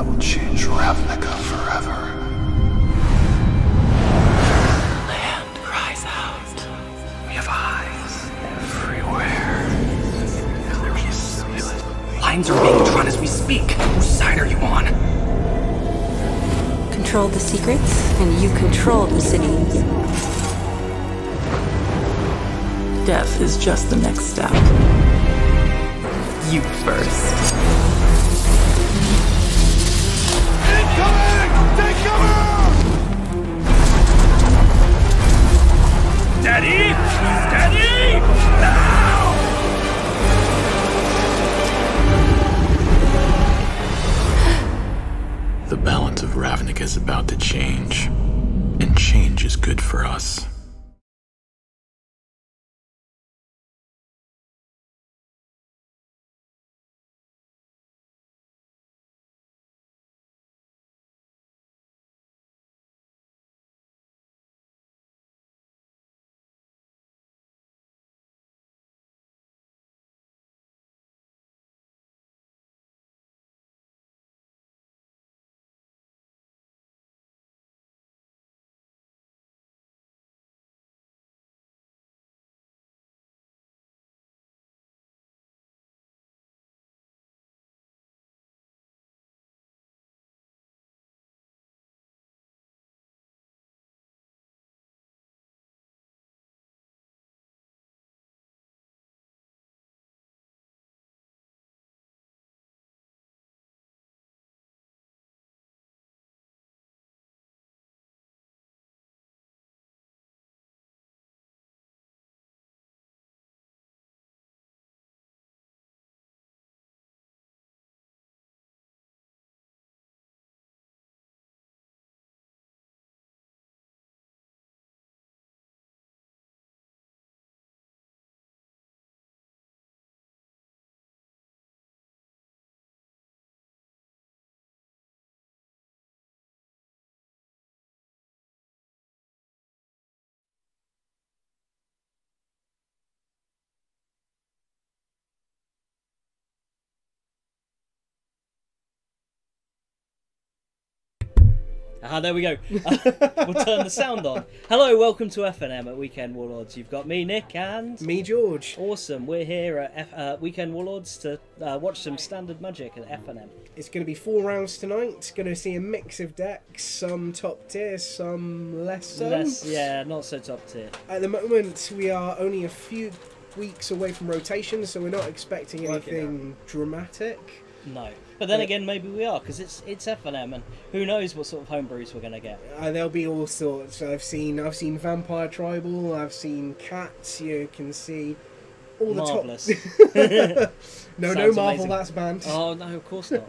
that will change Ravnica forever. Land cries out. We have eyes everywhere. There is spirit. Lines are being drawn as we speak. Whose side are you on? Control the secrets, and you control the city. Death is just the next step. You first. Incoming! Take cover! Steady! Steady! Now! The balance of Ravnica is about to change, and change is good for us. There we go. We'll turn the sound on. Hello, welcome to FNM at Weekend Warlords. You've got me, Nick, and... me, George. Awesome. We're here at Weekend Warlords to watch some standard magic at FNM. It's going to be 4 rounds tonight. Going to see a mix of decks, some top tier, some less so. Yeah, not so top tier. At the moment, we are only a few weeks away from rotation, so we're not expecting anything dramatic. No. But then again, maybe we are, because it's FNM, and who knows what sort of homebrews we're going to get. There'll be all sorts. I've seen Vampire Tribal, I've seen Cats, you can see all the Marvellous. top... no Marvel, amazing. that's banned. Oh, no, of course not.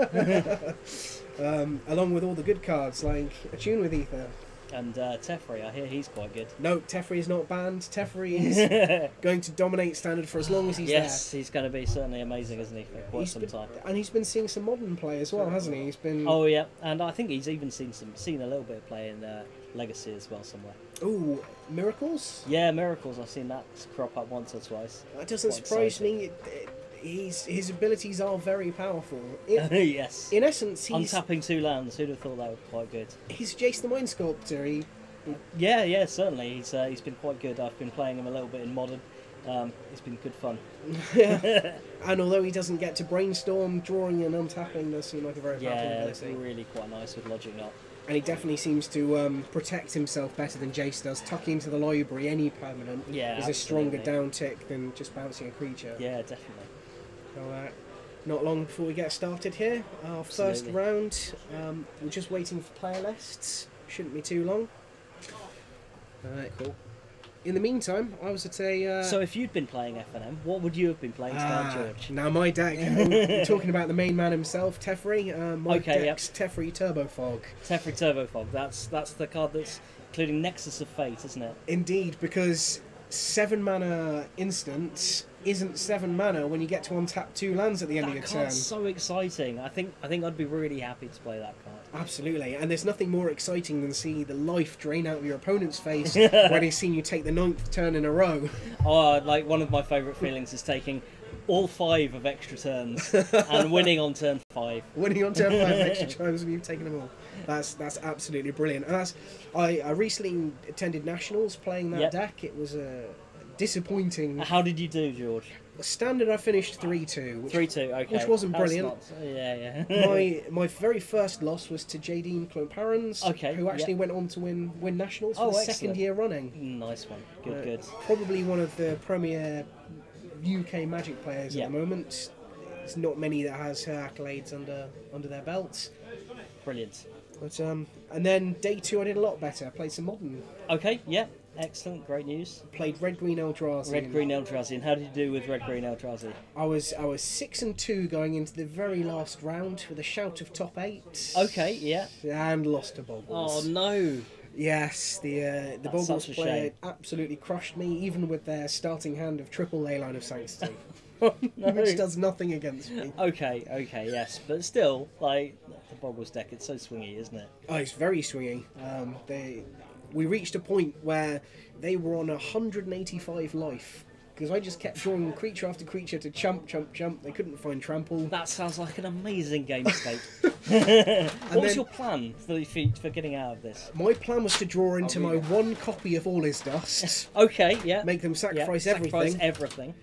Along with all the good cards, like Attune with Ether. And Teferi, I hear he's quite good. No, Teferi is not banned. Teferi is going to dominate standard for as long as he's there. Yes, he's going to be certainly amazing, isn't he, for quite some time. And he's been seeing some modern play as well, hasn't he? He's been... Oh, yeah, and I think he's even seen a little bit of play in Legacy as well somewhere. Ooh, Miracles? Yeah, Miracles, I've seen that crop up once or twice. That doesn't surprise me. His abilities are very powerful. Yes. In essence, he's... untapping 2 lands, who'd have thought that was quite good? He's Jace the Mind Sculptor. Yeah, certainly. He's been quite good. I've been playing him a little bit in Modern. It's been good fun. And although he doesn't get to brainstorm, drawing and untapping does seem like a very powerful ability. Yeah, really quite nice with Logic Knot. And he definitely seems to protect himself better than Jace does. Tucking into the library any permanent is a stronger down tick than just bouncing a creature. Yeah, definitely. So, not long before we get started here. Our first round, we're just waiting for player lists. Shouldn't be too long. Cool. In the meantime, I was at a... So if you'd been playing FNM, what would you have been playing tonight, George? Now my deck, we're talking about the main man himself, Teferi. My deck's Teferi Turbo Fog. Teferi Turbo Fog, that's the card that's including Nexus of Fate, isn't it? Indeed, because 7 mana instant isn't 7 mana when you get to untap 2 lands at the end of your turn. That's so exciting. I think I'd be really happy to play that card. Absolutely, and there's nothing more exciting than see the life drain out of your opponent's face when he's seen you take the 9th turn in a row. Oh, like one of my favourite feelings is taking all 5 of extra turns and winning on turn 5. Winning on turn 5 extra times and you've taken them all. That's absolutely brilliant. And I recently attended Nationals playing that deck. It was disappointing. How did you do, George? Standard, I finished 3-2. 3-2, okay. Which wasn't brilliant. Yeah. my very first loss was to Jadine Clomparens, who actually went on to win Nationals for the second year running. Nice one. Good. Probably one of the premier UK Magic players at the moment. There's not many that has her accolades under their belts. Brilliant. But and then day 2 I did a lot better. I played some Modern. Okay, yeah. Excellent, great news. Played Red Green Eldrazi. Red Green Eldrazi. And how did you do with Red Green Eldrazi? I was 6-2 going into the very last round with a shout of top 8. Okay, yeah. And lost to Boggles. Oh no. Yes, the Boggles player absolutely crushed me, even with their starting hand of triple Leyline of Sanctity. Which does nothing against me. Okay, yes. But still, like, the Boggles deck, it's so swingy, isn't it? Oh, it's very swingy. We reached a point where they were on 185 life because I just kept drawing creature after creature to chump. They couldn't find trample. That sounds like an amazing game state. What was your plan for getting out of this? My plan was to draw into my one copy of All Is Dust. Okay, yeah. Make them sacrifice everything.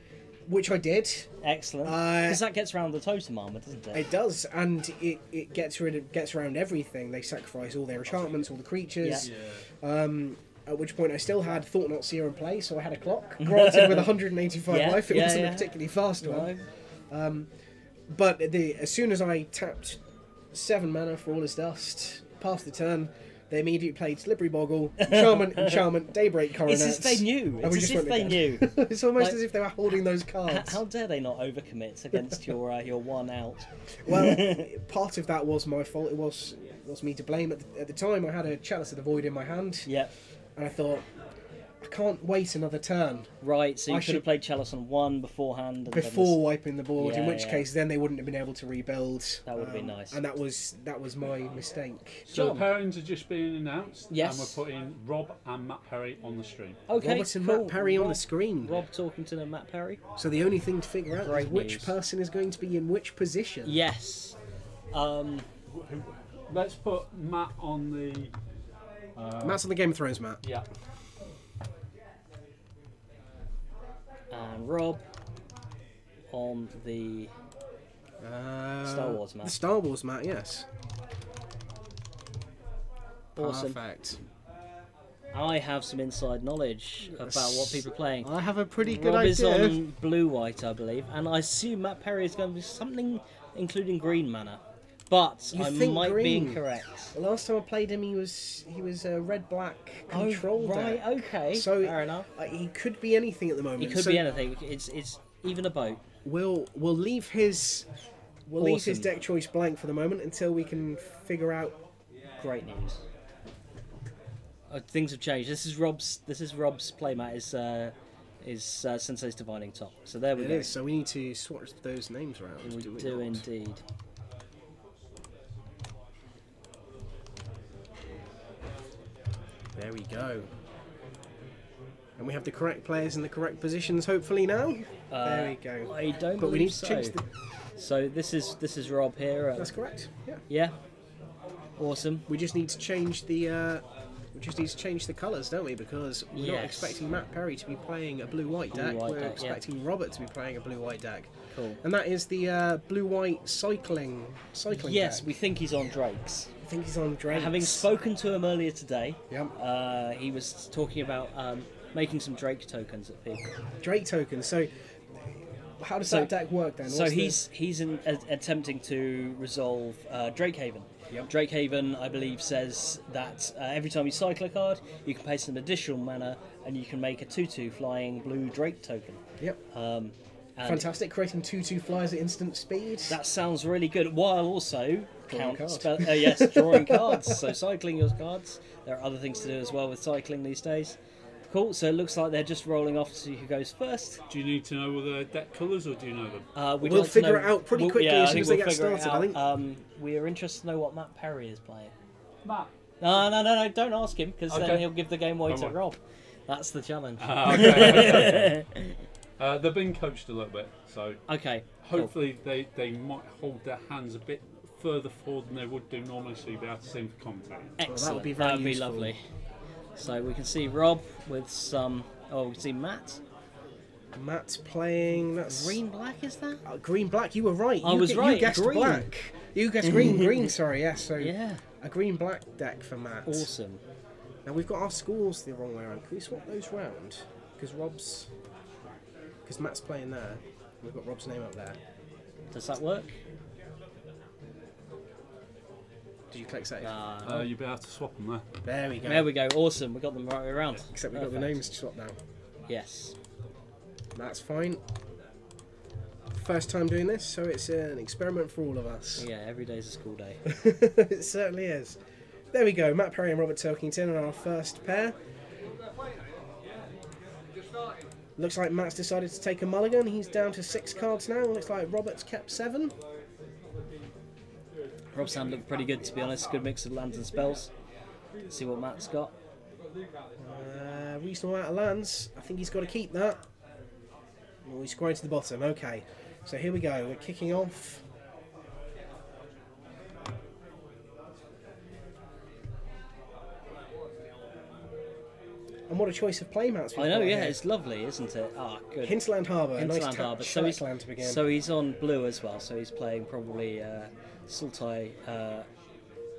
Which I did. Excellent. Because that gets around the totem armor, doesn't it? It does, and it gets around everything. They sacrifice all their enchantments, all the creatures. Yeah. At which point I still had Thought Not Seer in play, so I had a clock. Granted, with 185 life, it wasn't a particularly fast one. But as soon as I tapped 7 mana for All Is Dust, passed the turn, they immediately played Slippery Boggle, Enchantment, Daybreak Coronets. It's as if they knew. It's as if they knew. It's almost as if they were holding those cards. How dare they not overcommit against your one out? Well, part of that was my fault. It was me to blame. At the time, I had a Chalice of the Void in my hand. Yep. And I thought, I can't wait another turn. Right, so you could have played Chalice on 1 beforehand. And before wiping the board, in which case then they wouldn't have been able to rebuild. That would have been nice. And that was my mistake. So the pairings are just being announced. Yes. And we're putting Rob and Matt Perry on the stream. Okay, Robert and Matt Perry on the screen. Rob Talkington and Matt Perry. So the only thing to figure out is which person is going to be in which position. Yes. Let's put Matt on the... Matt's on the Game of Thrones, Matt. Yeah. And Rob on the Star Wars map. The Star Wars map, yes. Awesome. Perfect. I have some inside knowledge about what people are playing. I have a pretty good Rob is idea. on blue-white, I believe, and I assume Matt Perry is going to be something including green mana. But I might be incorrect. The last time I played him, he was a red-black control right, deck. Okay, so fair enough. He could be anything at the moment. He could be anything. It's even a boat. We'll leave his deck choice blank for the moment until we can figure out. Great news. Things have changed. This is Rob's playmat is Sensei's Divining Top. So there we go. It is. So we need to swatch those names around. We do indeed. There we go. And we have the correct players in the correct positions, hopefully now. There we go. I don't but believe we need to so. change the... So this is Rob here. That's correct. Yeah. Yeah. Awesome. We just need to change the colours, don't we? Because we're not expecting Matt Perry to be playing a blue-white deck. We're expecting Robert to be playing a blue-white deck. Cool. And that is the blue-white cycling Yes, deck. we think he's on Drakes. I think he's on Drakes. Having spoken to him earlier today, yep. He was talking about making some Drake tokens at people. Drake tokens. So how does that deck work then? So he's attempting to resolve Drakehaven. Yep. Drakehaven, I believe, says that every time you cycle a card, you can pay some additional mana, and you can make a 2/2 flying blue Drake token. Yep. Fantastic, creating 2/2 flyers at instant speed. That sounds really good, while also drawing drawing cards. So cycling your cards. There are other things to do as well with cycling these days. Cool, so it looks like they're just rolling off to see who goes first. Do you need to know the deck colours, or do you know them? We'll figure it out pretty quickly as soon as they get started, I think. We are interested to know what Matt Perry is playing. Matt? No, don't ask him, because then he'll give the game away to Rob. That's the challenge. Okay. They've been coached a little bit, so Okay. hopefully they might hold their hands a bit further forward than they would do normally, so you'll be able to see them for commentary. Excellent. that would be very useful. lovely. So we can see Rob with some. Oh, we can see Matt. Matt's playing. That's Green black is that? green black. You were right. I was right, You guessed green. black. You guessed green. Green. Sorry. Yes. So Yeah. a green black deck for Matt. Awesome. Now we've got our scores the wrong way around. Can we swap those round? Because Matt's playing there. We've got Rob's name up there. Does that work? Did you click save? You'll be able to swap them there. There we go. There we go. Awesome. We got them right way around. Except we've got the Perfect. names to swap now. Yes. That's fine. First time doing this, so it's an experiment for all of us. Yeah. Every day's a school day. It certainly is. There we go. Matt Perry and Robert Tilkington are our first pair. Looks like Matt's decided to take a mulligan. He's down to 6 cards now. Looks like Robert's kept 7. Rob's hand looked pretty good, to be honest. Good mix of lands and spells. Let's see what Matt's got. Reasonable amount of lands. I think he's got to keep that. Oh, he's squared to the bottom. Okay. So here we go. We're kicking off. And what a choice of playmats we've I know, got yeah, here. it's lovely, isn't it? Ah, good. Hinterland Harbour. Nice Hinterland Harbour. So land to begin. So he's on blue as well. So he's playing probably Sultai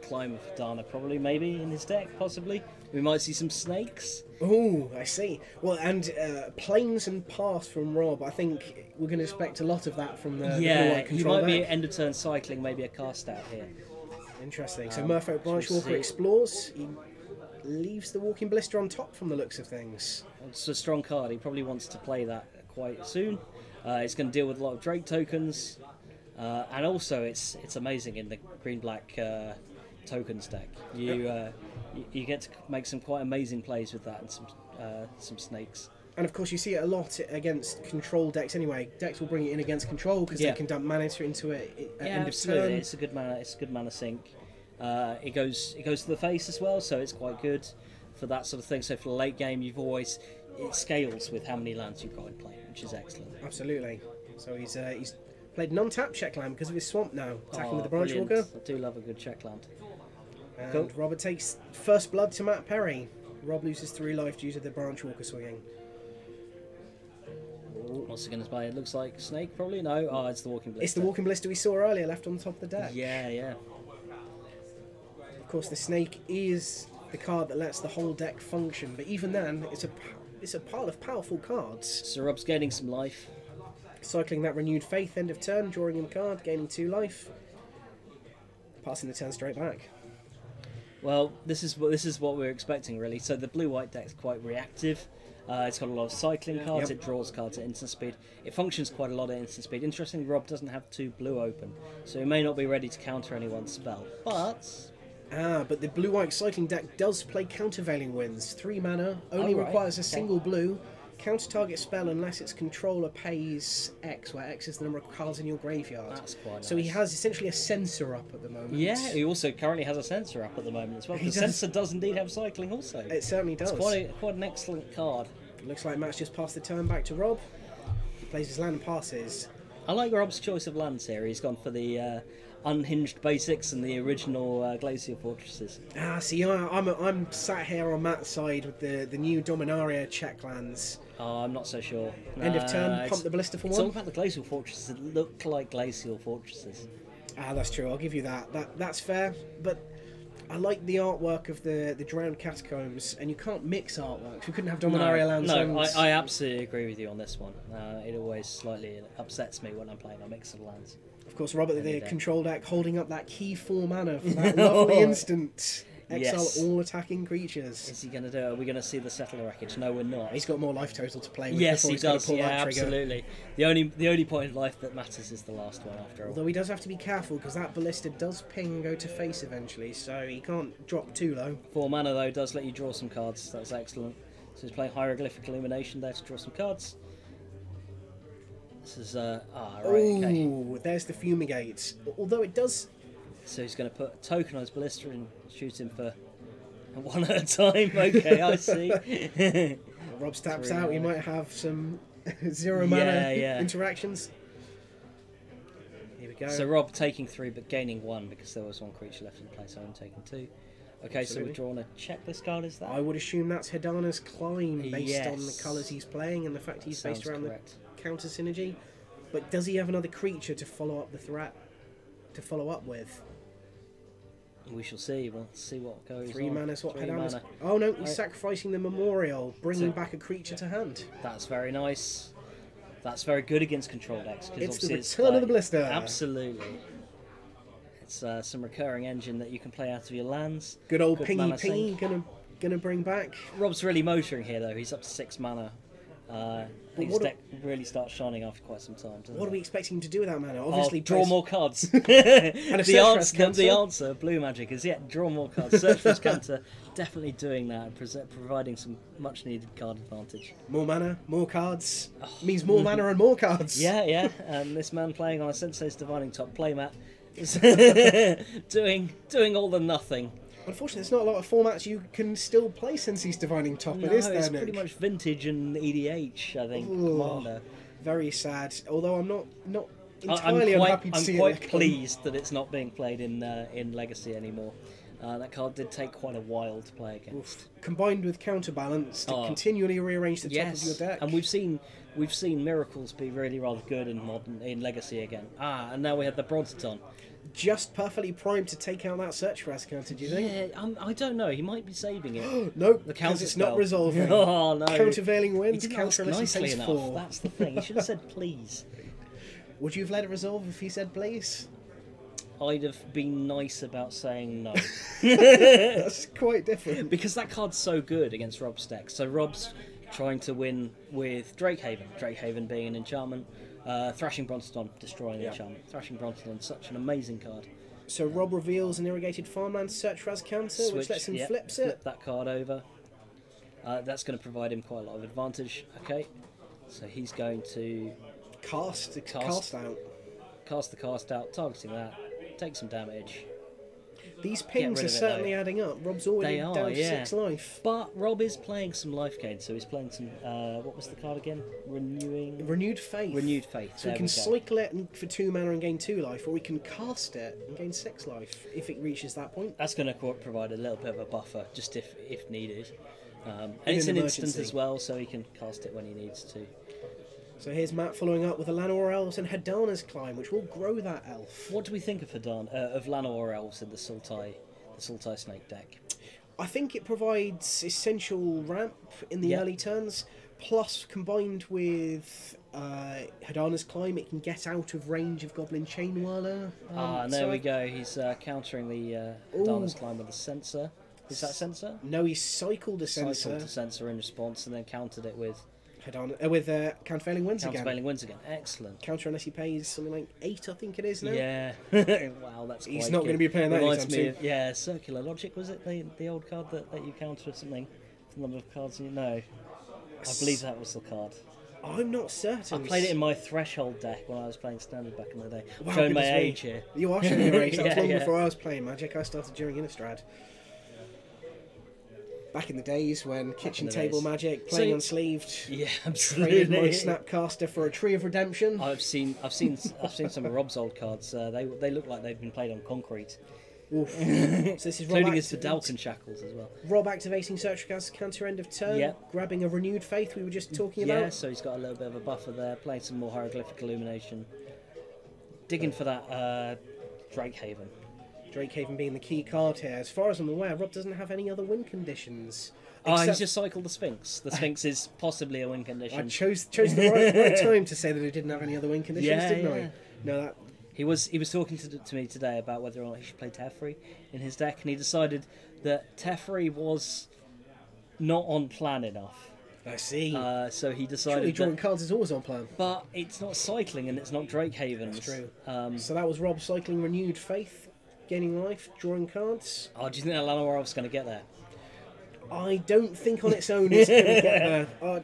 Climb of Dana, probably, maybe in his deck, possibly. We might see some snakes. Oh, I see. Well, and planes and pass from Rob. I think we're going to expect a lot of that from the Yeah, Warlord he control might be deck. end of turn cycling, maybe a cast out here. Interesting. So Merfolk Branchwalker see. explores. He leaves the Walking Blister on top from the looks of things. It's a strong card. He probably wants to play that quite soon. It's going to deal with a lot of Drake tokens, and also it's amazing in the green-black tokens deck. You get to make some quite amazing plays with that and some snakes. And of course, you see it a lot against control decks. Anyway, decks will bring it in against control because they can dump mana into it at end of absolutely. turn. It's a good mana sink. It goes to the face as well, so it's quite good for that sort of thing. So for the late game, it scales with how many lands you've got in play, which is excellent. Absolutely. So he's played non-tap check land because of his swamp now, attacking with the Brilliant. Branchwalker. I do love a good check land. And Cool. Robert takes first blood to Matt Perry. Rob loses 3 life due to the Branchwalker swinging. What's he going to play? It looks like snake, probably. No, it's the Walking Blister. It's the Walking Blister we saw earlier, left on the top of the deck. Yeah. Of course, the snake is the card that lets the whole deck function, but even then, it's a pile of powerful cards. So Rob's gaining some life. Cycling that renewed faith, end of turn, drawing him a card, gaining 2 life, passing the turn straight back. Well, this is what we're expecting, really. So the blue-white deck's quite reactive. It's got a lot of cycling cards. Yep. It draws cards at instant speed. It functions quite a lot at instant speed. Interestingly, Rob doesn't have 2 blue open, so he may not be ready to counter anyone's spell. But the blue-white cycling deck does play countervailing winds. 3 mana, only right. requires a Okay. single blue. Counter target spell unless its controller pays X, where X is the number of cards in your graveyard. That's quite So he nice. has essentially a sensor up at the moment. yeah, he also currently has a sensor up at the moment as well. He The does. sensor does indeed have cycling also. It certainly does. It's quite an excellent card. Looks like Matt's just passed the turn back to Rob. He plays his land and passes. I like Rob's choice of lands here. He's gone for the unhinged basics and the original glacial fortresses. See, I'm sat here on Matt's side with the new Dominaria check lands. Oh, I'm not so sure. End of turn, It's- pump the Blister for It's 1. all about the glacial fortresses that look like glacial fortresses. That's true. I'll give you that. That's fair. But I like the artwork of the drowned catacombs, and you can't mix artworks. We couldn't have Dominaria lands. No, and- I absolutely agree with you on this one. It always slightly upsets me when I'm playing a mix of lands. Of course, Robert, Any the day. control deck, holding up that key 4 mana for that lovely instant. Exile Yes. all attacking creatures. Is he going to do it? Are we going to see the Settler Wreckage? No, we're not. He's got more life total to play with Yes, before he he's got does. to pull Yeah, that trigger. absolutely. The only point in life that matters is the last one, after all. Although he does have to be careful because that ballista does ping and go to face eventually, so he can't drop too low. 4 mana though does let you draw some cards. That's excellent. So he's playing Hieroglyphic Illumination there to draw some cards. This is right. Okay. Ooh, there's the Fumigate. Although it does. So he's going to put a token on his ballista and shoot him for 1 at a time. Okay, I see. Rob taps really out, he nice. might have some zero mana yeah. interactions. Here we go. So Rob taking 3 but gaining 1 because there was 1 creature left in play, so I'm taking 2. Okay, Absolutely. so we've drawn a checklist card, is that? I would assume that's Hidana's Climb based on the Yes. colours he's playing and the fact he's based Sounds around correct. the counter synergy. But does he have another creature to follow up the threat? To follow up with? We shall see. We'll see what goes 3 on. mana is what 3 Hidana's... mana. Oh no, he's Right. sacrificing the Memorial, bringing So- back a creature to hand. That's very nice. That's very good against control decks. 'Cause It's the obviously return of like- the blister. Absolutely. It's some recurring engine that you can play out of your lands. Good old mana Pingy P sink. gonna bring back. Rob's really motoring here though. He's up to 6 mana. His what deck really starts shining after quite some time. Doesn't What are it? we expecting him to do with that mana? Oh, Obviously, draw place- more cards. a the, search for the Azcanta. answer, Blue Magic, is draw more cards. Search for Azcanta, definitely doing that, and providing some much needed card advantage. More mana, more cards means more mana and more cards. Yeah. And this man playing on a Sensei's Divining Top playmat is doing all the nothing. Unfortunately, there's not a lot of formats you can still play since he's Divining Top. No, it is there, it's Nick. pretty much Vintage and EDH, I think. Ooh. Commander. Very sad. Although I'm not I'm entirely unhappy to I'm see quite it. pleased that it's not being played in Legacy anymore. That card did take quite a while to play against. Combined with Counterbalance to Oh. continually rearrange the top of Yes, your deck. and we've seen Miracles be really rather good in Legacy again. And now we have the Brontoton. Just perfectly primed to take out that search for Azcanta, do you think? Yeah, I don't know. He might be saving it. Nope, The because counter it's not spell. resolving. Oh no! Countervailing He winds, didn't counter ask unless he nicely takes enough. 4. That's the thing. He should have said please. Would you have let it resolve if he said please? I'd have been nice about saying no. That's quite different. Because that card's so good against Rob's deck. So Rob's trying to win with Drakehaven. Drakehaven being an enchantment. Thrashing Brontoton, destroying the enchantment. Thrashing Brontoton, such an amazing card. So Rob reveals an irrigated farmland search for Azcanta, which lets him flips it. Flip that card over. That's going to provide him quite a lot of advantage. Okay, so he's going to Cast Cast. out. cast the cast out, targeting that, take some damage. These rid pings of are it, certainly though. adding up. Rob's already They are, down to yeah. 6 life. But Rob is playing some life gain, so he's playing some. What was the card again? Renewed Faith. Renewed Faith. So we there can go. cycle it for 2 mana and gain 2 life, or we can cast it and gain 6 life if it reaches that point. That's going to provide a little bit of a buffer, just if needed. And In it's an an instant emergency. as well, so he can cast it when he needs to. So here's Matt following up with the Llanowar Elves and Hidana's Climb, which will grow that elf. What do we think of Llanowar Elves in the Sultai Snake deck? I think it provides essential ramp in the Yeah. early turns, plus combined with Hidana's Climb, it can get out of range of Goblin Chain Whirler. And there we go. He's countering the Hidana's Climb with a Sensor. Is that Sensor? No, he cycled a Cycled Sensor. the Sensor in response and then countered it with Countervailing Winds again. Countervailing Winds again. Excellent. Counter unless he pays something like 8, I think it is now. Yeah. Wow, that's quite He's not good. going to be playing that Reminds anytime me soon. of, yeah, Circular Logic, was it? The old card that you counter or something? The number of cards you know. I believe that was the card. I'm not certain. I played it in my Threshold deck when I was playing Standard back in the day. Wow, Showing my goodness me. age here. You are showing your age. That was Yeah, long yeah. before I was playing Magic. I started during Innistrad. Back in the days when kitchen the table days. Magic, playing So- unsleeved, Yeah, traded my absolutely. Snapcaster for a Tree of Redemption. I've seen some of Rob's old cards. They look like they've been played on concrete, Oof. So this is Rob, including his activate- Fidalcan shackles as well. Rob activating Search for Counter end of turn, Yeah. grabbing a Renewed Faith we were just talking Yeah, about. so he's got a little bit of a buffer there, playing some more Hieroglyphic Illumination, digging for that Drakehaven. Drakehaven being the key card here. As far as I'm aware, Rob doesn't have any other win conditions. Oh, he's Except- just cycled the Sphinx. The Sphinx is possibly a win I condition. chose the right time to say that he didn't have any other win conditions, Yeah, didn't yeah. I? No, that He was talking to me today about whether or not he should play Teferi in his deck, and he decided that Teferi was not on plan enough. I see. So he Surely decided drawing that, cards is always on plan. but it's not cycling and it's not Drakehaven. That's true. Um, So that was Rob cycling Renewed Faith, gaining life, drawing cards. oh, do you think that Llanowar Elf's going to get there? I don't think on its own it's going to get there.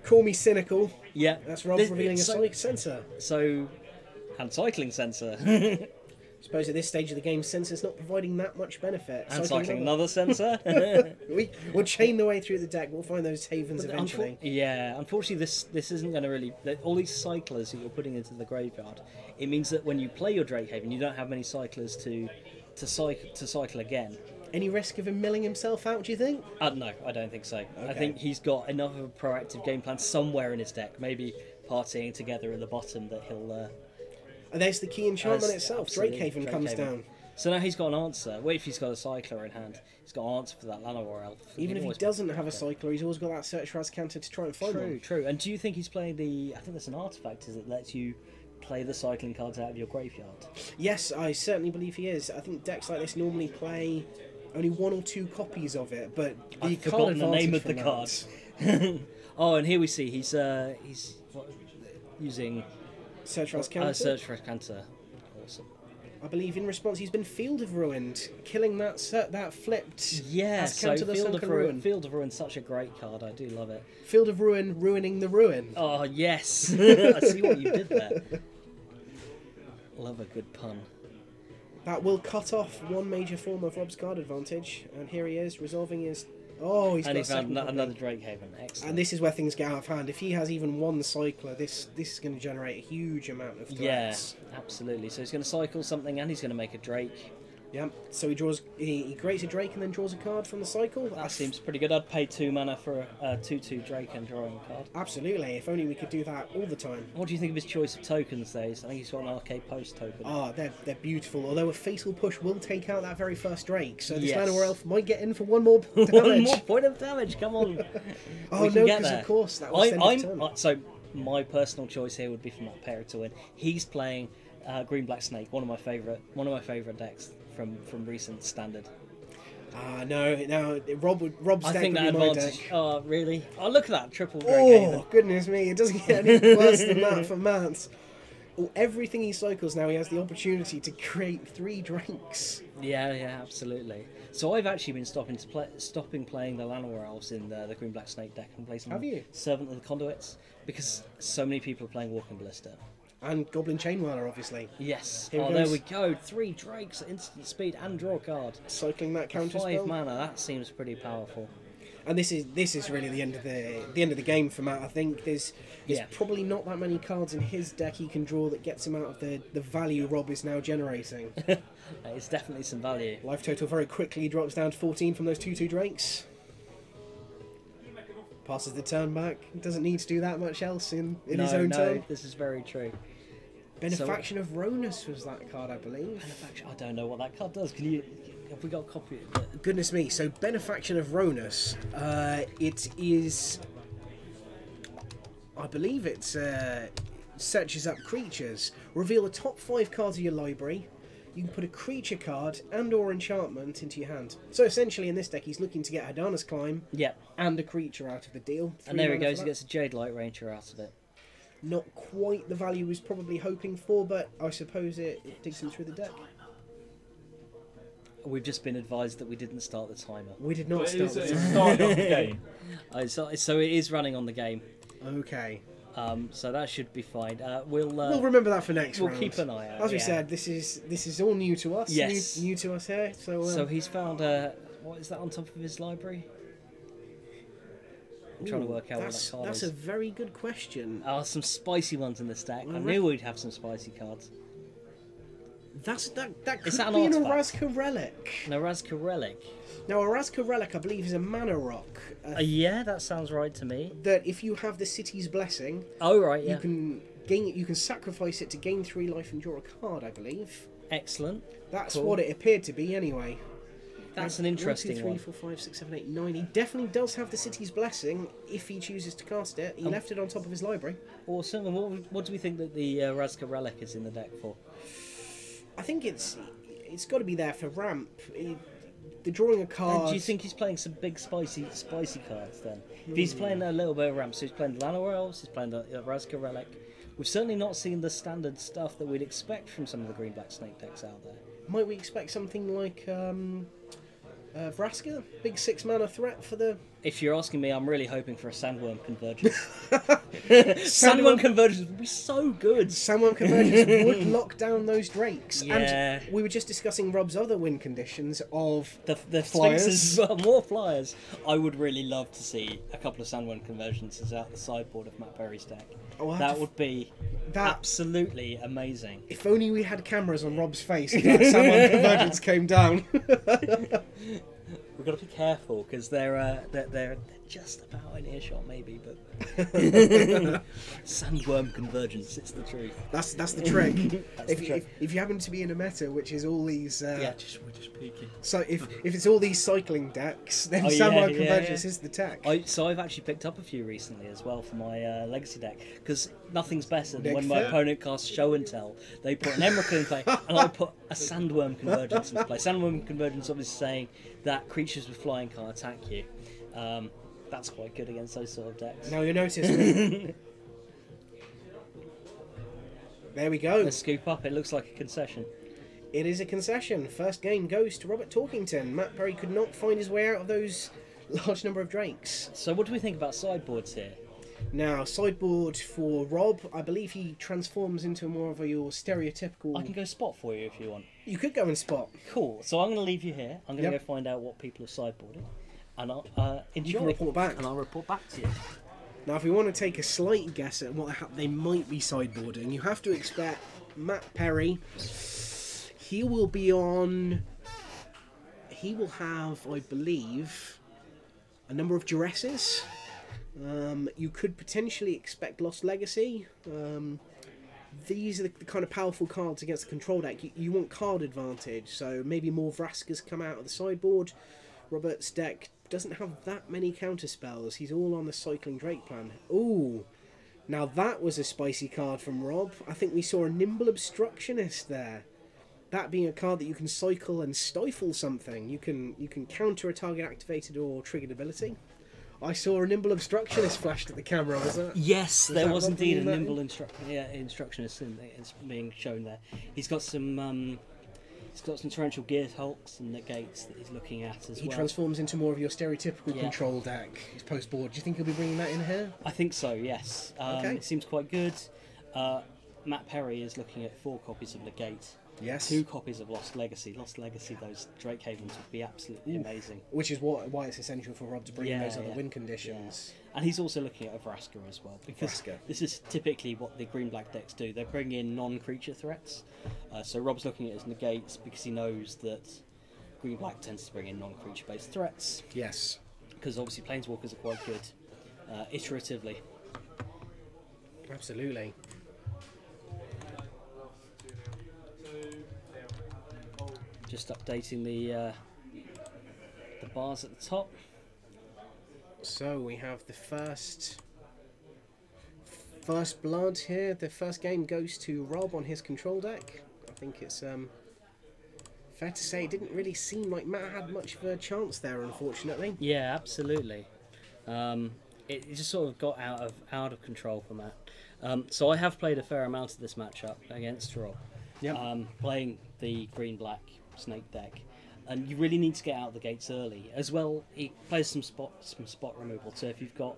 Call me cynical. Yeah. That's Rob This- revealing a so, sensor. So, and cycling sensor. Suppose at this stage of the game, Sensor's not providing that much benefit. And cycling another sensor. We'll chain the way through the deck. We'll find those havens eventually. Unfortunately, this isn't going to really. All these cyclers that you're putting into the graveyard, it means that when you play your Drake Haven, you don't have many cyclers to cycle again. Any risk of him milling himself out, do you think? No, I don't think so. Okay. I think he's got enough of a proactive game plan somewhere in his deck, maybe partying together at the bottom, that he'll... And there's the key enchantment As- itself. absolutely, Drake Haven comes down. So now he's got an answer. What if he's got a cycler in hand? He's got an answer for that Llanowar Elf. Even if he doesn't have a cycler, he's always got that Search for Azcanta to try and find one. True. And do you think he's playing the... I think there's an artifact that lets you play the cycling cards out of your graveyard. Yes, I certainly believe he is. I think decks like this normally play only 1 or 2 copies of it, but I've forgotten the name of the card. Oh, and here we see he's using Search for Azcanta. Search for Azcanta. Awesome. I believe in response he's been Field of Ruined, killing that flipped. Yeah, so Azcanta the Field Sunken of Ruin. Field of Ruin's such a great card. I do love it. Field of Ruin ruining the ruin. Oh yes, I see what you did there. Love a good pun. That will cut off one major form of Rob's card advantage, and here he is resolving his. Oh, he's And got he a second found copy. another Drake Haven. Excellent. And this is where things get out of hand. If he has even one cycler, this is going to generate a huge amount of threats. Yeah, absolutely. So he's going to cycle something, and he's going to make a Drake. Yeah. So he creates a Drake and then draws a card from the cycle. That seems pretty good. I'd pay 2 mana for a 2/2 Drake and drawing a card. Absolutely. If only we could do that all the time. What do you think of his choice of tokens, though? I think he's got an Arcade Post token. Ah, they're beautiful. Although a Fatal Push will take out that very first Drake, so this Yes. Llanowar Elf might get in for one more damage. One more point of damage. Come on. Oh We no, can get because there. of course that was the end of turn. So my personal choice here would be for Matt Perry to win. He's playing Green Black Snake, one of my favourite decks from recent Standard. No, Rob's I deck think would that be my advantage. deck. Oh really? Oh look at that triple Drake Haven. Oh, goodness me, it doesn't get any worse than that for Matt. Oh, everything he cycles now, he has the opportunity to create 3 Drakes. Yeah, absolutely. So I've actually been stopping playing the Llanowar Elves in the Green Black Snake deck and placing Have you? Servant of the Conduits, because so many people are playing Walking Ballista. And Goblin Chainwhirler, obviously. Yes. Here There goes. we go. 3 Drakes at instant speed and draw a card. Cycling that counter 5 spell. mana. That seems pretty powerful. And this is really the end of the game for Matt. I think there's Yeah. probably not that many cards in his deck he can draw that gets him out of the value Rob is now generating. It's definitely some value. Life total very quickly drops down to 14 from those 2/2 Drakes. Passes the turn back. Doesn't need to do that much else in his own turn. This is very true. Benefaction of Ronus was that card, I believe. Benefaction. I don't know what that card does. Have we got a copy of it? Goodness me, so Benefaction of Ronus, it is, I believe it's, searches up creatures, reveal the top 5 cards of your library, you can put a creature card and or enchantment into your hand. So essentially in this deck he's looking to get Hadana's Climb Yep. and a creature out of the deal. And there he 3 mana goes. for He that. gets a Jade Light Ranger out of it. Not quite the value he was probably hoping for, but I suppose it digs him through the deck. We've just been advised that we didn't start the timer. We did not But start it's with it's starting off the game. So it is running on the game. Okay. So that should be fine. We'll remember that for next we'll round. keep an eye out. As we yeah. said, this is all new to us. Yes. New to us here. So he's found what is that on top of his library? I'm trying to work out what that card that's is. a very good question. Some spicy ones in this deck. I I knew we'd have some spicy cards. That could Is that an be an artifact? Orazka Relic. Narazka Relic. Now, Orazka Relic, I believe, is a mana rock. Yeah, that sounds right to me. That if you have the City's Blessing, Oh right, yeah. you can sacrifice it to gain 3 life and draw a card, I believe. Excellent. That's Cool. what it appeared to be, anyway. That's an interesting 1, 2, 3, 4, 5, 6, 7, 8, 9. He definitely does have the City's Blessing if he chooses to cast it. He left it on top of his library. Awesome. And what do we think that the Razka Relic is in the deck for? I think it's got to be there for ramp. The drawing a card. And do you think he's playing some big spicy cards then? If he's playing a little bit of ramp, so he's playing the Llanowar Elves, he's playing the Razka Relic. We've certainly not seen the standard stuff that we'd expect from some of the Green Black Snake decks out there. Might we expect something like Vraska? Big 6 mana threat for the If you're asking me, I'm really hoping for a Sandworm convergence. Sandworm convergence would be so good. Sandworm convergence would lock down those drakes. Yeah. And we were just discussing Rob's other win conditions of The flyers. Sphinxes as well, more flyers. I would really love to see a couple of Sandworm convergences out the sideboard of Matt Perry's deck. That would be absolutely amazing. If only we had cameras on Rob's face if that Sandworm convergence came down. We've got to be careful because they're just about in earshot, maybe, but Sandworm convergence, it's the truth. That's the trick. That's the trick. If you happen to be in a meta which is all these We're just peeking. so if it's all these cycling decks, then Sandworm convergence is the tech. So I've actually picked up a few recently as well for my legacy deck, because nothing's better than Nick when my Fair. opponent casts Show and Tell. They put an Emrakul in play, and I put a Sandworm convergence into play. Sandworm convergence obviously saying that creatures with flying can't attack you. That's quite good against those sort of decks. Now you notice. There we go. Let's scoop up. It looks like a concession. It is a concession. First game goes to Robert Torkington. Matt Perry could not find his way out of those large number of drakes. So what do we think about sideboards here? Now, sideboard for Rob, I believe he transforms into more of your stereotypical... I can go spot for you if you want. You could go and spot. Cool. So I'm going to leave you here. I'm going to Yep. go find out what people have sideboarded. And I'll enjoy. You can report back. And I'll report back to you. Now, if we want to take a slight guess at what they might be sideboarding, you have to expect Matt Perry. He will be on... He will have, I believe, a number of duresses. You could potentially expect Lost Legacy. These are the kind of powerful cards against the control deck. You want card advantage, so maybe more Vraskas come out of the sideboard. Robert's deck doesn't have that many counter spells. He's all on the Cycling Drake plan. Ooh, now that was a spicy card from Rob. I think we saw a Nimble Obstructionist there. That being a card that you can cycle and stifle something. You can counter a target activated or triggered ability. I saw a Nimble Obstructionist flashed at the camera, was that? Yes, there that was Rob indeed a bringing that nimble instructionist it's being shown there. He's got some torrential gear hulks and negates that he's looking at as He well. transforms into more of your stereotypical control deck. His post board. Do you think he'll be bringing that in here? I think so, yes. Okay. It seems quite good. Matt Perry is looking at 4 copies of Negate. Yes. 2 copies of Lost Legacy. Lost Legacy, those Drake Havens would be absolutely amazing. Which is why it's essential for Rob to bring in those other win Yeah. conditions. And he's also looking at a Vraska as well, because Vraska. this is typically what the green-black decks do. They bring in non-creature threats. So Rob's looking at his negates because he knows that green-black tends to bring in non-creature based threats. Yes. Because obviously planeswalkers are quite good iteratively. Absolutely. Just updating the bars at the top. So we have the first blood here. The first game goes to Rob on his control deck. I think it's fair to say it didn't really seem like Matt had much of a chance there, unfortunately. Yeah, absolutely. It just sort of got out of control for Matt. So I have played a fair amount of this matchup against Rob. Yep. Playing the green-black snake deck, and you really need to get out the gates early. As well, he plays some spot removal. So if you've got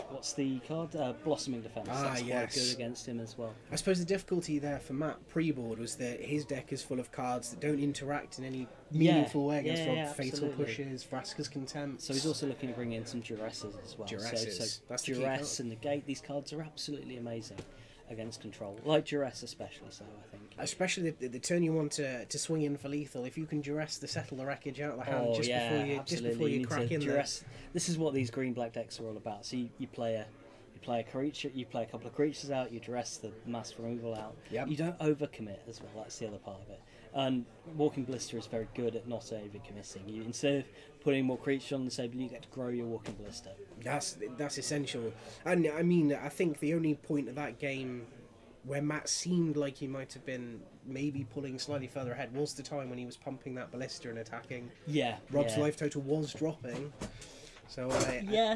what's the card? Blossoming Defense. That's quite good against him as well. I suppose the difficulty there for Matt pre-board was that his deck is full of cards that don't interact in any meaningful way against Rob. Fatal absolutely. Pushes, Vraska's Contempt. So he's also looking to bring in some Duresses as well. Duresses. So That's the key Duress card. and Negate, these cards are absolutely amazing against control. Like Duress especially, so I think. Especially the turn you want to swing in for lethal, if you can duress the settle the wreckage out of the hand just before you need crack to in duress. This is what these green-black decks are all about. So you play a creature, you play a couple of creatures out, you duress the mass removal out. Yep. You don't overcommit as well. That's the other part of it. And Walking Blister is very good at not overcommitting. You instead of putting more creatures on the table, you get to grow your Walking Blister. That's essential. And I mean, I think the only point of that game where Matt seemed like he might have been maybe pulling slightly further ahead was the time when he was pumping that ballista and attacking. Yeah. Rob's life total was dropping. So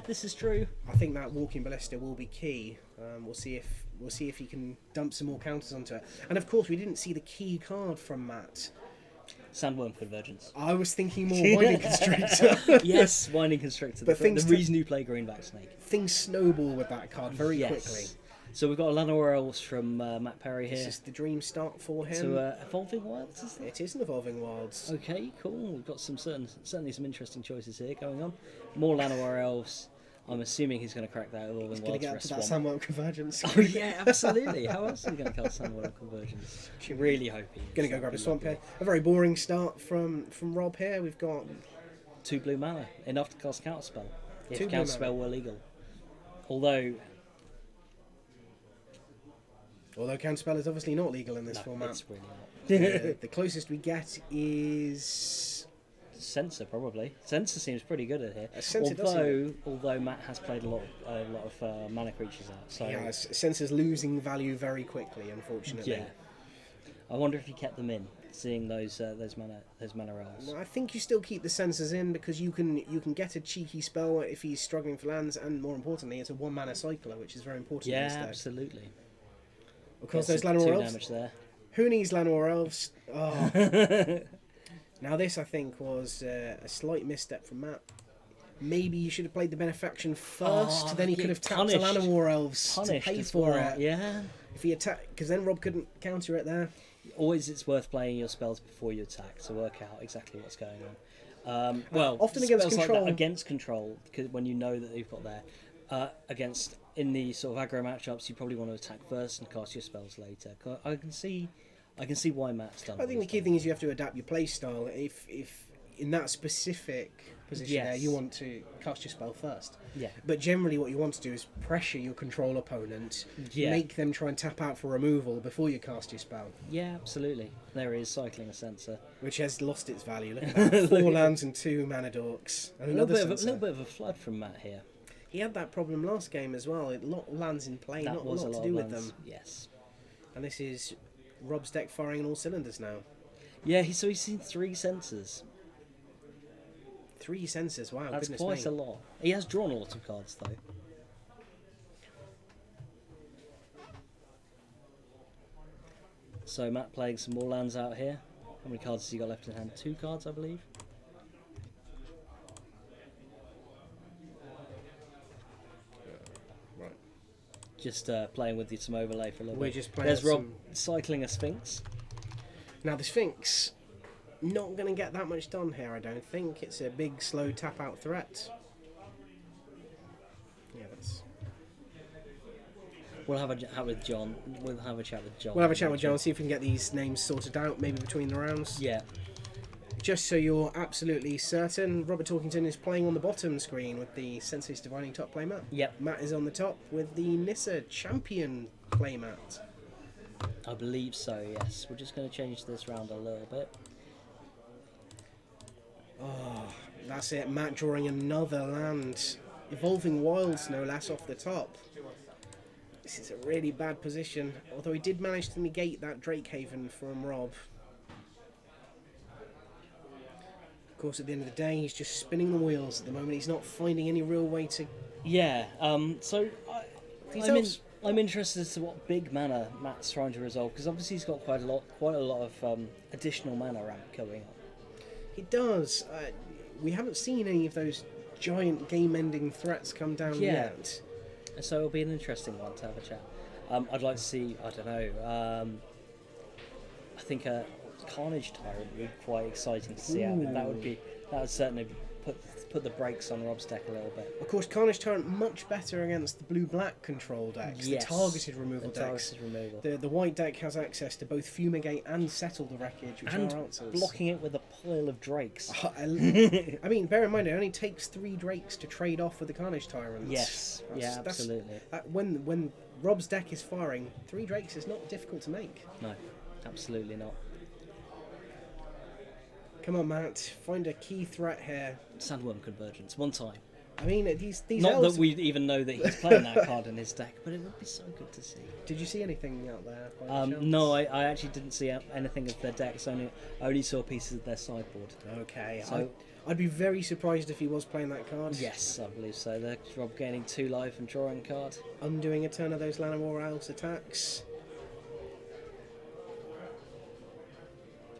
this is true. I think that walking ballista will be key. We'll see if he can dump some more counters onto it. And of course, we didn't see the key card from Matt. Sandworm Convergence. I was thinking more Winding Constrictor. Yes, Winding Constrictor. But The reason you play Greenback Snake. Things snowball with that card very quickly. So we've got Llanowar Elves from Matt Perry here. This is the dream start for him. So Evolving Wilds, is it? It is an Evolving Wilds. Okay, cool. We've got certainly some interesting choices here going on. More Llanowar Elves. I'm assuming he's going to crack that Evolving He's going to Wilds get for up a to that swamp. Sandworm Convergence. Oh yeah, absolutely. How else are you going to cast Sandworm Convergence? Really hope he's Going to go grab a swamp here. A very boring start from Rob here. We've got 2 blue mana, enough to cast Counterspell. If 2 blue Counterspell were legal. Although Counterspell is obviously not legal in this no, format. it's really not. The closest we get is Censor probably. Censor seems pretty good at here. Censor does Although Matt has played a lot of mana creatures out, so yeah, Censor's losing value very quickly, unfortunately. yeah. I wonder if he kept them in, seeing those mana rolls. Well, I think you still keep the Censors in because you can get a cheeky spell if he's struggling for lands, and more importantly, it's a 1 mana cycler, which is very important. in Yeah, this deck. absolutely. Of course, Gets those some Llanowar 2 Elves. damage there. Who needs Llanowar Elves? Oh. Now this, I think, was a slight misstep from Matt. Maybe you should have played the Benefaction first, then he could have tapped the Llanowar Elves to pay for it. Yeah. If he attacked, because then Rob couldn't counter it there. Always, it's worth playing your spells before you attack to work out exactly what's going on. Well, often against spells control. like that against control, because when you know that they've got there. Against in the sort of aggro matchups, you probably want to attack first and cast your spells later. I can see why Matt's done. I think the key thing is you have to adapt your play style. If in that specific position there you want to cast your spell first. Yeah. But generally what you want to do is pressure your control opponent, make them try and tap out for removal before you cast your spell. Yeah, absolutely. There is cycling a Censor. Which has lost its value. Look at that. 4 lands and 2 mana dorks. And A another little bit of a flood from Matt here. He had that problem last game as well. A lot of lands in play, That not was a lot a lot to do of with lands. them. Yes. And this is Rob's deck firing on all cylinders now. Yeah, so he's seen 3 Censors. 3 Censors, wow, That's goodness quite me. a lot. He has drawn a lot of cards though. So Matt playing some more lands out here. How many cards has he got left in hand? 2 cards, I believe. Right. Just playing with some overlay for a little We're bit. just playing There's Rob some- cycling a Sphinx. Now the Sphinx, not going to get that much done here, I don't think. It's a big, slow tap-out threat. Yeah, that's... We'll have a chat with John. We'll have a chat with John. We'll have a chat with John, see if we can get these names sorted out, maybe between the rounds. Yeah. Just so you're absolutely certain, Robert Torkington is playing on the bottom screen with the Sensei's Divining top playmat. Yep. Matt is on the top with the Nissa Champion playmat. I believe so, yes. We're just going to change this round a little bit. Oh, that's it. Matt drawing another land. Evolving Wilds, no less, off the top. This is a really bad position, although he did manage to negate that Drakehaven from Rob. Of course, at the end of the day, he's just spinning the wheels at the moment. He's not finding any real way to... Yeah, so These I'm, elves- I'm interested as to what big mana Matt's trying to resolve, because obviously he's got quite a lot of additional mana ramp going on. He does. We haven't seen any of those giant game-ending threats come down yet. And so it'll be an interesting one to have a chat. I'd like to see, I don't know, I think a Carnage Tyrant would be quite exciting to see out. That would certainly put the brakes on Rob's deck a little bit. Of course, Carnage Tyrant much better against the blue-black control decks, Yes, the targeted removal the decks. targeted removal. The white deck has access to both Fumigate and Settle the Wreckage, which And are answers. blocking it with a pile of drakes. I mean, bear in mind, it only takes 3 Drakes to trade off with the Carnage Tyrant. Yes, yeah, absolutely. When Rob's deck is firing, 3 Drakes is not difficult to make. No, absolutely not. Come on, Matt, find a key threat here. Sandworm Convergence, one time. I mean, these Not elves... that we even know that he's playing that card in his deck, but it would be so good to see. Did you see anything out there? by any chance? No, I actually didn't see anything of their decks. I only saw pieces of their sideboard. Okay, So- I'd be very surprised if he was playing that card. Yes, I believe so. They're Rob gaining 2 life and drawing a card. Undoing a turn of those Llanowar Elves attacks.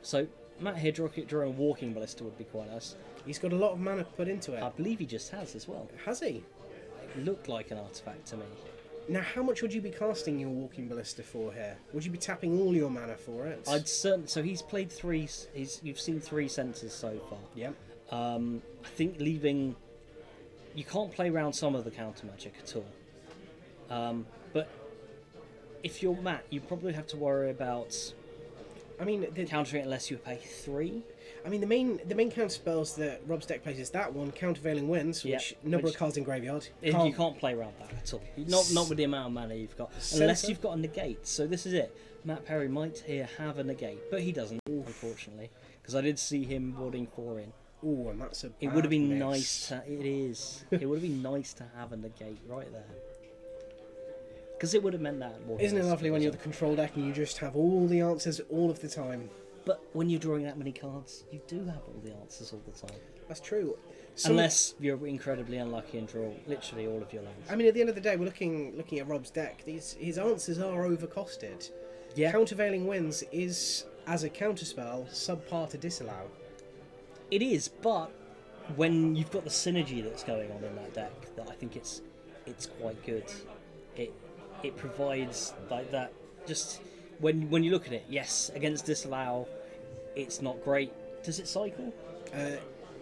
So Matt here drawing a walking ballista would be quite nice. He's got a lot of mana put into it. I believe he just has as well. Has he? It looked like an artifact to me. Now, how much would you be casting your walking ballista for here? Would you be tapping all your mana for it? So he's played 3. You've seen 3 sensors so far. Yep. I think leaving. You can't play around some of the counter magic at all. But if you're Matt, you probably have to worry about. I mean, countering it unless you pay 3. I mean, the main counter spells that Rob's deck plays is that one, Countervailing Winds, which number of cards in graveyard. You can't play around that at all. Not with the amount of mana you've got, unless you've got a negate. So this is it. Matt Perry might here have a negate, but he doesn't, unfortunately, because I did see him boarding 4 in. Oh, and that's a. It would have been miss. nice to. It is. It would have been nice to have a negate right there. Because it would have meant that. Isn't it lovely when you're the control deck and you just have all the answers all of the time? But when you're drawing that many cards, you do have all the answers all the time. That's true. Unless you're incredibly unlucky and draw literally all of your lands. I mean, at the end of the day, we're looking at Rob's deck. His answers are overcosted. Yeah. Countervailing Winds is, as a counterspell, subpar to disallow. It is, but when you've got the synergy that's going on in that deck, that I think it's quite good. It provides like that. Just when you look at it, yes, against disallow, it's not great. Does it cycle?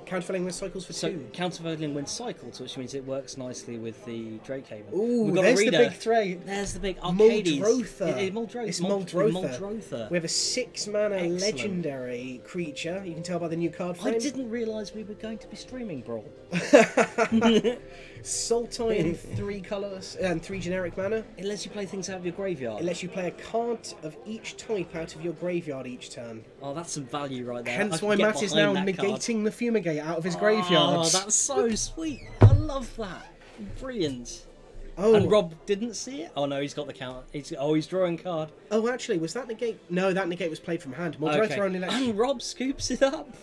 Countervailing Wind cycles for 2. Countervailing Wind cycles, which means it works nicely with the Drake Haven. Ooh, there's the big threat. There's the big Arcades. Muldrotha. It's Muldrotha. Muldrotha. We have a 6-mana legendary creature. You can tell by the new card frame. I didn't realise we were going to be streaming Brawl. Sultai 3 colours and 3 generic mana. It lets you play things out of your graveyard. It lets you play a card of each type out of your graveyard each turn. Oh, that's some value right there. Hence why Matt is now negating the Fumigate out of his graveyard. Oh, that's so sweet. I love that. Brilliant. Oh. And Rob didn't see it? Oh no, he's got the count. He's drawing card. Oh, actually, was that negate? No, that negate was played from hand. Muldrotha only lets And Rob scoops it up.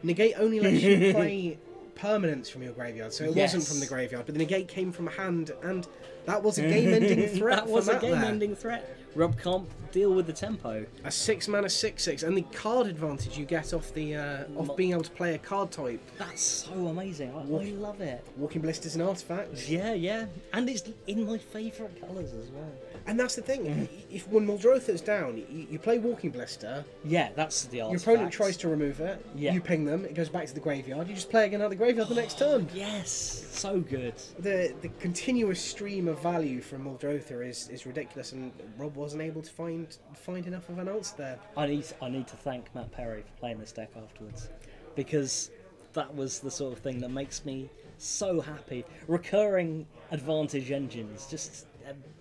Negate only lets you play permanents from your graveyard, so it wasn't from the graveyard, but the negate came from hand, and that was a game-ending threat. That was a game-ending threat. Rob can't deal with the tempo. A 6-mana 6/6, and the card advantage you get off the off being able to play a card type. That's so amazing. I love it. Walking Ballista is an artifact. Yeah, and it's in my favourite colours as well. And that's the thing. If when Muldrotha's down, you play Walking Ballista. Yeah, that's the artifact. Your opponent tries to remove it. Yeah. You ping them. It goes back to the graveyard. You just play again out of the graveyard the next turn. Yes, so good. The continuous stream of value from Muldrotha is ridiculous, and Rob wasn't able to find enough of an answer there. I need to thank Matt Perry for playing this deck afterwards, because that was the sort of thing that makes me so happy. Recurring advantage engines, just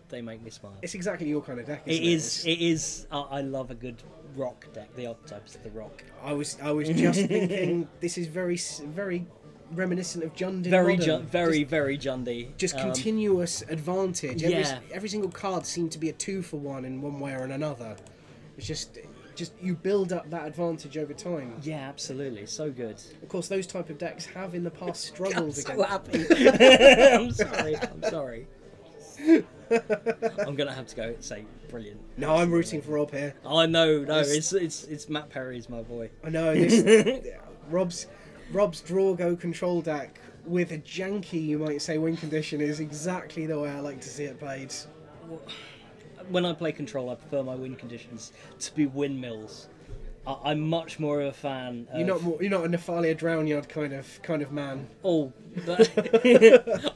they make me smile. It's exactly your kind of deck. It is. I love a good rock deck. The archetypes of the rock. I was just thinking this is very reminiscent of Jundi. Very Jundi. Just continuous advantage. Yeah. Every single card seemed to be a 2-for-1 in one way or another. It's just you build up that advantage over time. Yeah, absolutely. So good. Of course, those type of decks have in the past struggled against. So happy. I'm sorry. I'm gonna have to go say brilliant. No, I'm rooting for Rob here. Oh no, it's Matt Perry's my boy. I know Rob's draw-go control deck with a janky, you might say, win condition is exactly the way I like to see it played. When I play control, I prefer my win conditions to be windmills. I'm much more of a fan of... You're not a Nephalia Drownyard kind of man. Oh,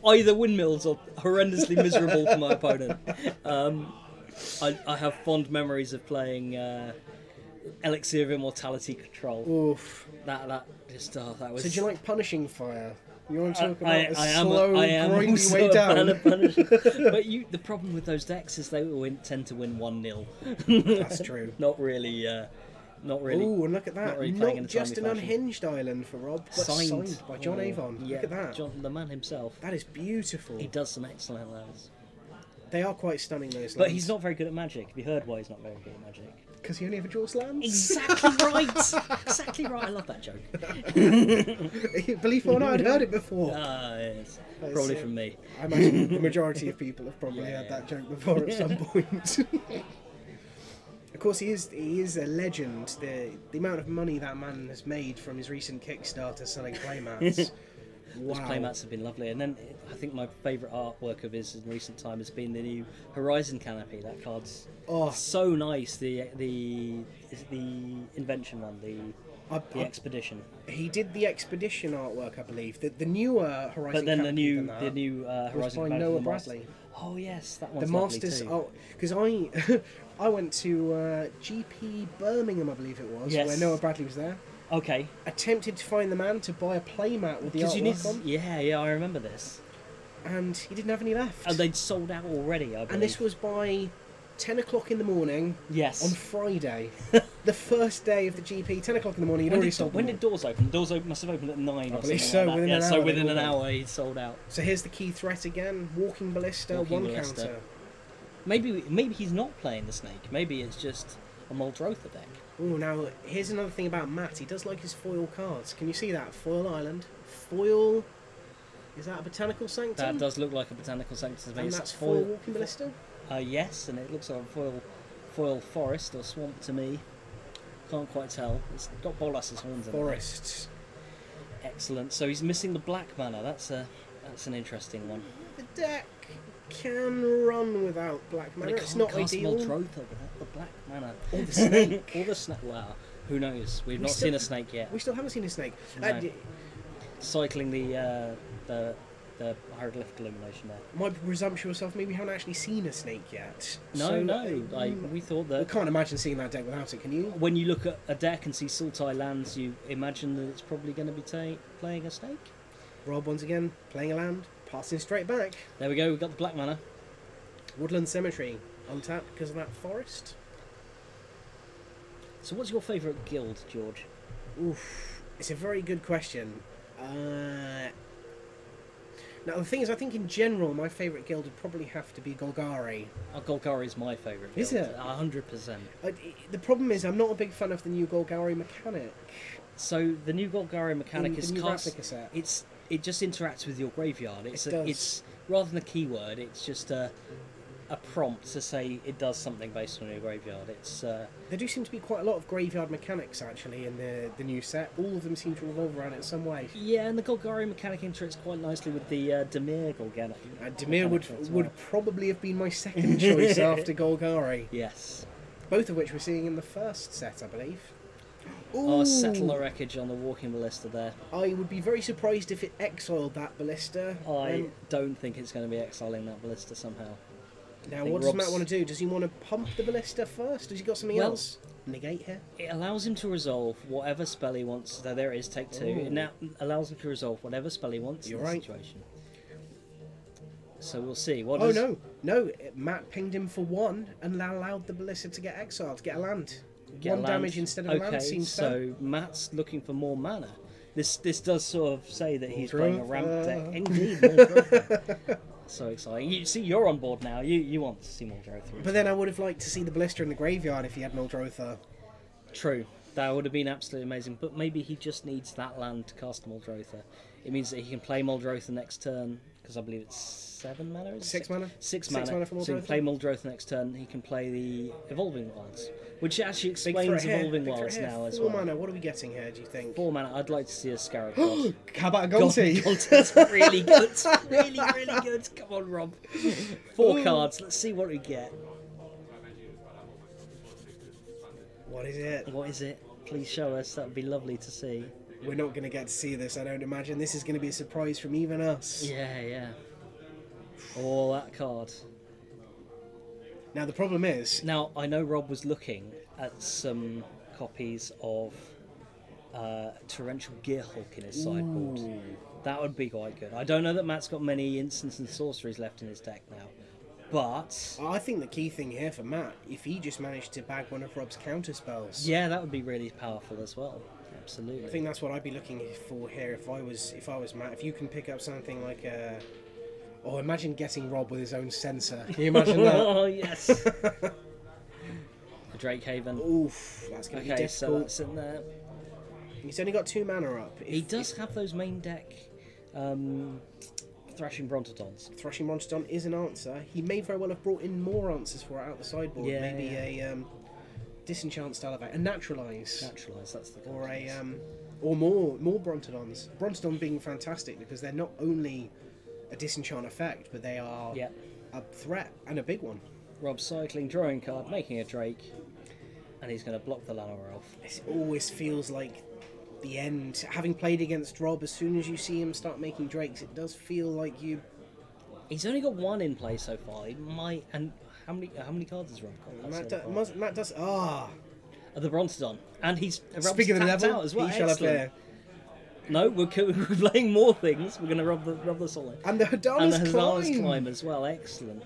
either windmills or horrendously miserable for my opponent. I have fond memories of playing Elixir of Immortality Control. Oof. That was. So do you like Punishing Fire? You want to talk about I slow, grindy way down? But the problem with those decks is they tend to win 1-0. That's true. Not really. Ooh, and look at that! Not just an fashion. Unhinged island for Rob, but signed by John Avon. Yeah, look at that! The man himself. That is beautiful. He does some excellent lands. They are quite stunning, those lands. But he's not very good at Magic. Have you heard why he's not very good at Magic? Because he only ever draws lands? Exactly right! Exactly right, I love that joke. Believe it or not, I'd heard it before. Yes. Probably from me. I imagine the majority of people have probably heard that joke before at some point. Of course, he is a legend. The amount of money that man has made from his recent Kickstarter selling playmats. Those Wow. playmats have been lovely. And then I think my favourite artwork of his in recent time has been the new Horizon canopy. That card's so nice. The invention one, the expedition. He did the expedition artwork, I believe. The newer Horizon. But then the canopy new than that was Horizon by canopy, Noah the Masters. Bradley. Oh yes, that one's The lovely Masters. too. Oh, because I went to GP Birmingham, I believe it was, Yes. where Noah Bradley was there. Okay. Attempted to find the man to buy a playmat with the Because artwork on, yeah, I remember this. and he didn't have any left. And they'd sold out already, I believe. And this was by 10 o'clock in the morning yes. on Friday. The first day of the GP, 10 o'clock in the morning, he'd already sold when them did doors open? Doors must have opened at 9 or I something believe so, like that. within Yeah, an so hour within they an all hour he'd sold out. all. So here's the key threat again, Walking Ballista, Walking one Ballista. counter. Maybe he's not playing the snake. Maybe it's just a Muldrotha deck. Oh, now, here's another thing about Matt. He does like his foil cards. Can you see that? Foil Island. Foil... Is that a Botanical Sanctum? That does look like a Botanical Sanctum to me. And It's that's foil Walking Ballista? Yes, and it looks like a foil forest or swamp to me. Can't quite tell. It's got Bolas's horns in it. Forests. Excellent. So he's missing the black mana. That's an interesting one. The deck can run without black But mana. it It's can't not cast ideal. Muldrotha without the black mana. Or the snake. Or the snake. Wow. Who knows? We've not still- seen a snake yet. We still haven't seen a snake. No. Cycling the hieroglyphic illumination there. My presumptuous self, maybe we haven't actually seen a snake yet. No, So, no. We thought I that can't imagine seeing that deck without it, can you? when you look at a deck and see Sultai lands, you imagine that it's probably going to be playing a snake. Rob, once again, playing a land, passing straight back. There we go. We've got the black mana. Woodland Cemetery, untapped because of that forest. So, what's your favourite guild, George? Oof, it's a very good question. Now, the thing is, I think in general, my favourite guild would probably have to be Golgari. Golgari is my favourite. Is guild. it? 100%. The problem is, I'm not a big fan of the new Golgari mechanic. So the new Golgari mechanic In is the new cast. replica set. It just interacts with your graveyard. It does. It's rather than a keyword. It's just a prompt to say it does something based on your graveyard. It's There do seem to be quite a lot of graveyard mechanics, actually, in the new set. All of them seem to revolve around it in some way. yeah, and the Golgari mechanic interacts quite nicely with the Dimir Golgari. Demir mechanic as well. would probably have been my second choice after Golgari. Yes. Both of which we're seeing in the first set, I believe. Oh, Ooh. Settler wreckage on the Walking Ballista there. I would be very surprised if it exiled that Ballista. I don't think it's going to be exiling that Ballista somehow. Now, think what does Rob's- Matt want to do? Does he want to pump the Ballista first? Has he got something Well- else? Negate here? It allows him to resolve whatever spell he wants. So there it is, take 2. Ooh. It now allows him to resolve whatever spell he wants You're in right. this situation. So we'll see. What Oh, does, no. Matt pinged him for 1 and allowed the Ballista to get exiled, to get a land. Get 1 land. damage instead of a land seems fair. so Matt's looking for more mana. This does sort of say that he's playing a ramp deck. Indeed, Muldrotha. So exciting. You see, you're on board now. You want to see Muldrotha. But then I would have liked to see the Ballista in the graveyard if he had Muldrotha. True. That would have been absolutely amazing. But maybe he just needs that land to cast Muldrotha. It means that he can play Muldrotha next turn, because I believe it's 7 mana? Is it 6 mana? 6 6 mana. mana for So he Muldrotha? can play Muldrotha next turn. He can play the Evolving Wilds, which actually Big threat explains here. Evolving Big threat Wilds here. now as 4 well. mana. What are we getting here, do you think? 4 mana. I'd like to see a Scarab God. How about a God, Gonti? Gonti's really good. Really, really good. Come on, Rob. 4 cards. Let's see what we get. What is it? What is it? Please show us. That would be lovely to see. We're not going to get to see this, I don't imagine. This is going to be a surprise from even us. Yeah, yeah. Oh, that card. Now, the problem is... Now, I know Rob was looking at some copies of Torrential Gearhulk in his sideboard. Ooh. That would be quite good. I don't know that Matt's got many instants and sorceries left in his deck now, but I think the key thing here for Matt, if he just managed to bag one of Rob's counter spells, yeah, that would be really powerful as well. Absolutely. I think that's what I'd be looking for here if I was Matt. If you can pick up something like oh, imagine getting Rob with his own sensor. Can you imagine that? Oh yes. The Drake Haven. Oof, that's going to be Okay, so difficult. that's in there. He's only got 2 mana up. He does have those main deck Thrashing Brontodons. Thrashing Monstodon is an answer. He may very well have brought in more answers for it out the sideboard. Yeah, Maybe yeah. disenchant style effect, a naturalize. Naturalize, that's the Or card, yes. or more Brontodons. Brontodon being fantastic because they're not only a disenchant effect, but they are Yeah. a threat and a big one. Rob cycling, drawing card, making a Drake, and he's going to block the Llanowar Elf. It always feels like the end. Having played against Rob, as soon as you see him start making Drakes, it does feel like you. He's only got one in play so far. He might. And how many cards has Rob got? Matt does. The Brontodon, and he's Speaking of the tapped devil, out as well. he shall Excellent. appear. No, we're playing more things. We're going to rob the solid. And the And Hadana's the Hazard's climb. climb as well. Excellent.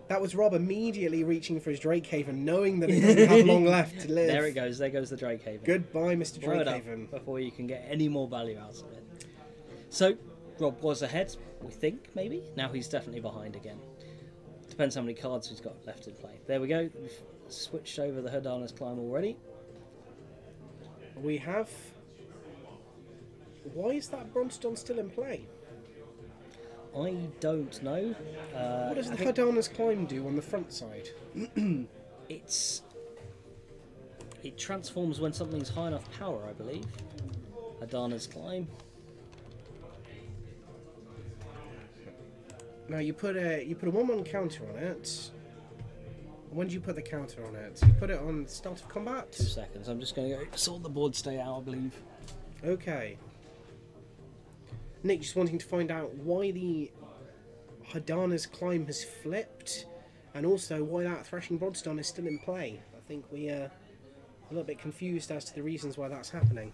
That was Rob immediately reaching for his Drake Haven, knowing that it doesn't have long left to live. There it goes. There goes the Drake Haven. Goodbye, Mr. Blow Drake it up Haven. before you can get any more value out of it. So, Rob was ahead, we think, maybe. Now he's definitely behind again. Depends how many cards he's got left in play. There we go. We've switched over the Hadana's climb already. We have. Why is that Brontodon still in play? I don't know. What does I the think Hadana's climb do on the front side? it transforms when something's high enough power, I believe. Hadana's climb. Now you put a 1/1 counter on it. When do you put the counter on it? You put it on start of combat? 2 seconds. I'm just going to go sort the board state out, I believe. Okay. Nick just wanting to find out why the Hadana's climb has flipped, and also why that Thrashing Brontodon is still in play. I think we are a little bit confused as to the reasons why that's happening.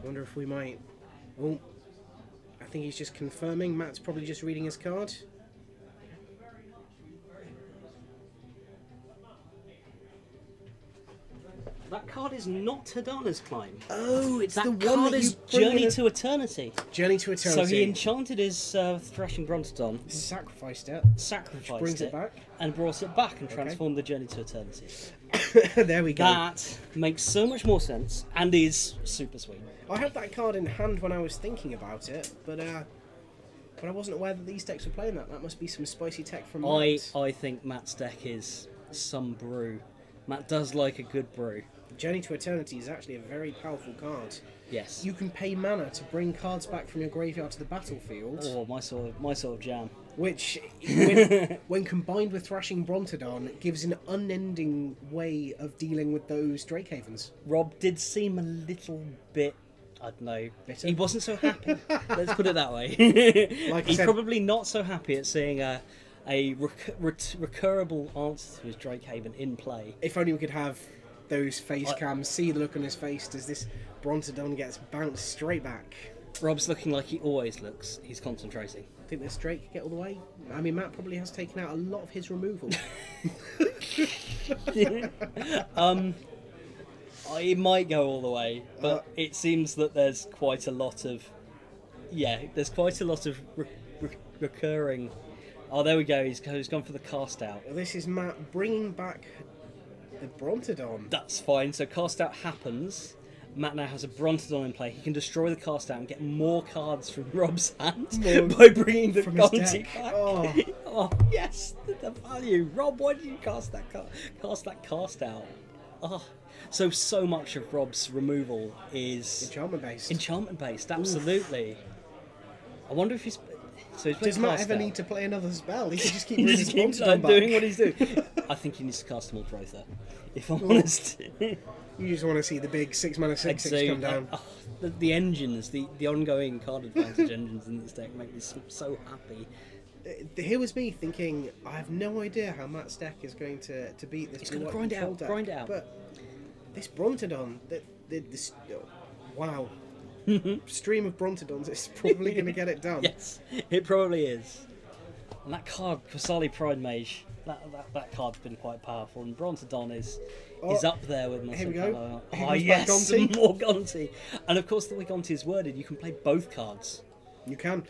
I wonder if we might... Oh, I think he's just confirming. Matt's probably just reading his card. That card is not Hadana's climb. Oh, it's That the one card that is you bring in Journey a- to Eternity. Journey to Eternity. So he enchanted his Thrashing Brontodon, sacrificed it. sacrificed brings it, it back. and brought it back and transformed the Journey to Eternity. There we go. That makes so much more sense and is super sweet. I had that card in hand when I was thinking about it, but I wasn't aware that these decks were playing that. That must be some spicy tech from Matt. I think Matt's deck is some brew. Matt does like a good brew. Journey to Eternity is actually a very powerful card. Yes. You can pay mana to bring cards back from your graveyard to the battlefield, Oh, my sort of jam. which, when combined with Thrashing Brontodon, gives an unending way of dealing with those Drake Havens. Rob did seem a little bit, I don't know, Bitter? he wasn't so happy. Let's put it that way. Like I He's said- probably not so happy at seeing a recurable answer to his Drake Haven in play. If only we could have those face cams, see the look on his face as this Brontodon gets bounced straight back. Rob's looking like he always looks. He's concentrating. Think this Drake could get all the way? I mean, Matt probably has taken out a lot of his removal. It might go all the way, but it seems that there's quite a lot of... Yeah, there's quite a lot of recurring... Oh, there we go. He's gone for the cast out. This is Matt bringing back the Brontodon. That's fine. So cast out happens. Matt now has a Brontodon in play. He can destroy the cast out and get more cards from Rob's hand by bringing the from his Gonti deck. back. Oh. Oh, yes, the value. Rob, why did you cast that cast out? Oh, so much of Rob's removal is Enchantment based. Absolutely. I wonder if he's. So he's playing Does Matt cast ever out. need to play another spell? He could just keep He bringing just his keeps Brontodon back. doing what he's doing. I think he needs to cast more Drotha, if I'm honest. You just want to see the big 6-mana 6/6 come down. The engines, the ongoing card advantage engines in this deck make me so happy. Here was me thinking, I have no idea how Matt's deck is going to beat this. He's going to blue-white grind control it out, deck. But this Brontodon, wow. Stream of Brontodons is probably going to get it done. Yes, it probably is. And that card, Kasali Pride Mage, that card's been quite powerful. And Brontodon is up there with Here we Muscle go. Power. Here Oh comes yes, back Gonti. more Gonti. And of course the way Gonti is worded, you can play both cards. You can.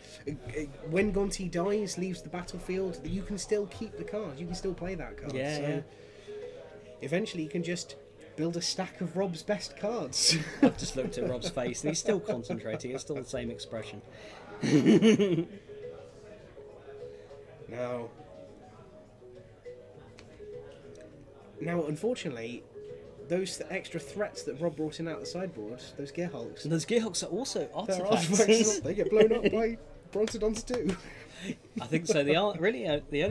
When Gonti dies, leaves the battlefield, you can still keep the card. You can still play that card. Yeah, so yeah. Eventually you can just build a stack of Rob's best cards. I've just looked at Rob's face and he's still concentrating. It's still the same expression. Now, Now, unfortunately, those extra threats that Rob brought in out the sideboard, those Gearhulks, And those Gearhulks are also they're artifacts. artifacts. They get blown up by Brontodons too. I think so. The only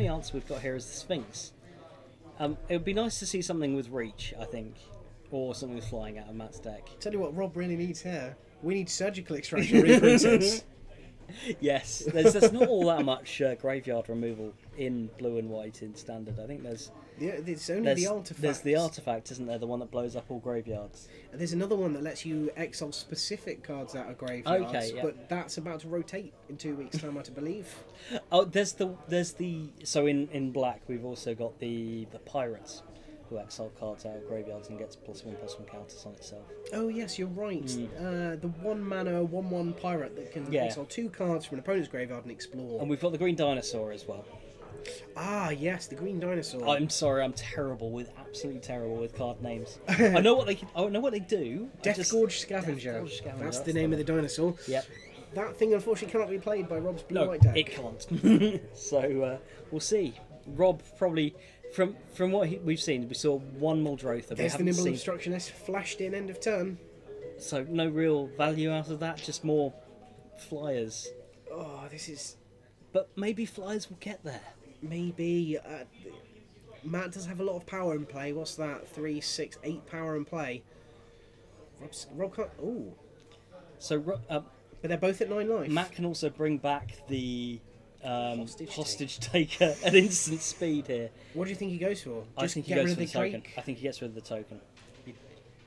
answer we've got here is the Sphinx. It would be nice to see something with reach, I think, or something with flying out of Matt's deck. Tell you what, Rob really needs here. We need surgical extraction reprinted. Yes, there's not all that much graveyard removal in blue and white in standard. I think there's only the artifact. There's the artifact, isn't there? The one that blows up all graveyards. And there's another one that lets you exile specific cards out of graveyards. Okay, yeah. But that's about to rotate in 2 weeks' time, I believe. Oh, there's the so in black we've also got the pirates, who exile cards out of graveyards and gets +1/+1 counters on itself. Oh yes, you're right. The 1 mana 1/1 pirate that can exile 2 cards from an opponent's graveyard and explore. And we've got the green dinosaur as well. Ah yes, the green dinosaur. I'm sorry, I'm absolutely terrible with card names. I know what they do. Deathgorge Scavenger. Deathgorge Scavenger. That's the name of the dinosaur. Yep. That thing unfortunately cannot be played by Rob's No, blue-white deck. it can't. So we'll see. Rob probably, from what we've seen, we saw one Muldrotha. There's the Nimble Obstructionist flashed in end of turn. So no real value out of that, just more flyers. Oh, this is... But maybe flyers will get there. Maybe. Matt does have a lot of power in play. What's that? 3, 6, 8 power in play. Rob can't... Ooh. So... but they're both at 9 life. Matt can also bring back the hostage taker at instant speed here. What do you think he goes for? I think he goes for the token. I think he gets rid of the token.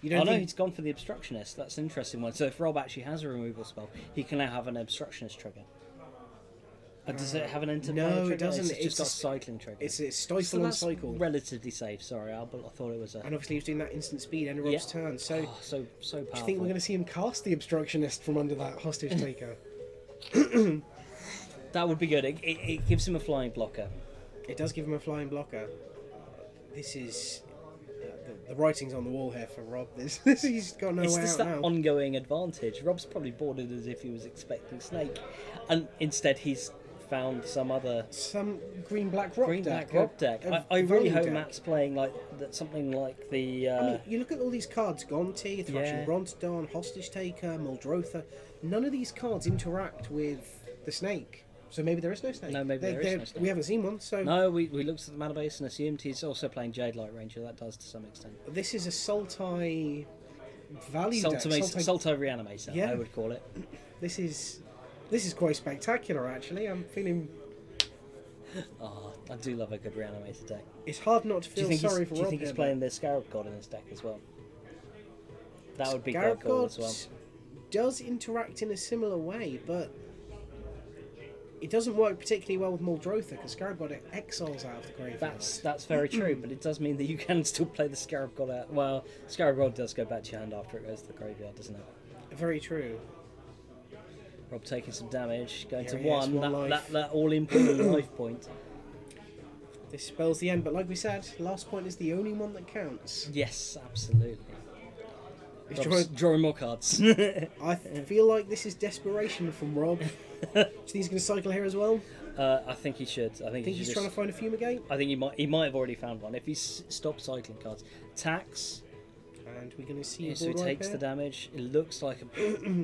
You don't think... he's gone for the Obstructionist. That's an interesting one. So if Rob actually has a removal spell, he can now have an Obstructionist trigger. Does it have an interplay trigger? No, it doesn't. It's just got a cycling trigger. It's stifle and cycle. Relatively safe. Sorry, I thought it was a... And obviously he's doing that instant speed end of Rob's turn. So, so powerful. Do you think we're going to see him cast the Obstructionist from under that hostage taker? That would be good. It gives him a flying blocker. It does give him a flying blocker. This is... the writing's on the wall here for Rob. He's got no way out now. It's that ongoing advantage. Rob's probably boarded as if he was expecting Snake. And instead he's found some green-black rock deck. I really hope Matt's playing like that, something like the... I mean, you look at all these cards, Gonti, Thrashing Brontodon, Hostage Taker, Muldrotha. None of these cards interact with the Snake. So maybe there is no Snake. No, maybe there is no Snake. We haven't seen one, so... No, we looked at the mana base and assumed he's also playing Jade Light Ranger. That does to some extent. This is a Sultai value deck. Sultai Reanimator, yeah. I would call it. This is quite spectacular, actually. I'm feeling... Oh, I do love a good Reanimator deck. It's hard not to feel sorry for Rob. Do you think he's playing the Scarab God in his deck as well? That would be Scarab quite cool God as well. Does interact in a similar way, but it doesn't work particularly well with Muldrotha because Scarab God exiles out of the graveyard. That's very true, but it does mean that you can still play the Scarab God out. Well, Scarab God does go back to your hand after it goes to the graveyard, doesn't it? Very true. Rob taking some damage, going Here to he is, one. life. That all-important life point. This spells the end, but like we said, last point is the only one that counts. Yes, absolutely. Drawing more cards. I feel like this is desperation from Rob. Do you think he's going to cycle here as well? I think he should. I think he's trying to find a fumigate? I think he might have already found one. If he stopped cycling cards. Tax. And we're going to see so he takes the damage. It looks like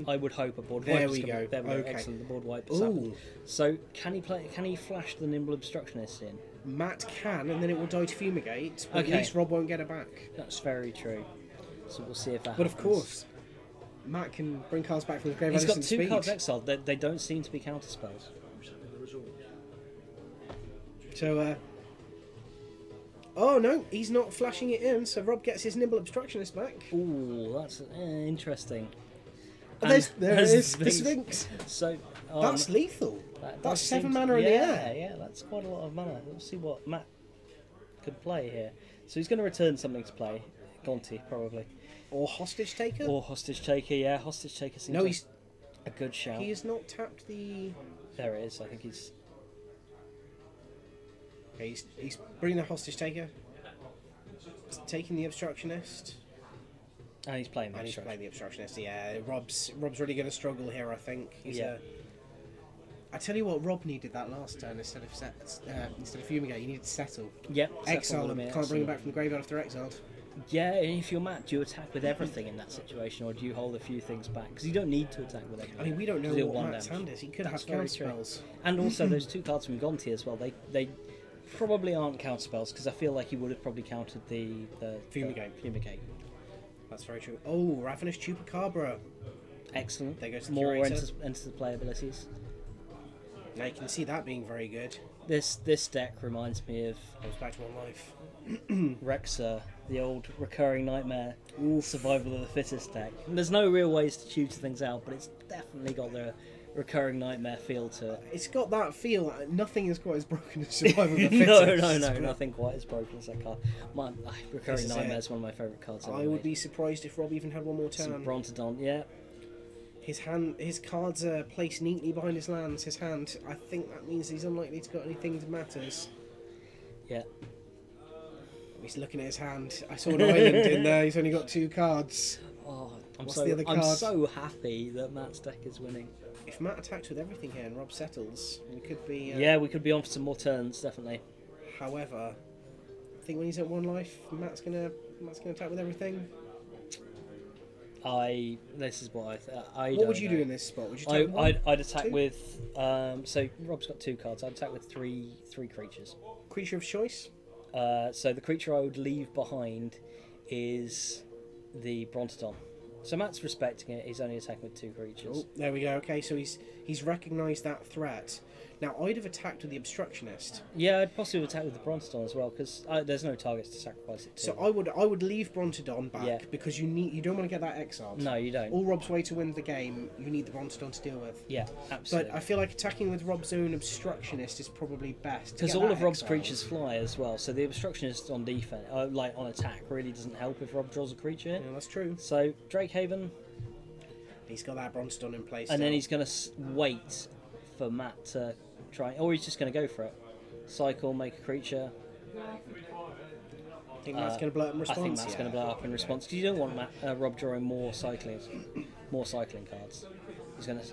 I would hope a board wipe. There we go. There we go. Okay. Excellent. The board wipe is happened. So can he flash the Nimble Obstructionist in? Matt can, and then it will die to fumigate. But at least Rob won't get it back. That's very true. So we'll see if that But happens. of course, Matt can bring cards back from his graveyard. He's got 2 cards exiled. They don't seem to be counter spells. So, oh no, he's not flashing it in, so Rob gets his Nimble Obstructionist back. Ooh, that's interesting. There it is, the Sphinx. So that's lethal. That's 7 mana in the air. Yeah, that's quite a lot of mana. Let's see what Matt could play here. So he's going to return something to play. Gonti, probably. Or Hostage Taker? Or Hostage Taker, yeah. Hostage Taker seems like a good shout. He has not tapped the... There it is, I think he's... Okay, he's bringing the Hostage Taker. He's taking the Obstructionist. And he's playing the Obstructionist, yeah. Rob's really going to struggle here, I think. I tell you what, Rob needed that last turn instead of Fumigate. He needed to settle. Yep. Exile him. Can't bring him back from the graveyard after exiled. Yeah, and if you're Matt, do you attack with everything in that situation, or do you hold a few things back? Because you don't need to attack with everything. I mean, we don't know Deal what one Matt's damage. hand is. He could That's have counter very true. spells. And also those 2 cards from Gonti as well. They probably aren't counter spells, because I feel like he would have probably countered the Fumigate. That's very true. Oh, Ravenous Chupacabra. Excellent. There goes the More Curator. enters the play abilities. Now you can see that being very good. This deck reminds me of Goes back to 1 life. Rexer, the old recurring nightmare survival of the fittest deck. And there's no real ways to tutor things out, but it's definitely got the recurring nightmare feel to it. It's got that feel. Nothing is quite as broken as Survival of the Fittest. No, nothing quite as broken as that card. Recurring Nightmare is one of my favourite cards. I would be surprised if Rob even had one more turn. Some Brontodon, yeah. His cards are placed neatly behind his lands. His hand, I think that means he's unlikely to got anything that matters. Yeah. He's looking at his hand. I saw an island in there. He's only got 2 cards. Oh, What's the other card? I'm so happy that Matt's deck is winning. If Matt attacks with everything here and Rob settles, we could be... yeah, we could be on for some more turns, definitely. However, I think when he's at 1 life, Matt's gonna attack with everything. This is what I What would you do in this spot? Would you attack I'd attack 2? with so Rob's got 2 cards. I'd attack with three creatures. Creature of choice? So the creature I would leave behind is the Brontodon. So Matt's respecting it. He's only attacking with 2 creatures. Oh, there we go. Okay, so he's recognised that threat. Now, I'd have attacked with the Obstructionist. Yeah, I'd possibly attack with the Brontodon as well, because there's no targets to sacrifice it to. So I would leave Brontodon back because you don't want to get that exiled. No, you don't. All Rob's way to win the game, you need the Brontodon to deal with. Yeah, absolutely. But I feel like attacking with Rob's own Obstructionist is probably best. Because all of Rob's creatures fly as well, so the Obstructionist on defense, like on attack, really doesn't help if Rob draws a creature. Yeah, that's true. So Drakehaven. He's got that Brontodon in place. And then he's going to wait for Matt to try, or he's just going to go for it. Cycle, make a creature. I think Matt's going to blow up in response. I think Matt's going to blow up in response, because you don't want Rob drawing more cycling cards. He's going to.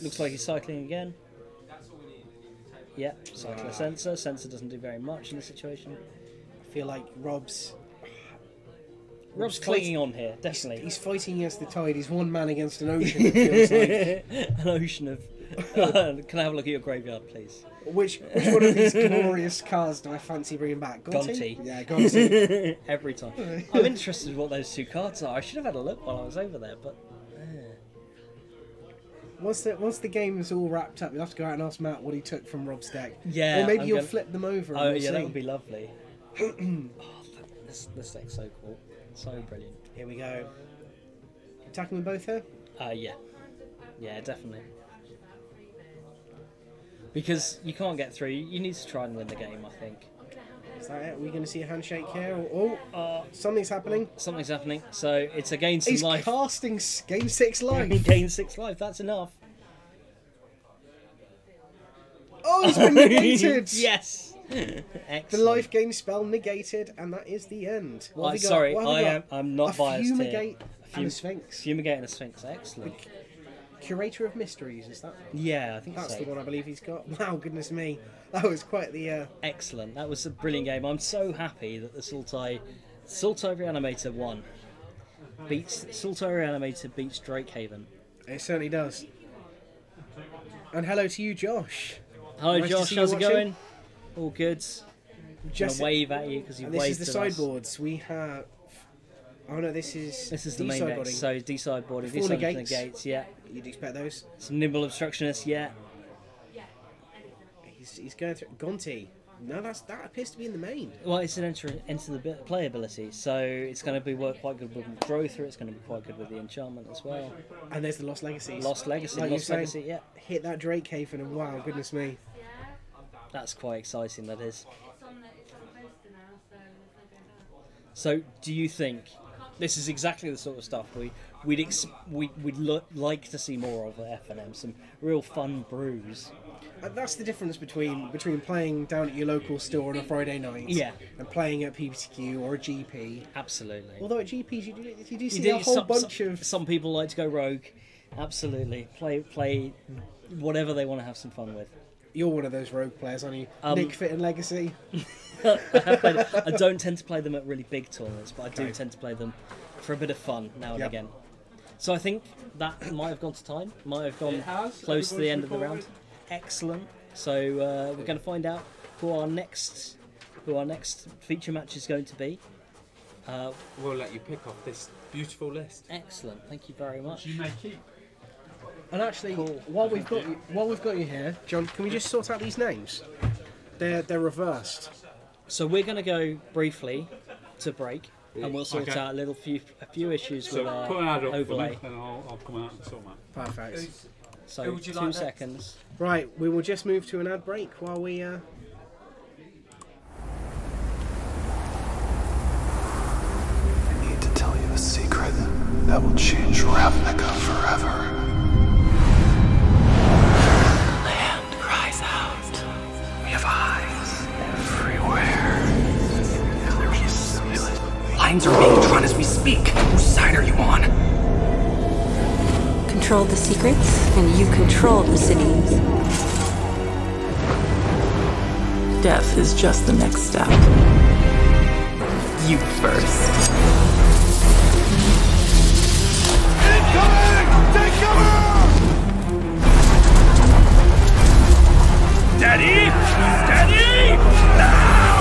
Looks like he's cycling again. Yeah, cycle a Sensor. Sensor doesn't do very much in this situation. I feel like Rob's clinging on here, definitely. He's fighting against the tide. He's one man against an ocean, it feels like. An ocean of... Can I have a look at your graveyard, please? Which one of these glorious cards do I fancy bringing back? Gonti. Yeah, Gonti. Every time. I'm interested in what those 2 cards are. I should have had a look while I was over there, but... Once the game is all wrapped up, you'll have to go out and ask Matt what he took from Rob's deck. Yeah. Or maybe you'll flip them over. Oh, and yeah, we'll that see. would be lovely. This deck's so cool. So brilliant. Here we go. Attacking with both here? Yeah. Yeah, definitely. Because you can't get through. You need to try and win the game, I think. Is that it? Are we going to see a handshake here? Something's happening. Something's happening. So it's a gain some life. He's casting gain 6 life. Gain 6 life. That's enough. Oh, he's been negated. Yes. Excellent. The life gain spell negated, and that is the end. What have we got? Sorry, What have we got? I'm not biased here. Fumigate and a Sphinx. Fumigate and a Sphinx. Excellent. Curator of Mysteries, is that? Yeah, I think that's so. the one I believe he's got. Wow, goodness me, that was quite the. Excellent. That was a brilliant game. I'm so happy that the Sultai Reanimator won. Sultai Reanimator beats Drakehaven. It certainly does. And hello to you, Josh. Hello, nice Josh. How's it going? All good. Just gonna wave at you because you waved. This is the sideboards. We have. Oh no, this is the main deck. So D-sideboarding. D-sideboarding yeah. You'd expect those. Some nimble obstructionists, yeah. He's going through Gonti. No, that appears to be in the main. Well, it's an enter the play ability, so it's going to be quite good with growth through. It's going to be quite good with the enchantment as well. And there's the Lost Legacies. Lost Legacy, like Lost Legacy, yeah. Hit that Drakehaven and wow, goodness me. That's quite exciting, that is. So, do you think this is exactly the sort of stuff we'd like to see more of at FNM? Some real fun brews. And that's the difference between playing down at your local store on a Friday night, and playing at PPTQ or a GP. Absolutely. Although at GPs you do see a whole bunch of. Some people like to go rogue. Absolutely. Play whatever they want to have some fun with. You're one of those rogue players, aren't you? Nick Fit and Legacy. I don't tend to play them at really big tournaments, but I do tend to play them for a bit of fun now and again. So I think that might have gone to time, might have gone close to the end of the round. Excellent. So we're going to find out who our next feature match is going to be. We'll let you pick off this beautiful list. Excellent. Thank you very much. You may keep. And actually, while we've got you here, John, can we just sort out these names? They're reversed. So we're going to go briefly to break, and we'll sort out a few issues with our put an ad up overlay. for me, and I'll come out and sort them out. Perfect. So 2 seconds. Right, we will just move to an ad break while we. I need to tell you a secret that will change Ravnica forever. Land cries out. We have eyes everywhere. Now we feel it. Lines are being drawn as we speak. Whose side are you on? Control the secrets, and you control the cities. Death is just the next step. You first. Incoming! Take cover! Steady! Steady! Now!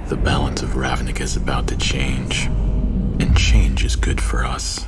The balance of Ravnica is about to change, and change is good for us.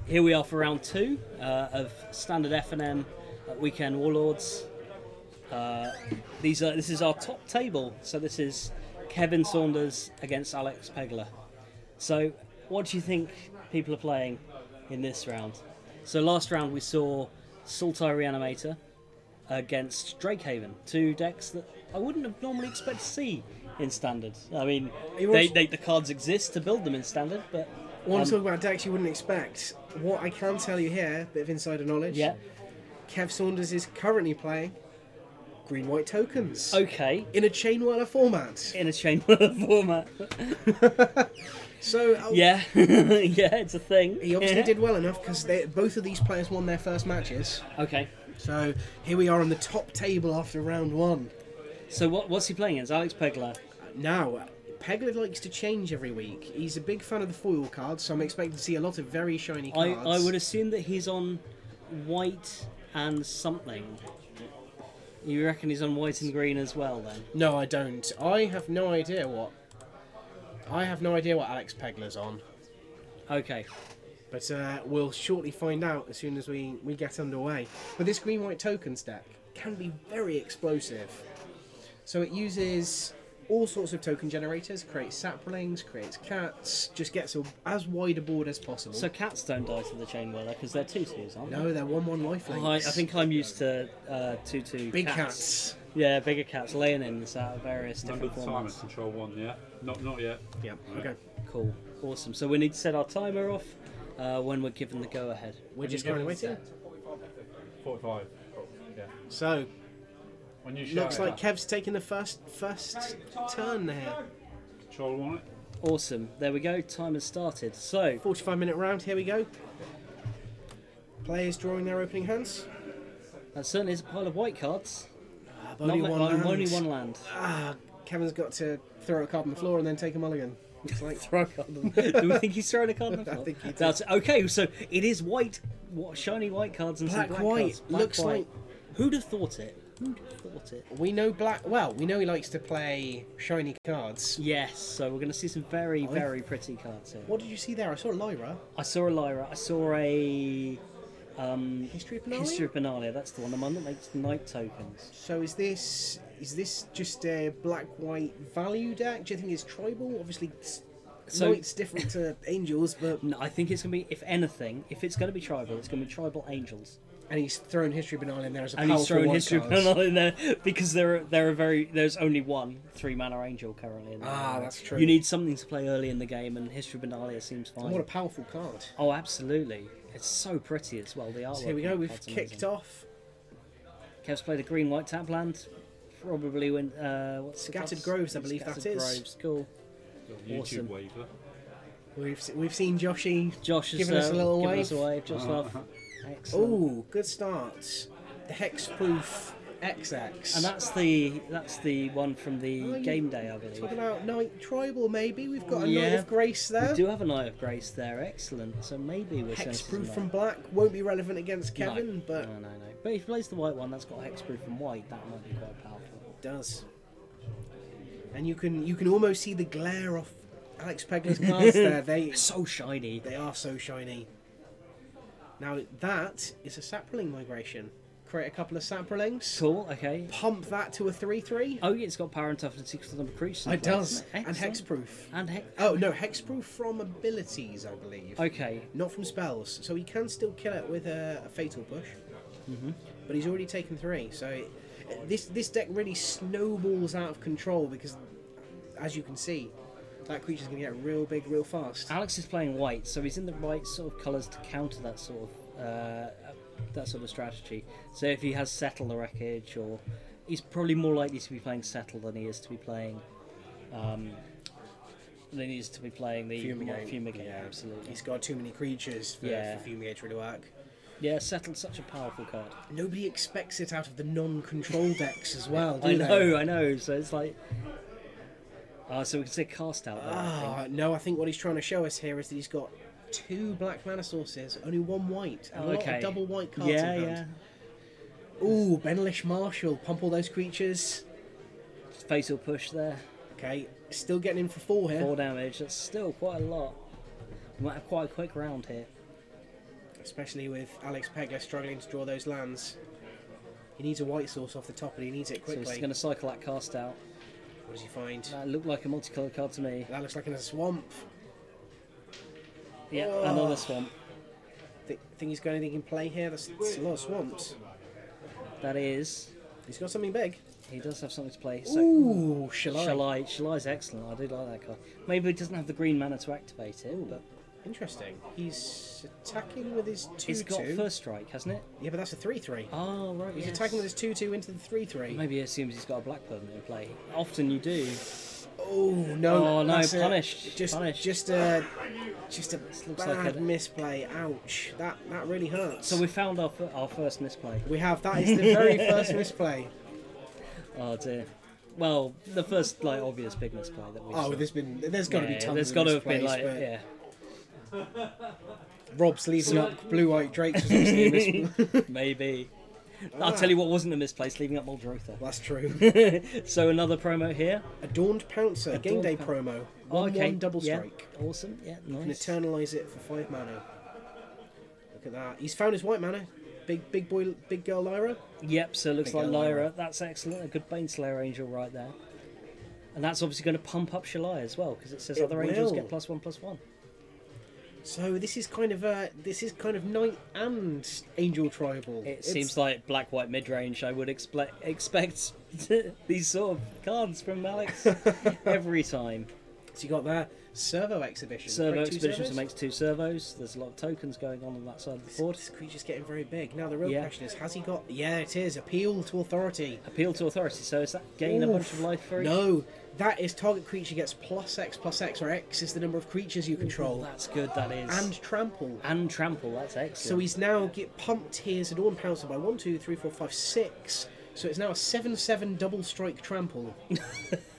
Here we are for round 2 of standard FNM weekend Warlords. This is our top table. So this is Kevin Saunders against Alex Pegler. So what do you think people are playing in this round? So last round we saw Sultai Reanimator against Drakehaven, 2 decks that I wouldn't have normally expect to see in standard. I mean, the cards exist to build them in standard, but I want to talk about decks you wouldn't expect. What I can tell you here, bit of insider knowledge. Yeah. Kev Saunders is currently playing green-white tokens. Okay. In a Chainwhirler format. In a Chainwhirler format. So yeah, yeah, it's a thing. He obviously did well enough because both of these players won their first matches. Okay. So here we are on the top table after round 1. So what's he playing against? Alex Pegler. Now, Pegler likes to change every week. He's a big fan of the foil cards, so I'm expecting to see a lot of very shiny cards. I would assume that he's on white and something. You reckon he's on white and green as well, then? No, I don't. I have no idea what Alex Pegler's on. Okay. But we'll shortly find out as soon as we get underway. But this green-white tokens deck can be very explosive. So it uses all sorts of token generators, creates saplings, creates cats, just gets as wide a board as possible. So cats don't die to the chain whirler because they're 2/2s, aren't they? No, they're 1/1 lifelinks. I think I'm used to 2/2 Big cats. Yeah, bigger cats, laying-ins out of various Remember different the timer, formats. control 1, yeah? Not yet. Yeah, okay. Cool, awesome. So we need to set our timer off when we're given the go-ahead. We're just currently waiting. 45. Yeah. So, When you shout looks it like out, Kev's taking the first turn there. control 1 it. Awesome, there we go, time has started. So, 45-minute round, here we go. Players drawing their opening hands. that certainly is a pile of white cards. Only Not one ma- land. only one land. Kevin's got to throw a card on the floor and then take a mulligan. Looks like. Throw a card on the- Do we think he's throwing a card on the I floor? think he did. That's okay. So it is white, shiny white cards and Black some black white. cards. Black, Looks white. like- Who'd have thought it? Who'd have thought it? We know black. Well, we know he likes to play shiny cards. Yes. So we're going to see some very, very pretty cards here. What did you see there? I saw Lyra. I saw a Lyra. I saw a History of Benalia? History of Benalia. That's the one. The one that makes night tokens. So is this just a black-white value deck? Do you think it's tribal? Obviously, Knight's different to Angels, but No, I think it's going to be, if anything, if it's going to be tribal, it's going to be tribal angels. and he's thrown History of Benalia in there as a And powerful he's thrown white History of card. Benalia in there because there's only one 3-mana angel currently in there. That's true. You need something to play early in the game, and History of Benalia seems fine. And what a powerful card. Oh, absolutely. It's so pretty as well. The artwork. So here we go. on the We've card's kicked amazing. off. Kev's played a green-white tap land. Probably when what's the Scattered cards? Groves, I believe Scattered that is. Groves. Cool. YouTube Awesome. waiver. We've seen Joshy Josh has giving us a little given wave. us a wave. Josh Love. Excellent. Ooh, good start. The Hexproof XX. And that's the one from the game day, I believe. Talking about Knight Tribal, maybe. We've got a Yeah. Knight of Grace there. We do have a Knight of Grace there. Excellent. So maybe we're seeing some Hexproof from Knight. black won't be relevant against Kevin, no. but No. But if he plays the white one that's got hexproof from white, that might be quite powerful. it does. And you can almost see the glare off Alex Pegler's cards there. They're so shiny. They are so shiny. Now that is a sapling migration. Create a couple of saplings. Cool. Okay. Pump that to a 3/3. Oh, yeah, it's got power and toughness equal to number of creatures. in It play, does. doesn't it? And Excellent. hexproof. And hex. Oh no, hexproof from abilities, I believe. Okay. Not from spells. So he can still kill it with a fatal push. Mm-hmm. But he's already taken 3. So this deck really snowballs out of control because, as you can see, that creature's going to get real big real fast. Alex is playing white, so he's in the right sort of colours to counter that sort of strategy. So if he has Settle the Wreckage, or he's probably more likely to be playing Settle than he is to be playing the Fumigate. Yeah, Absolutely. He's got too many creatures for Fumigate to really work. Yeah, Settle's such a powerful card. Nobody expects it out of the non-control decks as well, do I they? know. So it's like, so we can say cast out there. I think. No, I think what he's trying to show us here is that he's got 2 black mana sources, only 1 white, and a lot of double white cards in hand. Ooh, Benelish Marshal, pump all those creatures. Fatal push there. Okay, still getting in for 4 here. 4 damage. That's still quite a lot. We might have quite a quick round here. Especially with Alex Pegler struggling to draw those lands. He needs a white source off the top and he needs it So quickly. he's going to cycle that cast out. What does he find? That looked like a multicoloured card to me. That looks like in a swamp. Yeah, Oh. another swamp. Think he's got anything in play here? That's a lot of swamps. That is. He's got something big. He does have something to play. So Ooh, Shalai. Shalai's excellent. I do like that card. Maybe he doesn't have the green mana to activate it, but Interesting. He's attacking with his 2/2. it's got first strike, hasn't it? Yeah, but that's a 3/3. Oh, right. He's yes. attacking with his 2/2 into the 3/3. Maybe he assumes he's got a black permanent in play. Often you do. Oh no! Oh, no, that's punished. Just a looks bad like a- misplay. Ouch! That really hurts. So we found our first misplay. we have that is the very first misplay. Oh dear. Well, the first obvious big misplay that we. Oh, there's got to be tons There's of got to have been misplays, but yeah. Rob's leaving up blue-white drakes was obviously a misplay. Maybe. I'll tell you what wasn't a misplace, leaving up Muldrotha. That's true. So another promo here. Adorned Pouncer, game day Pouncer. promo. Oh, 1/1 double yeah. strike. Awesome. Yeah, You can nice. eternalize it for 5 mana. Look at that. He's found his white mana. Big boy, big girl Lyra. Yep, so it looks Big like girl Lyra. Lyra. That's excellent. A good Baneslayer Angel right there. And that's obviously going to pump up Shalai as well, because it says It other angels will. get +1/+1. So this is kind of knight and angel tribal. It seems like black-white mid-range. I would expect these sort of cards from Alex every time. So you got that servo exhibition. Servo Create two Expedition servos. makes 2 servos. There's a lot of tokens going on that side of the board. This creature's getting very big. Now the real Yeah. question is, has he got... Yeah, it is. Appeal to authority. Appeal to authority. So is that gain a bunch of life for each? No, that is target creature gets +X/+X, where X is the number of creatures you control. That's good, that is. And trample. And trample, that's excellent. So he's now get pumped his Adorn Pouncer by 1, 2, 3, 4, 5, 6. So it's now a 7/7 double strike trample.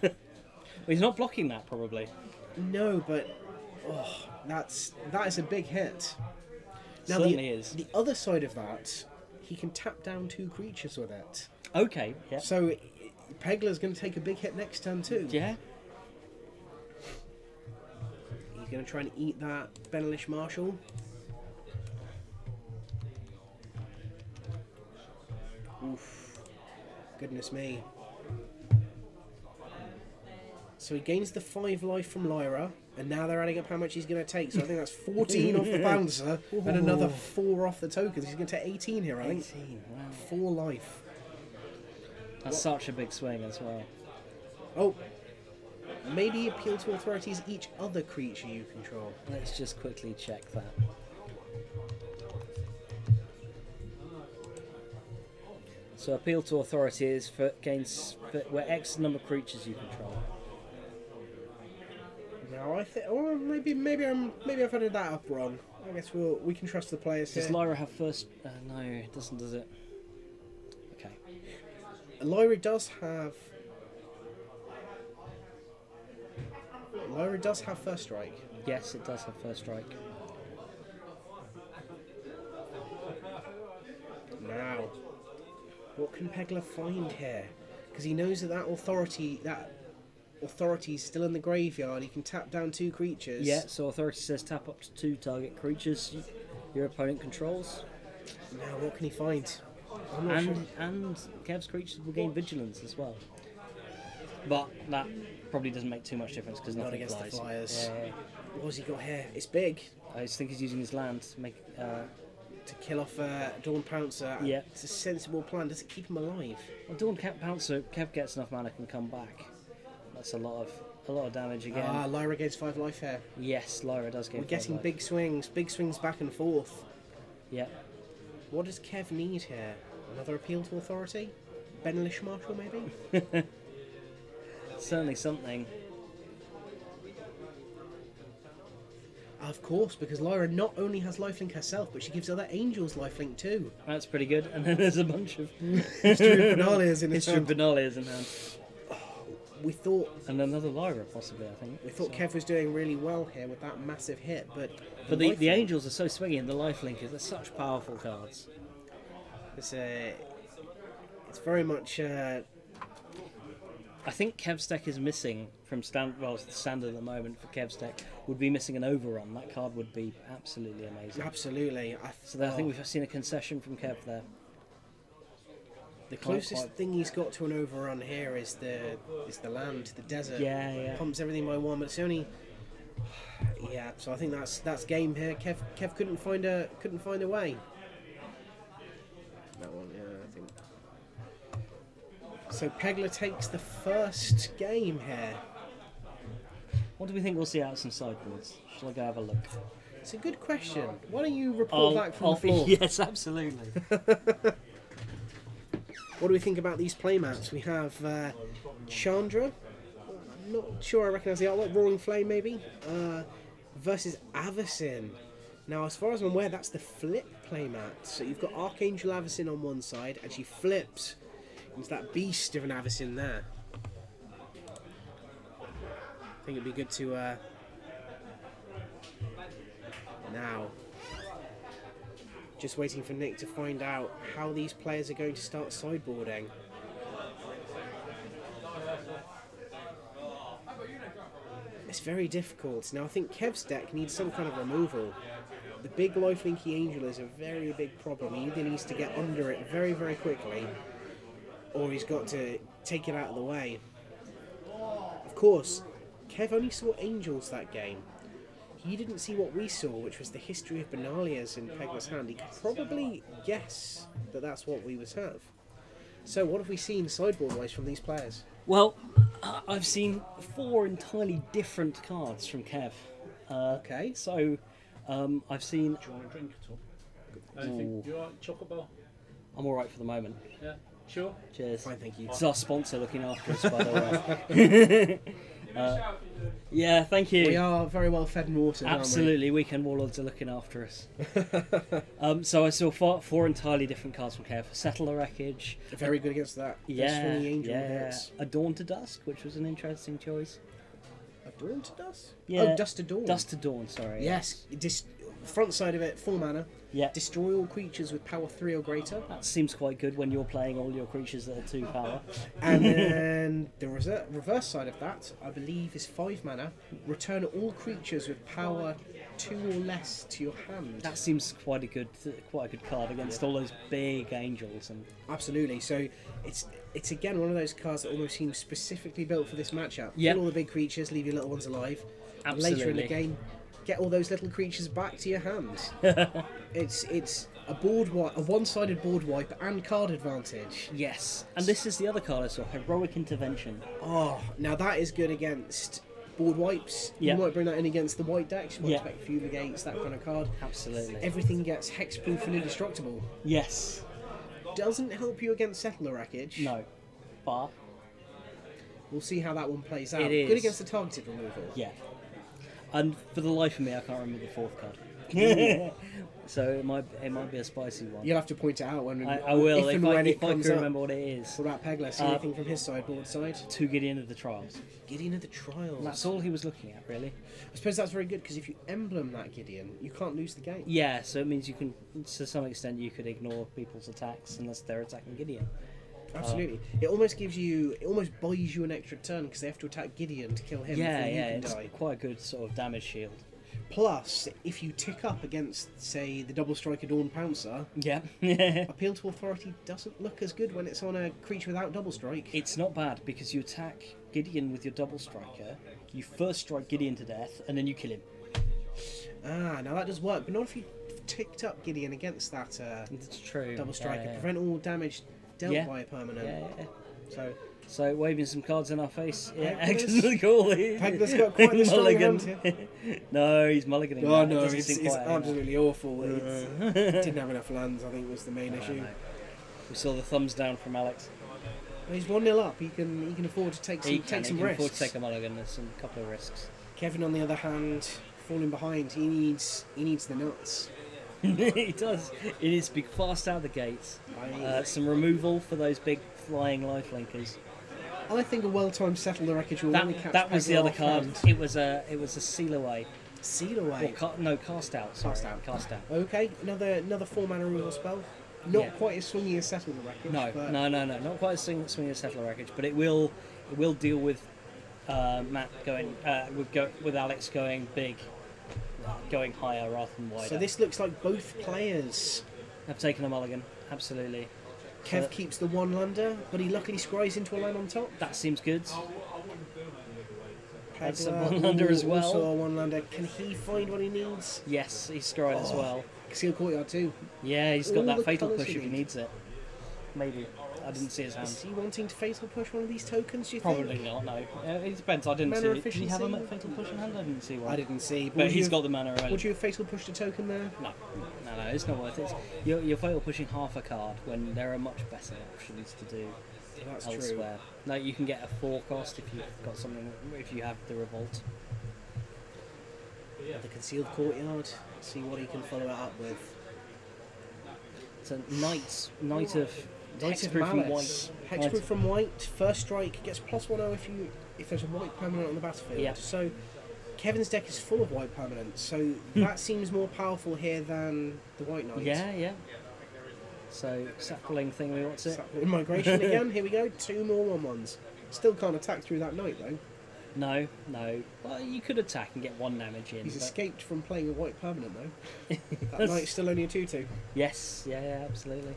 Well, he's not blocking that, probably. No, but that is a big hit. Now Certainly is. The other side of that, he can tap down 2 creatures with it. Okay, yeah. So Pegler's going to take a big hit next turn too. Yeah. He's going to try and eat that Benelish Marshal. Oof. Goodness me. So he gains the 5 life from Lyra, and now they're adding up how much he's going to take. So I think that's 14 off the bouncer, and another 4 off the tokens. He's going to take 18 here, I think. 18, wow. 4 life. That's such a big swing as well. Oh, maybe appeal to authorities each other creature you control. Let's just quickly check that. So appeal to authority is for gains where X number of creatures you control. Now I think, or maybe I've added that up wrong. I guess we can trust the players Does here. Lyra have first? No, it doesn't, does it? Okay. Lyra does have first strike. Yes, it does have first strike. Now, what can Pegler find here? Because he knows that authority's still in the graveyard. He can tap down 2 creatures. Yeah, so authority says tap up to 2 target creatures your opponent controls. Now, what can he find? I'm not sure. And Kev's creatures will gain vigilance as well. But that probably doesn't make too much difference because Not nothing against flies. the Flyers. Yeah. What has he got here? It's big. I just think he's using his land to make. To kill off Dawn Pouncer. Yeah. It's a sensible plan. Does it keep him alive? Well, Dawn Pouncer, Kev gets enough mana, can come back. That's a lot of damage again. Ah, Lyra gains 5 life here. Yes, Lyra does gain. We're getting 5 life. big swings back and forth. Yeah. What does Kev need here? Another appeal to authority? Benelish Marshal, maybe? Certainly something. Of course, because Lyra not only has lifelink herself, but she gives other angels lifelink too. That's pretty good. And then there's a bunch of History of Benalias in his History of hand. Benalias in hand. We thought And another Lyra, possibly, I think. Kev was doing really well here with that massive hit, but the lifelink- angels are so swingy, and the lifelink they're such powerful cards. It's very much. I think Kev's deck is missing from the standard at the moment for Kev's deck would be missing an overrun. That card would be absolutely amazing. Absolutely. So I think we've seen a concession from Kev there. The closest thing he's got to an overrun here is the land, the desert. Yeah. Pumps everything by 1, but it's only. Yeah, so I think that's game here. Kev couldn't find a way. That one, yeah, I think. So Pegler takes the first game here. What do we think we'll see out of some sideboards? Shall I go have a look? It's a good question. Why don't you report back from the floor? Yes, absolutely. What do we think about these playmats? We have Chandra. I'm not sure I recognise the artwork. Roaring Flame, maybe. Versus Avacyn. Now, as far as I'm aware, that's the flip playmat. So you've got Archangel Avacyn on one side, and she flips. It's that beast of an Avacyn there. I think it'd be good to... Now... Just waiting for Nick to find out how these players are going to start sideboarding. It's very difficult. Now I think Kev's deck needs some kind of removal. the big lifelinky angel is a very big problem. He either needs to get under it very, very quickly, or he's got to take it out of the way. Of course, Kev only saw angels that game. He didn't see what we saw, which was the history of Benalia's in Pegler's hand. He could probably guess that that's what we would have. So what have we seen sideboard-wise from these players? Well, I've seen 4 entirely different cards from Kev. Okay. So, I've seen... Do you want a drink at all? Anything? You alright, chocolate bar? I'm alright for the moment. Yeah, sure. Cheers. Fine, thank you. It's our sponsor looking after us, by the way. Yeah, thank you. We are very well fed and watered, Absolutely, Weekend Warlords are looking after us. So I saw 4 entirely different cards from Kev. Settler Wreckage. Very good against that. Yeah, The angel yeah. hits. A Dawn to Dusk, which was an interesting choice. A Dawn to Dusk? Yeah. Oh, Dust to Dawn. Dust to Dawn, sorry. Yes. Front side of it, 4 mana. Yeah. Destroy all creatures with power 3 or greater. That seems quite good when you're playing all your creatures that are 2 power. And then the reverse side of that, I believe, is 5 mana. Return all creatures with power 2 or less to your hand. That seems quite a good card against all those big angels. And Absolutely. So it's again one of those cards that almost seems specifically built for this matchup. Yep. Kill all the big creatures, leave your little ones alive. And Absolutely. later in the game, get all those little creatures back to your hand. It's a one-sided board wipe and card advantage. yes, and this is the other card I saw, Heroic Intervention. Oh, now that is good against board wipes. Yeah. You might bring that in against the white decks. You might Yeah. expect Fumigates, that kind of card. Absolutely. Everything gets hexproof and indestructible. Yes. Doesn't help you against Settler Wreckage. No. But We'll see how that one plays out. It is. Good against the targeted removal. yeah. And for the life of me, I can't remember the 4th card. So it might be a spicy one. You'll have to point it out when I will if if and I when it can comes up. remember what it is. What about Pegler? See anything from his sideboard side? 2 Gideon of the Trials. Gideon of the Trials. That's all he was looking at, really. I suppose that's very good because if you emblem that Gideon, you can't lose the game. Yeah, so it means you can, to some extent, you could ignore people's attacks unless they're attacking Gideon. Absolutely. It almost buys you an extra turn because they have to attack Gideon to kill him Yeah, before you yeah, can it's die. quite a good sort of damage shield. Plus, if you tick up against, say, the Double Striker Dawn Pouncer, Yeah. Appeal to Authority doesn't look as good when it's on a creature without Double Strike. It's not bad because you attack Gideon with your double striker, you first strike Gideon to death, and then you kill him. Ah, now that does work, but not if you ticked up Gideon against that It's true. Double Striker. Yeah, yeah. Prevent all damage dealt Yeah. by a permanent. Yeah. So, waving some cards in our face. Yeah, Pegler's- excellent call. Pegler's got quite the strong Mulligan. hand No, he's mulliganing. oh that. no, Doesn't it's seem quite enough. absolutely awful. It didn't have enough lands, I think, was the main issue. No. We saw the thumbs down from Alex. He's 1-0 up. He can afford to take some He can risks. afford to take a mulligan. There's a couple of risks. Kevin, on the other hand, falling behind. He needs the nuts. He does. It is big, fast out the gates. Some removal for those big flying lifelinkers. I think a well-timed Settler Wreckage will really catch That was the Pegler other off card. hand. It was a seal away. Seal Or away. cast out. Sorry. Cast out. Cast out. Okay, another 4-mana removal spell. Not Yeah. quite as swingy as Settler Wreckage. No, but no, not quite as swing as Settler Wreckage, but it will deal with Matt going with Alex going big, going higher rather than wider. So this looks like both players. I've taken a mulligan, absolutely. Kev So keeps the one lander, but he luckily scries into a land on top. that seems good. That's a Pegler, one-lander as well. Also a one lander. Can he find what he needs? Yes, he's scried as well. Concealed Courtyard too. Yeah, he's got All that the fatal colours push he if he needs. needs it. Maybe. I didn't see his hand. Is he wanting to fatal push one of these tokens? Do you Probably think? not. No, it depends. I didn't Mana see it. Did he have a efficiency? fatal push in hand? I didn't see one. I didn't see. But he's got the mana already. Would you have fatal pushed a token there? No, it's not worth it. You're fatal pushing half a card when there are much better options to do That's elsewhere. No, you can get a 4 cost if you've got something. If you have the revolt. true. The Concealed Courtyard. See what he can follow it up with. So knight of Knight of hexproof from Malice. white. Hexproof from white. First strike gets +1/0 if there's a white permanent on the battlefield. Yeah. So Kevin's deck is full of white permanents. So that seems more powerful here than the white knight. Yeah. So sapling thing. What's it? In migration again. Here we go. 2 more 1/1s. Still can't attack through that knight though. No, no. Well, you could attack and get 1 damage in. He's but- escaped from playing a white permanent though. That knight's still only a 2/2. Yes, yeah, absolutely.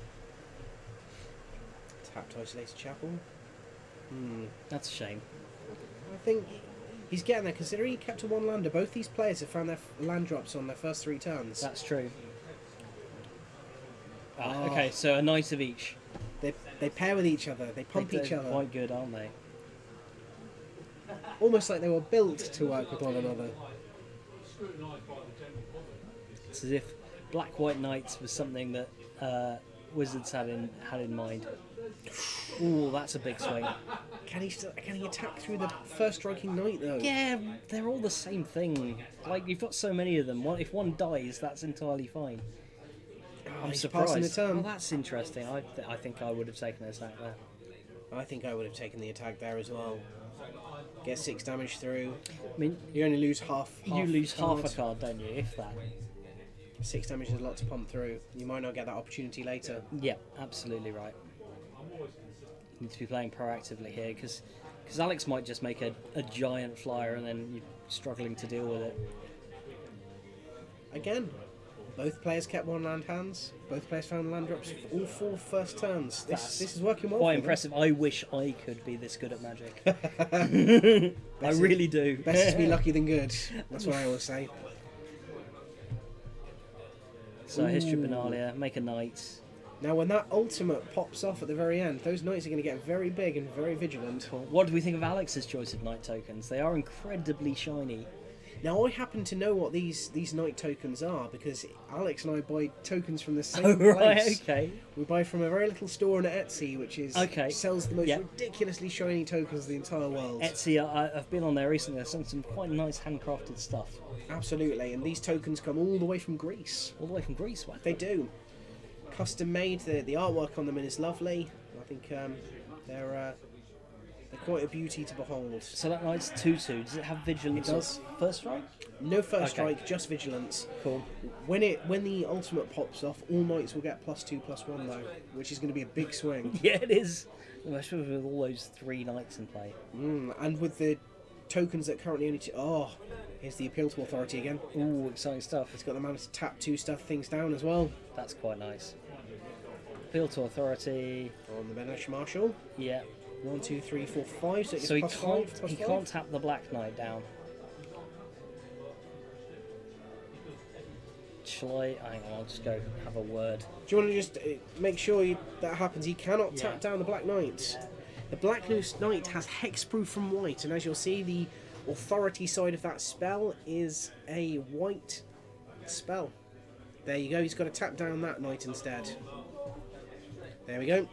Tapped Isolated Chapel. That's a shame. I think he's getting there, considering he kept a 1 lander. Both these players have found their land drops on their first 3 turns. That's true. Okay, so a knight of each. They pair with each other. They pump They're each other. quite good, aren't they? Almost like they were built to work with one another. It's as if Black White Knights was something that Wizards had in mind. Ooh, that's a big swing. Can he attack through the first striking knight though? Yeah, they're all the same thing. Like, you've got so many of them. If one dies, that's entirely fine. I'm he's surprised. passing the turn. Oh, that's interesting. I think I would have taken a attack there. I think I would have taken the attack there as well. Get 6 damage through. I mean, You only lose half you lose half a card. card, don't you? If that. 6 damage is a lot to pump through. You might not get that opportunity later. Yeah, absolutely right. You need to be playing proactively here because Alex might just make a giant flyer and then you're struggling to deal with it. Again, both players kept 1 land hands. Both players found land drops for all 4 first turns. This is working well. Quite for them. impressive. I wish I could be this good at Magic. I really do. Best to be lucky than good. That's what I always say. So History of Benalia, make a knight. Now, when that ultimate pops off at the very end, those knights are going to get very big and very vigilant. What do we think of Alex's choice of knight tokens? They are incredibly shiny. Now, I happen to know what these knight tokens are because Alex and I buy tokens from the same Oh, right, place. okay. We buy from a very little store on Etsy, which is sells the most Yep. ridiculously shiny tokens in the entire world. Etsy, I've been on there recently. There's some quite nice handcrafted stuff. Absolutely, and these tokens come all the way from Greece. All the way from Greece, wow. They do. Custom made. The artwork on them is lovely. I think they're quite a beauty to behold. So that knight's 2/2. Does it have vigilance? It does. First strike? No first Okay. strike, just vigilance. Cool. When the ultimate pops off, all knights will get +2/+1 though, which is going to be a big swing. Yeah, it is. Especially with all those 3 knights in play. And with the tokens that currently only here's the appeal to authority again. Ooh, exciting stuff. It's got the mana to tap 2 stuff things down as well. That's quite nice. Appeal to authority. On the Benesh Marshal. Yeah. 1, 2, 3, 4, 5. So, it So he gets can't +5/+5. he can't tap the Black Knight down. Shall I? Hang on, I'll just go have a word. Do you want to just make sure that happens? He cannot tap down the Black Knight. The Black Knight has hexproof from white, and as you'll see, the authority side of that spell is a white spell. There you go. He's got to tap down that knight instead. There we go.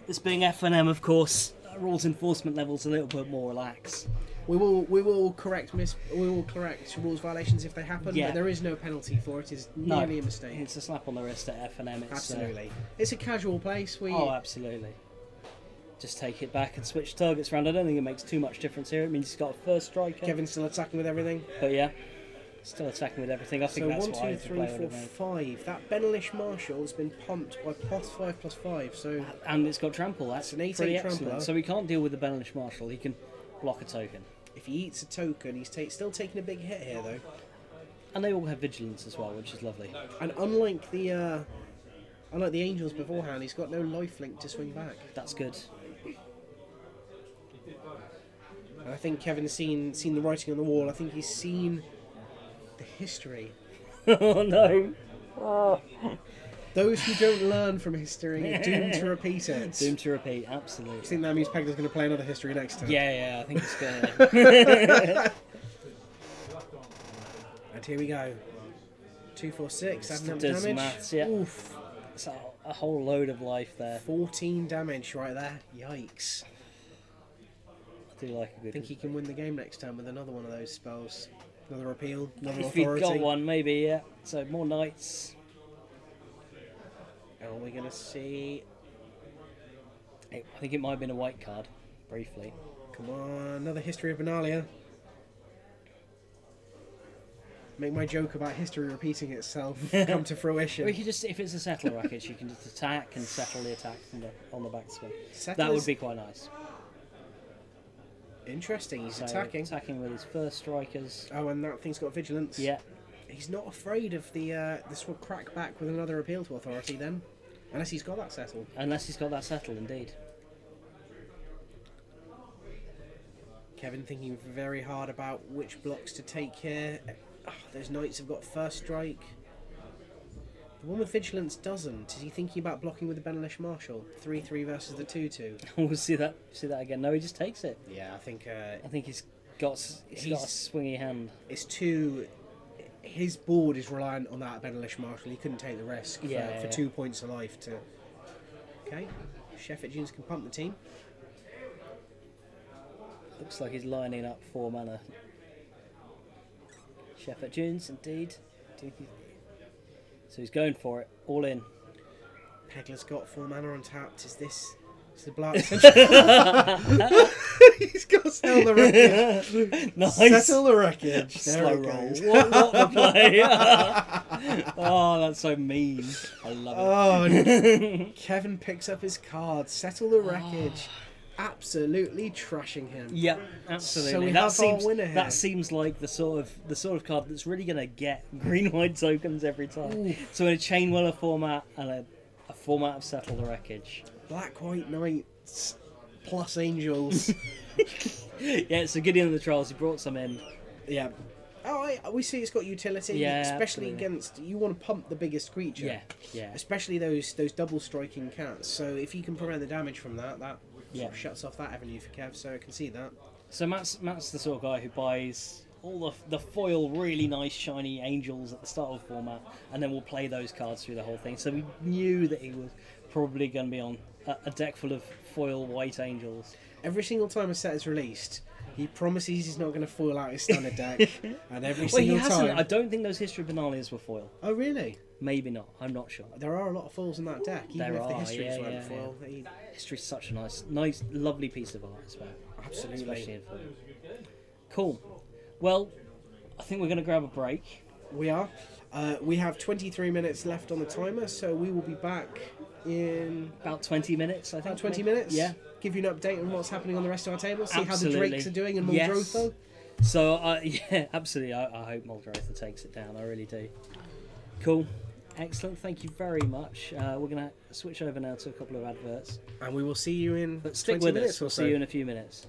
This being FNM, of course, rules enforcement levels a little bit more relaxed. We will correct rules violations if they happen, Yeah. but there is no penalty for it. It's merely a mistake. It's a slap on the wrist at FNM. It's, Absolutely. It's a casual place. Oh, absolutely. Just take it back and switch targets around. I don't think it makes too much difference here. It means he's got a first striker. Kevin's still attacking with everything. But yeah, still attacking with everything. I think So that's 1, why 2, the 3, player 4, would have made. 5. That Benelish Marshal has been pumped by +5/+5. So And it's got trample. That's an 8/8 pretty trampler. excellent. So he can't deal with the Benelish Marshal. He can block a token. if he eats a token, he's still taking a big hit here though. And they all have vigilance as well, which is lovely. And unlike the Angels beforehand, he's got no lifelink to swing back. That's good. And I think Kevin's seen the writing on the wall. I think he's seen the history. Oh no! Oh. Those who don't learn from history are doomed to repeat it. Doomed to repeat, absolutely. I think that means Pegda's going to play another history next time. Yeah, I think it's good. And here we go. 2, 4, 6. Adding up Does damage. maths, yeah. Oof. It's a whole load of life there. 14 damage right there. Yikes. I do like a I good think he can win the game next time with another one of those spells. Another appeal, another If authority. he'd got one, maybe, yeah. So more knights. And we're going to see... I think it might have been a white card, briefly. Come on, another History of Benalia. Make my joke about history repeating itself come to fruition. Or you could just, if it's a settler racket, you can just attack and settle the attack on the back swing. Settlers- That would be quite nice. Interesting. He's So attacking. Attacking with his first strikers. Oh, and that thing's got vigilance. Yeah. He's not afraid of this will crack back with another appeal to authority then. Unless he's got that settled. Unless he's got that settled, indeed. Kevin thinking very hard about which blocks to take here. Oh, those knights have got first strike. The one with vigilance doesn't. Is he thinking about blocking with the Benelish Marshal? 3-3 versus the 2-2. We'll see that again. No, he just takes it. Yeah, I think he's got a swingy hand. it's too. His board is reliant on that Benelish Marshal. He couldn't take the risk for 2 points of life to. Okay, Sheffet Dunes can pump the team. Looks like he's lining up 4 mana. Sheffet Dunes, indeed. So he's going for it, all in. Pegler's got 4 mana untapped. Is the black? He's got to sell the wreckage. Nice. Settle the wreckage. Slow roll. What the play? Oh, that's so mean. I love it. Oh, Kevin picks up his card. Settle the wreckage. Absolutely trashing him. Yeah, absolutely. So we have our winner here. That seems like the sort of card that's really going to get green-white tokens every time. Ooh. So in a Chainwhirler format and a format of Settle the Wreckage. Black-white knights plus angels. Yeah, so Gideon of the Trials, he brought some in. Yeah. Oh, we see it's got utility. Yeah, especially absolutely. against you want to pump the biggest creature. Yeah, yeah. Especially those double striking cats. So if you can prevent the damage from that sort of shuts off that avenue for Kev. So I can see that. So Matt's the sort of guy who buys all the foil, really nice shiny angels at the start of the format, and then we'll play those cards through the whole thing. So we knew that he was probably going to be on a deck full of foil white angels. Every single time a set is released, he promises he's not going to foil out his standard deck, and every Well, he single hasn't. time. I don't think those History Benalias were foil. Oh, really? Maybe not. I'm not sure. There are a lot of foils in that deck, even There if the are, histories yeah, weren't yeah, foil. History's such a nice, lovely piece of art as well. Absolutely. Especially in foil. Cool. Well, I think we're going to grab a break. We are. We have 23 minutes left on the timer, so we will be back in about 20 minutes, I think. About 20 minutes? Yeah. Give you an update on what's happening on the rest of our table, see Absolutely. how the Drakes are doing in Muldrotha. Yes. So, yeah, absolutely. I hope Muldrotha takes it down. I really do. Cool. Excellent. Thank you very much. We're going to switch over now to a couple of adverts. And we will see you in But stick 20 with minutes us. We'll or so. see you in a few minutes.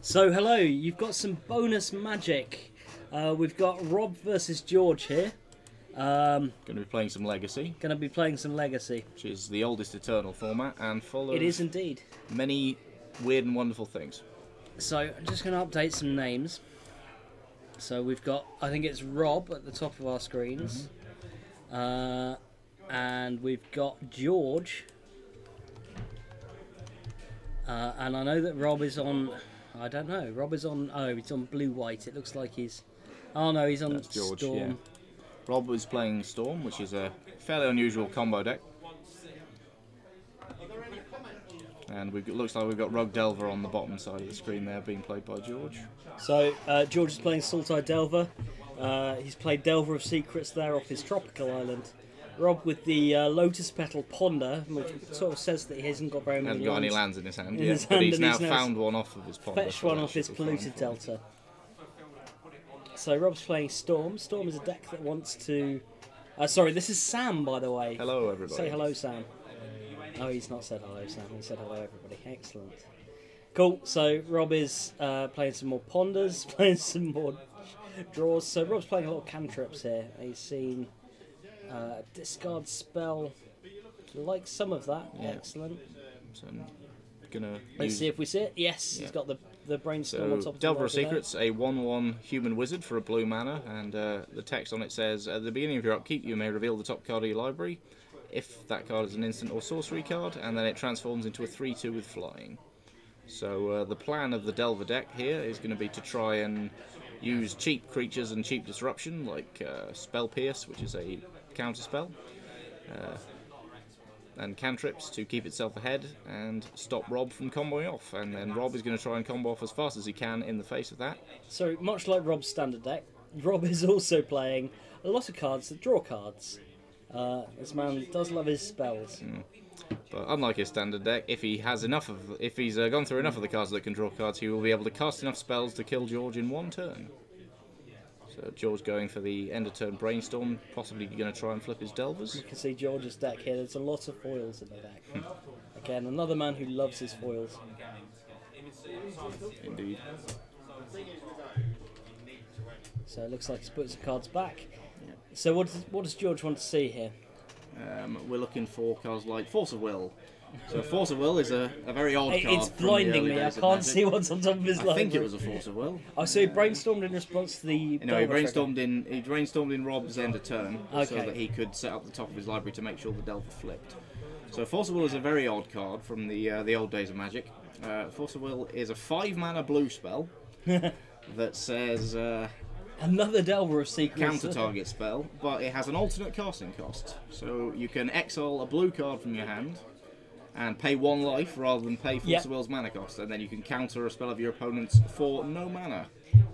So hello, you've got some bonus magic. We've got Rob versus George here. Going to be playing some Legacy. Going to be playing some Legacy. Which is the oldest Eternal format and full of... It is indeed. Many weird and wonderful things. So I'm just going to update some names. So we've got, I think it's Rob at the top of our screens. And we've got George. And I know that Rob is on... I don't know. Rob is on... Oh, he's on blue-white. It looks like he's... Oh, no, he's on That's George, Storm. yeah. Rob was playing Storm, which is a fairly unusual combo deck. And it looks like we've got Rogue Delver on the bottom side of the screen there, being played by George. So, George is playing Sultai Delver. He's played Delver of Secrets there off his tropical island. Rob with the Lotus Petal Ponder, which sort of says that he hasn't got very many Hasn't got any lands in his hand in yet, his but hand, he's and now found one off of his Ponder. Fetched one off his polluted delta. So Rob's playing Storm. Storm is a deck that wants to... sorry, this is Sam, by the way. Hello, everybody. Say hello, Sam. Oh, he's not said hello, Sam. He said hello, everybody. Excellent. Cool, so Rob is playing some more Ponders, playing some more draws. So Rob's playing a lot of cantrips here. He's seen discard spell. Like some of that. Yeah. Excellent. So I'm gonna Let's see if we see it. Yes, he's got the brainstorm on top of the Delver of Secrets, a 1/1 human wizard for a blue mana, and the text on it says, at the beginning of your upkeep you may reveal the top card of your library, if that card is an instant or sorcery card, and then it transforms into a 3/2 with flying. So the plan of the Delver deck here is going to be to try and use cheap creatures and cheap disruption, like Spell Pierce, which is a counter spell, and cantrips to keep itself ahead and stop Rob from comboing off. And then Rob is going to try and combo off as fast as he can in the face of that. So much like Rob's standard deck, Rob is also playing a lot of cards that draw cards. This man does love his spells. But unlike his standard deck, if he's gone through enough of the cards that can draw cards, he will be able to cast enough spells to kill George in one turn. So George going for the end of turn brainstorm, possibly going to try and flip his Delvers. You can see George's deck here. There's a lot of foils in the deck. Again, another man who loves his foils. Indeed. So it looks like he's put some cards back. Yeah. So what does George want to see here? We're looking for cards like Force of Will. So Force of Will is a very odd card. It's blinding me. I can't see what's on top of his library. I think it was a Force of Will. Oh, so he brainstormed in response to the... No, he brainstormed in Rob's end of turn, okay, so that he could set up the top of his library to make sure the Delver flipped. So Force of Will is a very odd card from the old days of Magic. Force of Will is a 5-mana blue spell that says... Another Delver of Secrets. Counter target spell, but it has an alternate casting cost. So you can exile a blue card from your hand and pay 1 life rather than pay Force of Will's mana cost, and then you can counter a spell of your opponent's for no mana.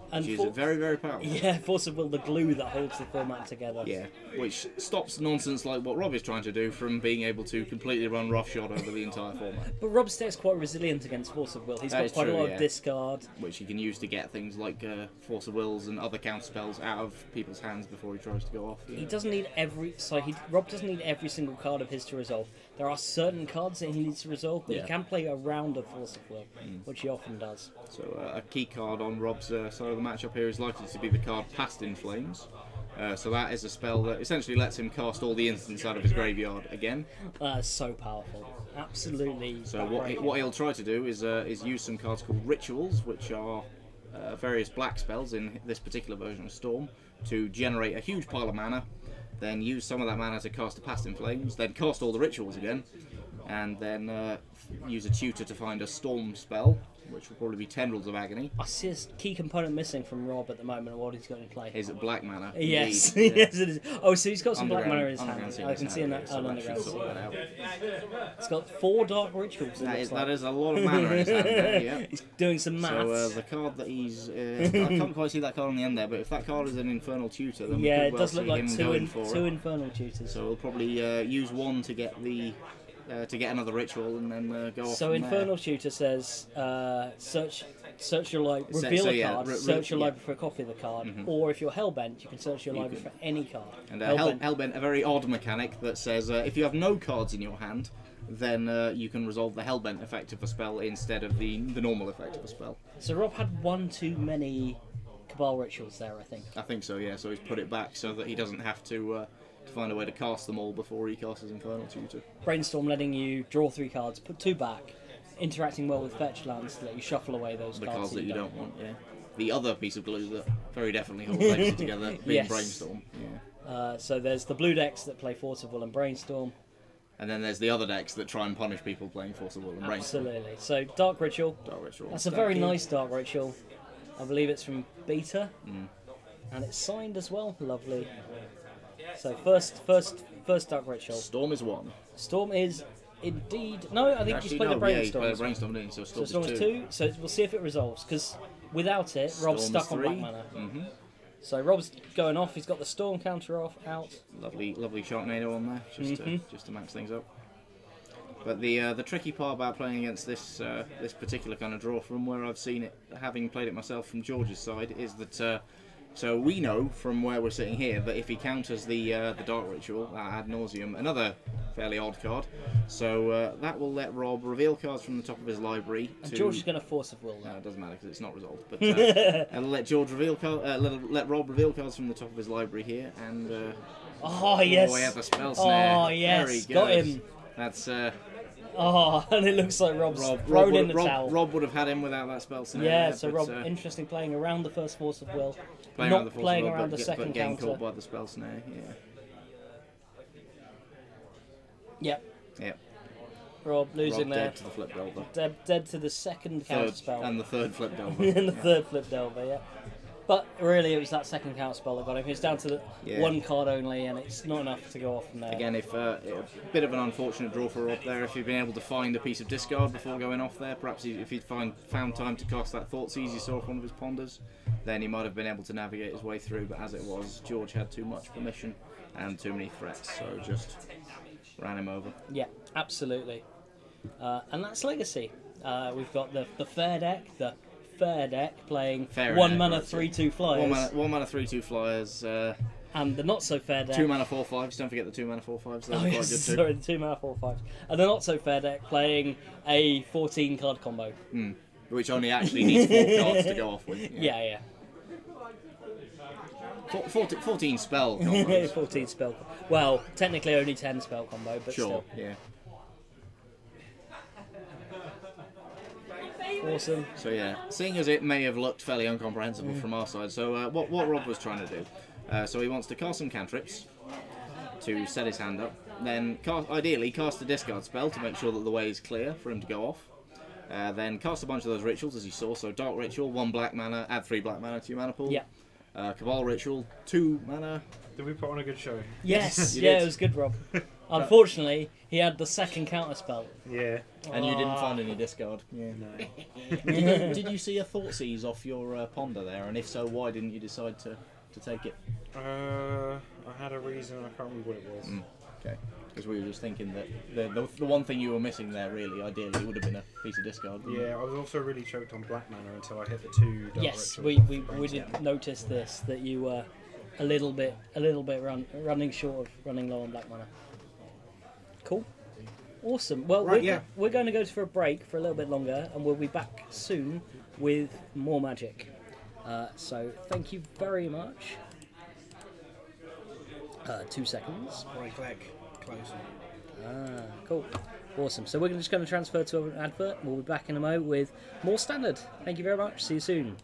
Which is very, very powerful. Yeah, Force of Will, the glue that holds the format together. Yeah, which stops nonsense like what Rob is trying to do from being able to completely run roughshod over the entire format. But Rob's deck's quite resilient against Force of Will. He's got quite a lot of discard. Which he can use to get things like Force of Wills and other counter spells out of people's hands before he tries to go off. He doesn't need Rob doesn't need every single card of his to resolve. There are certain cards that he needs to resolve, but he can play around a Force of Will, which he often does. So a key card on Rob's side of the matchup here is likely to be the card Past in Flames. So that is a spell that essentially lets him cast all the instants out of his graveyard again. That's so powerful. Absolutely. So what he'll try to do is use some cards called Rituals, which are various black spells in this particular version of Storm, to generate a huge pile of mana, then use some of that mana to cast a Past in Flames, then cast all the Rituals again, and then use a tutor to find a Storm spell, which will probably be Tendrils of Agony. I see a key component missing from Rob at the moment of what he's going to play. Is it black mana? Yes, Indeed. yes it is. Oh, so he's got some black mana in his hand. I can see that. Underground. He's got 4 Dark Rituals. That is a lot of mana in his hand there, yeah. He's doing some maths. So the card that he's... I can't quite see that card on the end there, but if that card is an Infernal Tutor, then we could well does see look like him two Infernal Tutors. So we'll probably use one to get the... to get another ritual and then go off. So Infernal Tutor says search your library, reveal a card, search your library for a copy of the card, or if you're Hellbent, you can search your library for any card. And Hellbent, a very odd mechanic that says if you have no cards in your hand, then you can resolve the Hellbent effect of a spell instead of the normal effect of a spell. So Rob had one too many Cabal rituals there, I think. I think so, yeah. So he's put it back so that he doesn't have to find a way to cast them all before he casts his Infernal Tutor. Brainstorm letting you draw 3 cards, put 2 back, interacting well with fetch lands to let you shuffle away those The cards cards that you don't want, yeah. The other piece of glue that very definitely holds Legacy together, being Yes. Brainstorm. Yeah. So there's the blue decks that play Force of Will and Brainstorm. And then there's the other decks that try and punish people playing Force of Will and Brainstorm. Absolutely. So Dark Ritual. Dark Ritual. That's a very nice Dark Ritual. I believe it's from Beta. Mm. And it's signed as well. Lovely. So first Dark Ritual. Storm is 1. Storm is indeed... No, I think he's played a Brainstorm. Yeah, he's played a Brainstorm, didn't he? So Storm is 2. So we'll see if it resolves, because without it, Rob's Storm stuck on is black 3. mana. Mm-hmm. So Rob's going off, he's got the Storm counter out. Lovely Sharknado on there, just to match things up. But the tricky part about playing against this this particular kind of draw, from where I've seen it, having played it myself from George's side, is that so we know from where we're sitting here that if he counters the Dark Ritual ad nauseum, another fairly odd card, so that will let Rob reveal cards from the top of his library. And George is going to Force of Will. No, it doesn't matter because it's not resolved. But and let George reveal let Rob reveal cards from the top of his library here, and oh yes, oh, he had the spell snare. Oh yes, very good. got him. That's oh, and it looks like Rob's thrown in the towel. Rob would have had him without that spell snare. Yeah, there, so but, Rob, interesting, playing around the first Force of Will, playing not around the Force playing of Will, around but the second getting counter. caught by the spell snare. Yeah. Yep. Yep. Rob losing Rob there. Dead to the Flip Delver. Dead to the second counter spell. And the third Flip Delver. and the third Flip Delver, yeah. But really, it was that second counter spell that got him. It's down to the one card only, and it's not enough to go off from there. Again, a bit of an unfortunate draw for Rob there. If he'd been able to find a piece of discard before going off there, perhaps if he'd found time to cast that Thoughtseize he saw off one of his ponders, then he might have been able to navigate his way through. But as it was, George had too much permission and too many threats, so just ran him over. Yeah, absolutely. And that's Legacy. We've got the fair deck, playing Fair 1 mana right, 3/2 flyers. 1 mana 3/2 flyers. And the not so fair deck. 2 mana 4/5s. Don't forget the 2 mana 4/5s. They're quite yes, good too. sorry, the 2 mana 4/5s. And the not so fair deck playing a 14 card combo. Which only actually needs 4 cards to go off with. Yeah. 14 spell combos. 14 spell. Well, technically only 10 spell combo, but Sure, still. yeah. Awesome. So yeah, seeing as it may have looked fairly incomprehensible from our side, so what Rob was trying to do, so he wants to cast some cantrips to set his hand up, then ideally cast a discard spell to make sure that the way is clear for him to go off, then cast a bunch of those rituals as you saw, so Dark Ritual, 1 black mana, add 3 black mana to your mana pool. Yeah. Cabal Ritual, 2 mana. Did we put on a good show? Yes, You yeah, did. it was good, Rob. Unfortunately, he had the second counter spell. Yeah. And you didn't find any discard. Yeah. No. Did you see a Thoughtseize off your ponder there? And if so, why didn't you decide to take it? I had a reason, I can't remember what it was. Okay. Because we were just thinking that the one thing you were missing there, really, ideally, would have been a piece of discard. Yeah, I was also really choked on black mana until I hit the 2 dark Yes, rituals we with did notice this, that you were a little bit running short of running low on black mana. Cool. Awesome. Well, Right, we're going to go for a break for a little bit longer, and we'll be back soon with more magic. So thank you very much. 2 seconds. Right click, close. Cool. Awesome. So we're just going to transfer to an advert. We'll be back in a mo with more standard. Thank you very much. See you soon.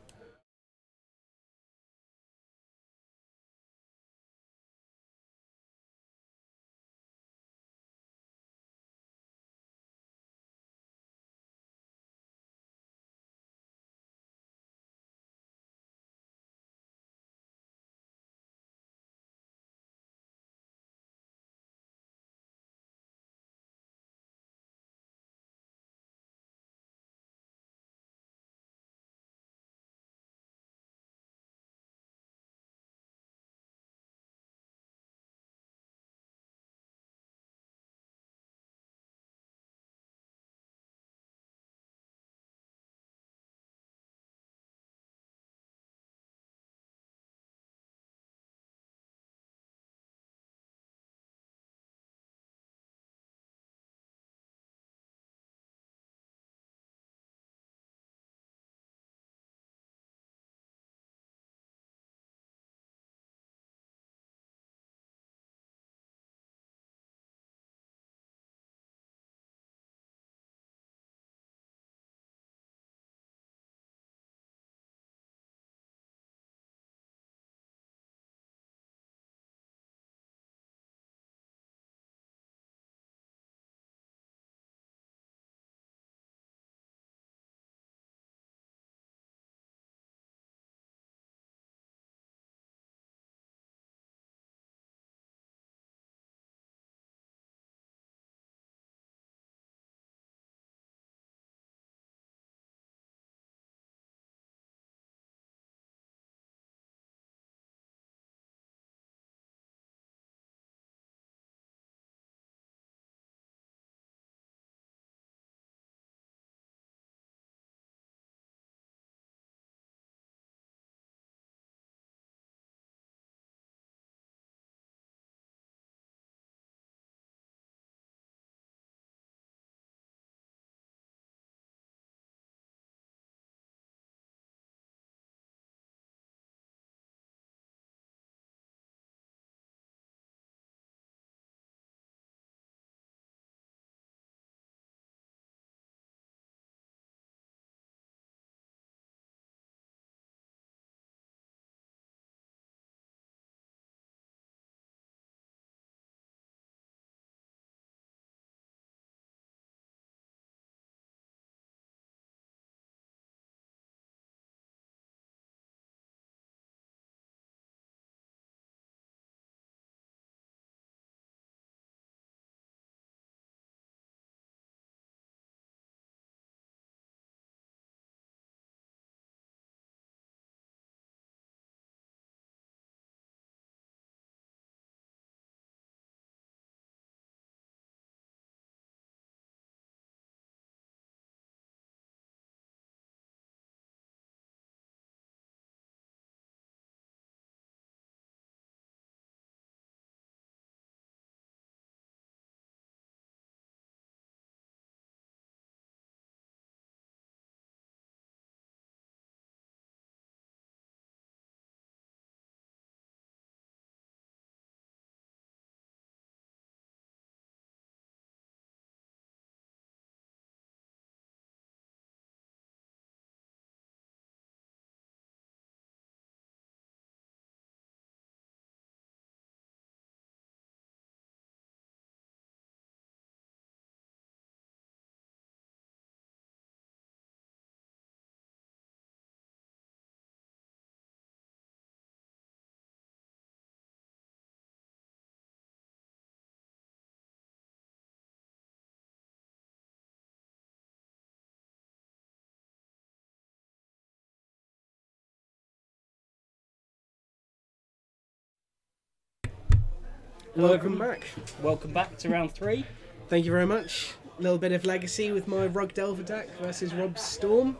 Welcome back. Welcome back to round 3. Thank you very much. A little bit of legacy with my Rug Delver deck versus Rob's Storm.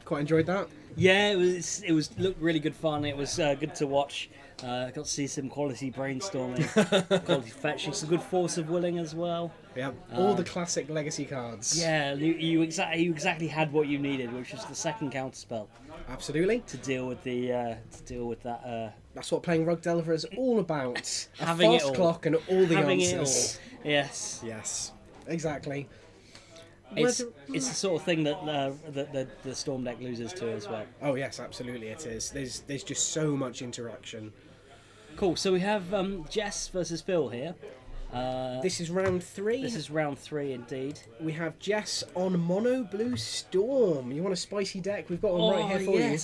Quite enjoyed that. Yeah, it was looked really good fun. It was good to watch. Got to see some quality brainstorming, quality fetching, some good force of willing as well. Yeah, all the classic legacy cards. Yeah, you exactly had what you needed, which was the second counterspell. Absolutely. To deal with that. That's what playing Rug Delver is all about. Having a fast clock and all the having answers. It all. Yes. Yes. Exactly. It's the sort of thing that the Storm deck loses to as well. Oh yes, absolutely it is. There's just so much interaction. Cool. So we have Jess versus Phil here. This is round 3. This is round 3 indeed. We have Jess on Mono Blue Storm. You want a spicy deck? We've got one right here for you.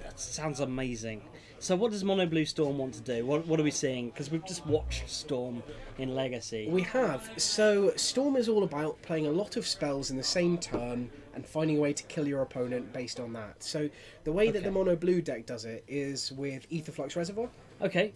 That sounds amazing. So what does Mono Blue Storm want to do? What are we seeing? Because we've just watched Storm in Legacy. We have. So Storm is all about playing a lot of spells in the same turn and finding a way to kill your opponent based on that. So the way that the Mono Blue deck does it is with Aetherflux Reservoir. Okay.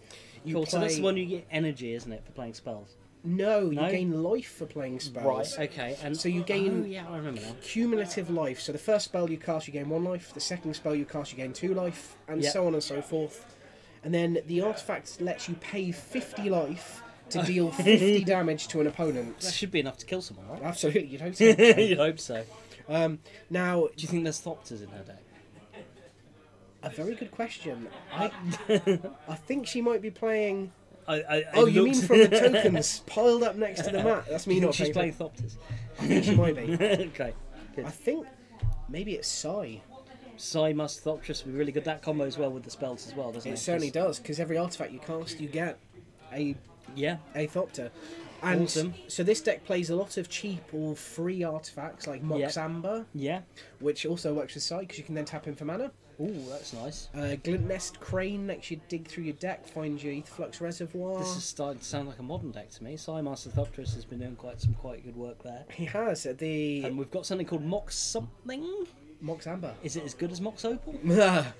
Cool. So that's the one you get energy, isn't it, for playing spells? No, you gain life for playing spells. Right, okay. And so you gain I remember now. Cumulative life. So the first spell you cast, you gain 1 life. The second spell you cast, you gain 2 life, and so on and so forth. And then the artifact lets you pay 50 life to deal 50 damage to an opponent. That should be enough to kill someone, right? Absolutely, you'd hope so. You'd hope so. Now, do you think there's Thopters in her deck? A very good question. I think she might be playing... you mean from the tokens piled up next to the mat? That's me not she's playing Thopters. I think she might be. Okay, good. I think maybe it's Psy. Psy must Thoptress would be really good. That combos well with the spells as well, doesn't it? It certainly does, because every artifact you cast, you get a Thopter. And awesome. So this deck plays a lot of cheap or free artifacts like Mox Amber, which also works with Psy, because you can then tap in for mana. Ooh, that's nice. Glint Nest Crane lets you dig through your deck, find your Aetherflux Reservoir. This is starting to sound like a modern deck to me. Psymaster Thoptress has been doing quite good work there. He has. And we've got something called Mox something. Mox Amber. Is it as good as Mox Opal?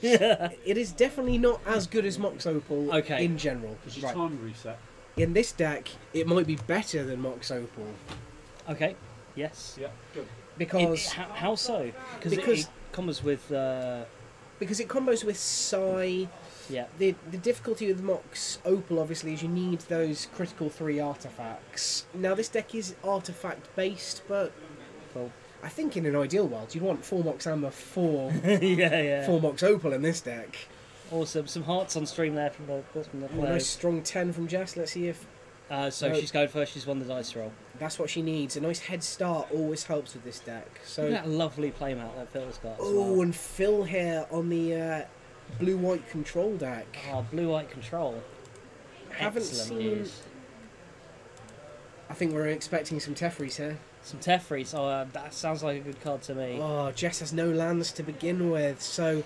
It is definitely not as good as Mox Opal in general. Is your time reset? In this deck, it might be better than Mox Opal. Okay. Yes. Yeah. Good. Because how so? Because it combos with. Because it combos with Psy. Yeah. The difficulty with Mox Opal obviously is you need those critical 3 artifacts. Now this deck is artifact based, but I think in an ideal world you'd want 4 Mox Amber, 4 4 Mox Opal in this deck. Awesome. Some hearts on stream there from the play. Nice strong 10 from Jess. Let's see if... she's going first. She's won the dice roll. That's what she needs. A nice head start always helps with this deck. So look at that lovely playmat that Phil's got. Oh, and Phil here on the blue-white control deck. Oh, blue-white control. Haven't seen... News. I think we're expecting some Tefris here. Some Tefris. Oh, that sounds like a good card to me. Oh, Jess has no lands to begin with, so...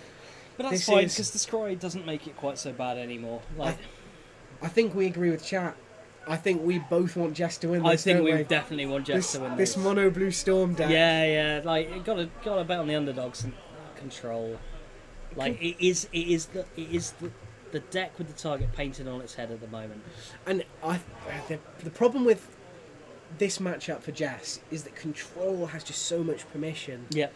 But that's fine, because the Scry doesn't make it quite so bad anymore. Like, I think we agree with chat. I think we both want Jess to win this. I think we definitely want Jess to win this Mono Blue Storm deck. Yeah. Like, got to bet on the underdogs and control. Like, it is the deck with the target painted on its head at the moment. And the problem with this matchup for Jess is that control has just so much permission. Yeah.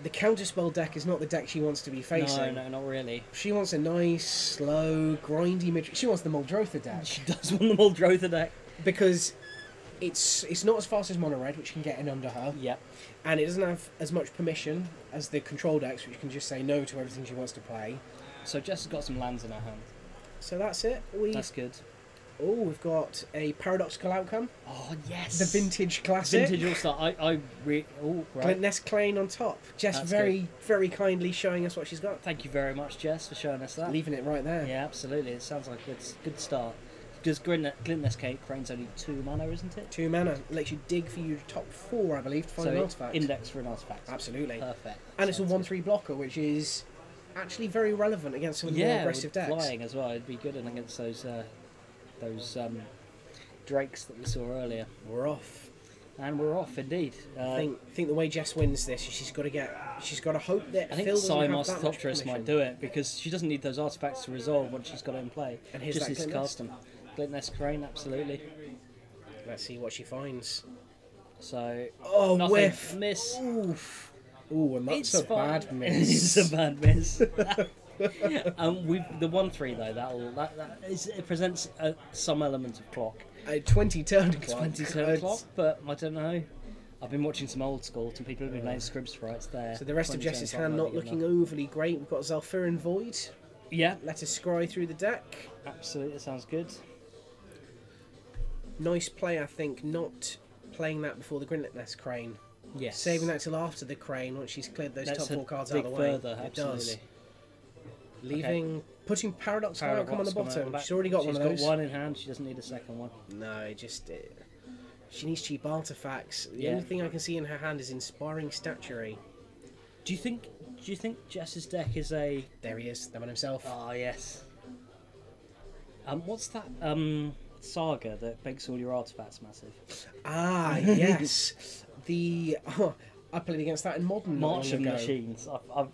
The counterspell deck is not the deck she wants to be facing. No, not really. She wants a nice, slow, grindy mid. She wants the Muldrotha deck. She does want the Muldrotha deck. Because it's not as fast as Mono Red, which can get in under her. Yep. And it doesn't have as much permission as the control decks, which can just say no to everything she wants to play. So Jess has got some lands in her hand. So that's it. That's good. Oh, we've got a Paradoxical Outcome. Oh, yes. The Vintage Classic. Vintage All-Star. right. Glint Nest Crane on top. Jess very kindly showing us what she's got. Thank you very much, Jess, for showing us that. Leaving it right there. Yeah, absolutely. It sounds like it's a good start. Because Glint Nest Crane's only 2 mana, isn't it? 2 mana. Lets you dig for your top 4, I believe, to find an artifact. Index for an artifact. Absolutely. Perfect. And it's a 1/3 blocker, which is actually very relevant against some of the more aggressive decks. Flying as well. It'd be good against those Drakes that we saw earlier. We're off. And we're off indeed. I think the way Jess wins this, she's got to hope that I think Psymaster Thoptress might do it, because she doesn't need those artifacts to resolve once she's got it in play. And here's just that needs to cast them. Glintness Crane, absolutely. Let's see what she finds. So, Oh, nothing. whiff. Miss. Oof. Ooh, and that's It's a fine. bad miss. It's a bad miss. With the 1-3 though, it presents some element of clock. A 20-turn clock. 20-turn clock, but I don't know. I've been watching some old school, some people have been playing Scribs Sprites there. So the rest of 20-turn Jess's clock hand might not be good looking enough. overly great. We've got Zalfirin Void. Yeah, Let us scry through the deck. absolutely, sounds good. Nice play, I think, not playing that before the Glintness Crane. Yes. Saving that till after the Crane, once she's cleared those That's top a 4 cards out big of the way. further, It does. absolutely. Leaving, putting Paradox Outcome on the Paradox coming out bottom. back. She's already got one of those. She's got one in hand, she doesn't need a second one. No, she needs cheap artifacts. The Yeah. only thing I can see in her hand is Inspiring Statuary. Do you think Jess's deck is a... There he is, the man himself. Oh, yes. What's that saga that makes all your artifacts massive? Ah, yes. I played against that in Modern. not March long of ago. Machines.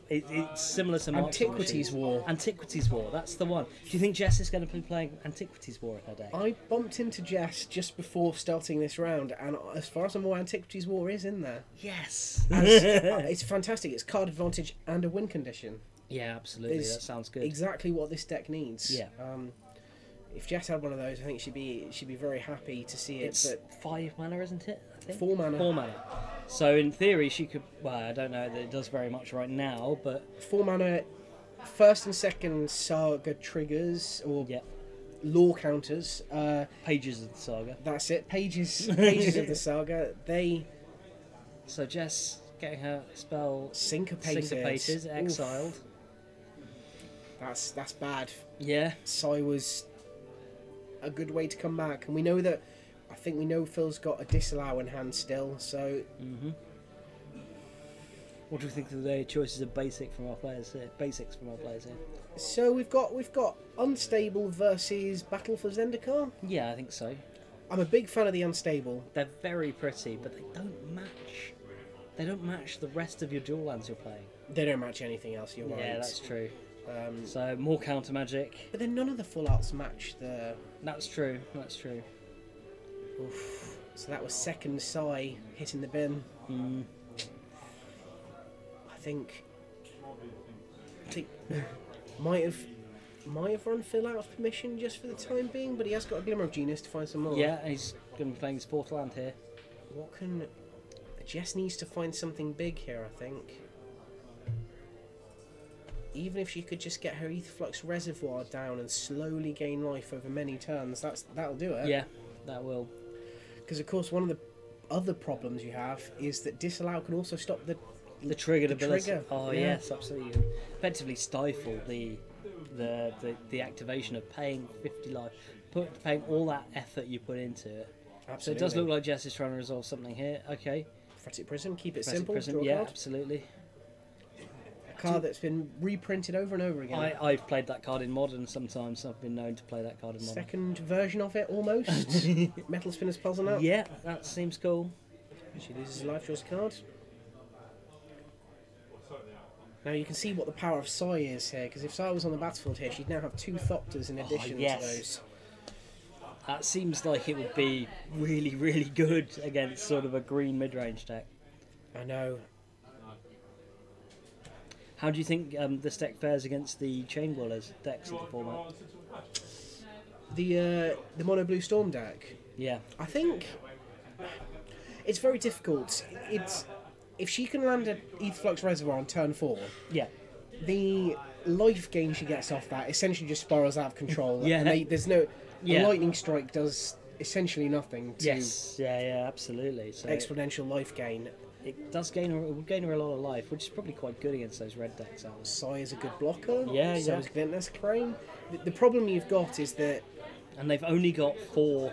It's similar to March of Antiquities Machines. War. Antiquities War, that's the one. Do you think Jess is going to be playing Antiquities War in her deck? I bumped into Jess just before starting this round, and as far as I'm aware, Antiquities War is in there. Yes. It's fantastic. It's card advantage and a win condition. Yeah, absolutely. It's That sounds good. Exactly what this deck needs. Yeah. If Jess had one of those, I think she'd be very happy to see it. It's But 5 mana, isn't it? I think? 4 mana. 4 mana. So in theory, she could. Well, I don't know that it does very much right now, but 4 mana, first and second saga triggers or yeah, law counters. pages of the saga. That's it. Pages of the saga. They So Jess getting her spell syncopated. exiled. That's bad. Yeah. Sai was a good way to come back, and we know that. I think we know Phil's got a disallow in hand still, so What do we think of the choices of basics from our players here? so we've got Unstable versus Battle for Zendikar. Yeah, I think so. I'm a big fan of the Unstable. They're very pretty, but they don't match. They don't match the rest of your dual lands you're playing. They don't match anything else. You're right. Yeah, that's true. So more counter magic. But then none of the full arts match the. That's true. That's true. Oof. So that was second Sai hitting the bin. I think might have run Phil out of permission just for the time being, but he has got a glimmer of genius to find some more. Yeah, he's going to be playing his 4th land here. What can Jess needs to find something big here, I think. Even if she could just get her Aetherflux Reservoir down and slowly gain life over many turns, that'll do it. Yeah, that will. Because of course one of the other problems you have is that disallow can also stop the triggered ability. trigger. Oh Yeah. yes, absolutely. You can effectively stifle the activation of paying 50 life, paying all that effort you put into it. Absolutely. So it does look like Jess is trying to resolve something here. Okay. Fretic Prism, keep it Fretic simple. Prism, Draw a yeah, card. absolutely. A card that's been reprinted over and over again. I've played that card in Modern sometimes. I've been known to play that card in Modern. Second version of it, almost. Metal Spinner's Puzzle now. Yeah, that seems cool. She loses a life, draws a card. Now you can see what the power of Sai is here, because if Sai was on the battlefield here, she'd now have 2 Thopters in addition yes. to those. That seems like it would be really, really good against sort of a green mid-range deck. I know. How do you think this deck fares against the Chain Dwellers decks of the format? The Mono Blue Storm deck. Yeah. I think it's very difficult. If she can land an Aetherflux Reservoir on turn 4, yeah, the life gain she gets off that essentially just spirals out of control. Yeah. And there's no. Yeah. A lightning strike does essentially nothing to yes, yeah, absolutely. So exponential life gain. it does gain her a lot of life, which is probably quite good against those red decks. Sai is a good blocker. Yeah, so yeah. is Glintness Crane. The problem you've got is that. And they've only got 4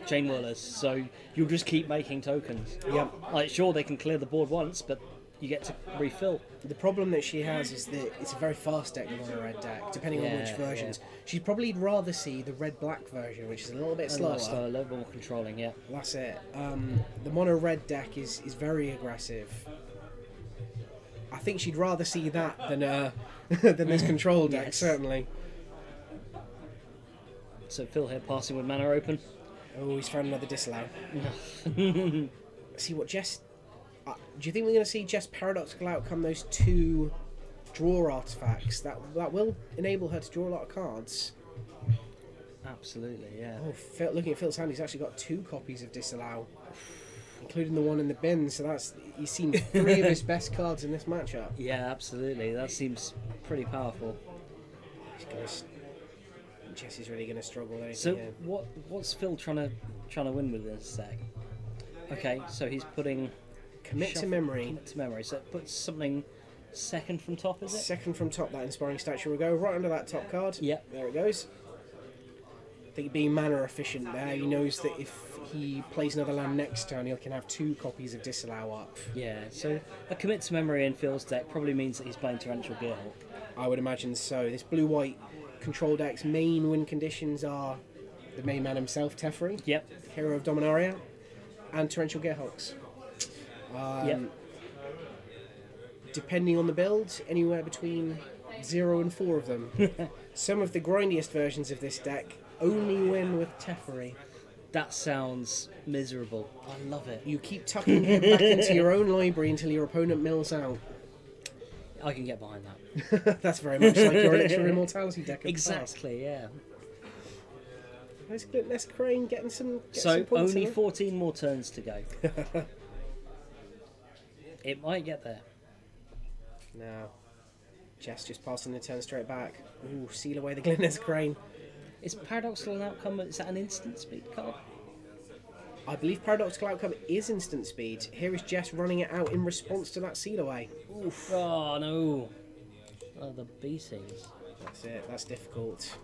Chain Whirlers, so you'll just keep making tokens. Yep. Like, sure, they can clear the board once, but you get to refill. The problem that she has is that it's a very fast deck, the mono red deck, depending on which versions. Yeah. She'd probably rather see the red black version, which is a little bit slower. A little more controlling, yeah. That's it. The mono red deck is very aggressive. I think she'd rather see that than than this control deck, Yes. certainly. So Phil here passing with mana open. Oh, he's found another disallow. See what Jess... do you think we're going to see Jess Paradoxical Outcome those 2 draw artifacts? That will enable her to draw a lot of cards. Absolutely, yeah. Oh, looking at Phil's hand, he's actually got 2 copies of Disallow, including the one in the bin. So he's seen 3 of his best cards in this matchup. Yeah, absolutely. That seems pretty powerful. Jesse's really going to struggle. So what's Phil trying to win with this deck? Okay, so he's putting Commit to Memory. Commit to Memory. So it puts something second from top, is it? Second from top. That Inspiring Statue will go right under that top card. Yep. There it goes. I think being mana efficient there, he knows that if he plays another land next turn, he can have 2 copies of Disallow up. Yeah. So a Commit to Memory in Phil's deck probably means that he's playing Torrential Gearhulk. I would imagine so. This blue-white control deck's main win conditions are the main man himself, Teferi. Yep. Hero of Dominaria, and Torrential Gearhulks. Yep. Depending on the build, anywhere between 0 and 4 of them. Some of the grindiest versions of this deck only win with Teferi. That sounds miserable. I love it. You keep tucking him back into your own library until your opponent mills out. I can get behind that. That's very much like your Elixir of Immortality deck. Exactly, yeah. Nice Glitness Crane getting some. So only 14 more turns to go. It might get there. Now, Jess just passing the turn straight back. Ooh, seal away the Glitness Crane. Is Paradoxical an Outcome? Is that an instant speed card? I believe Paradoxical Outcome is instant speed. Here is Jess running it out in response to that seal away. Oof. Oh no. Oh, the beatings. That's it. That's difficult.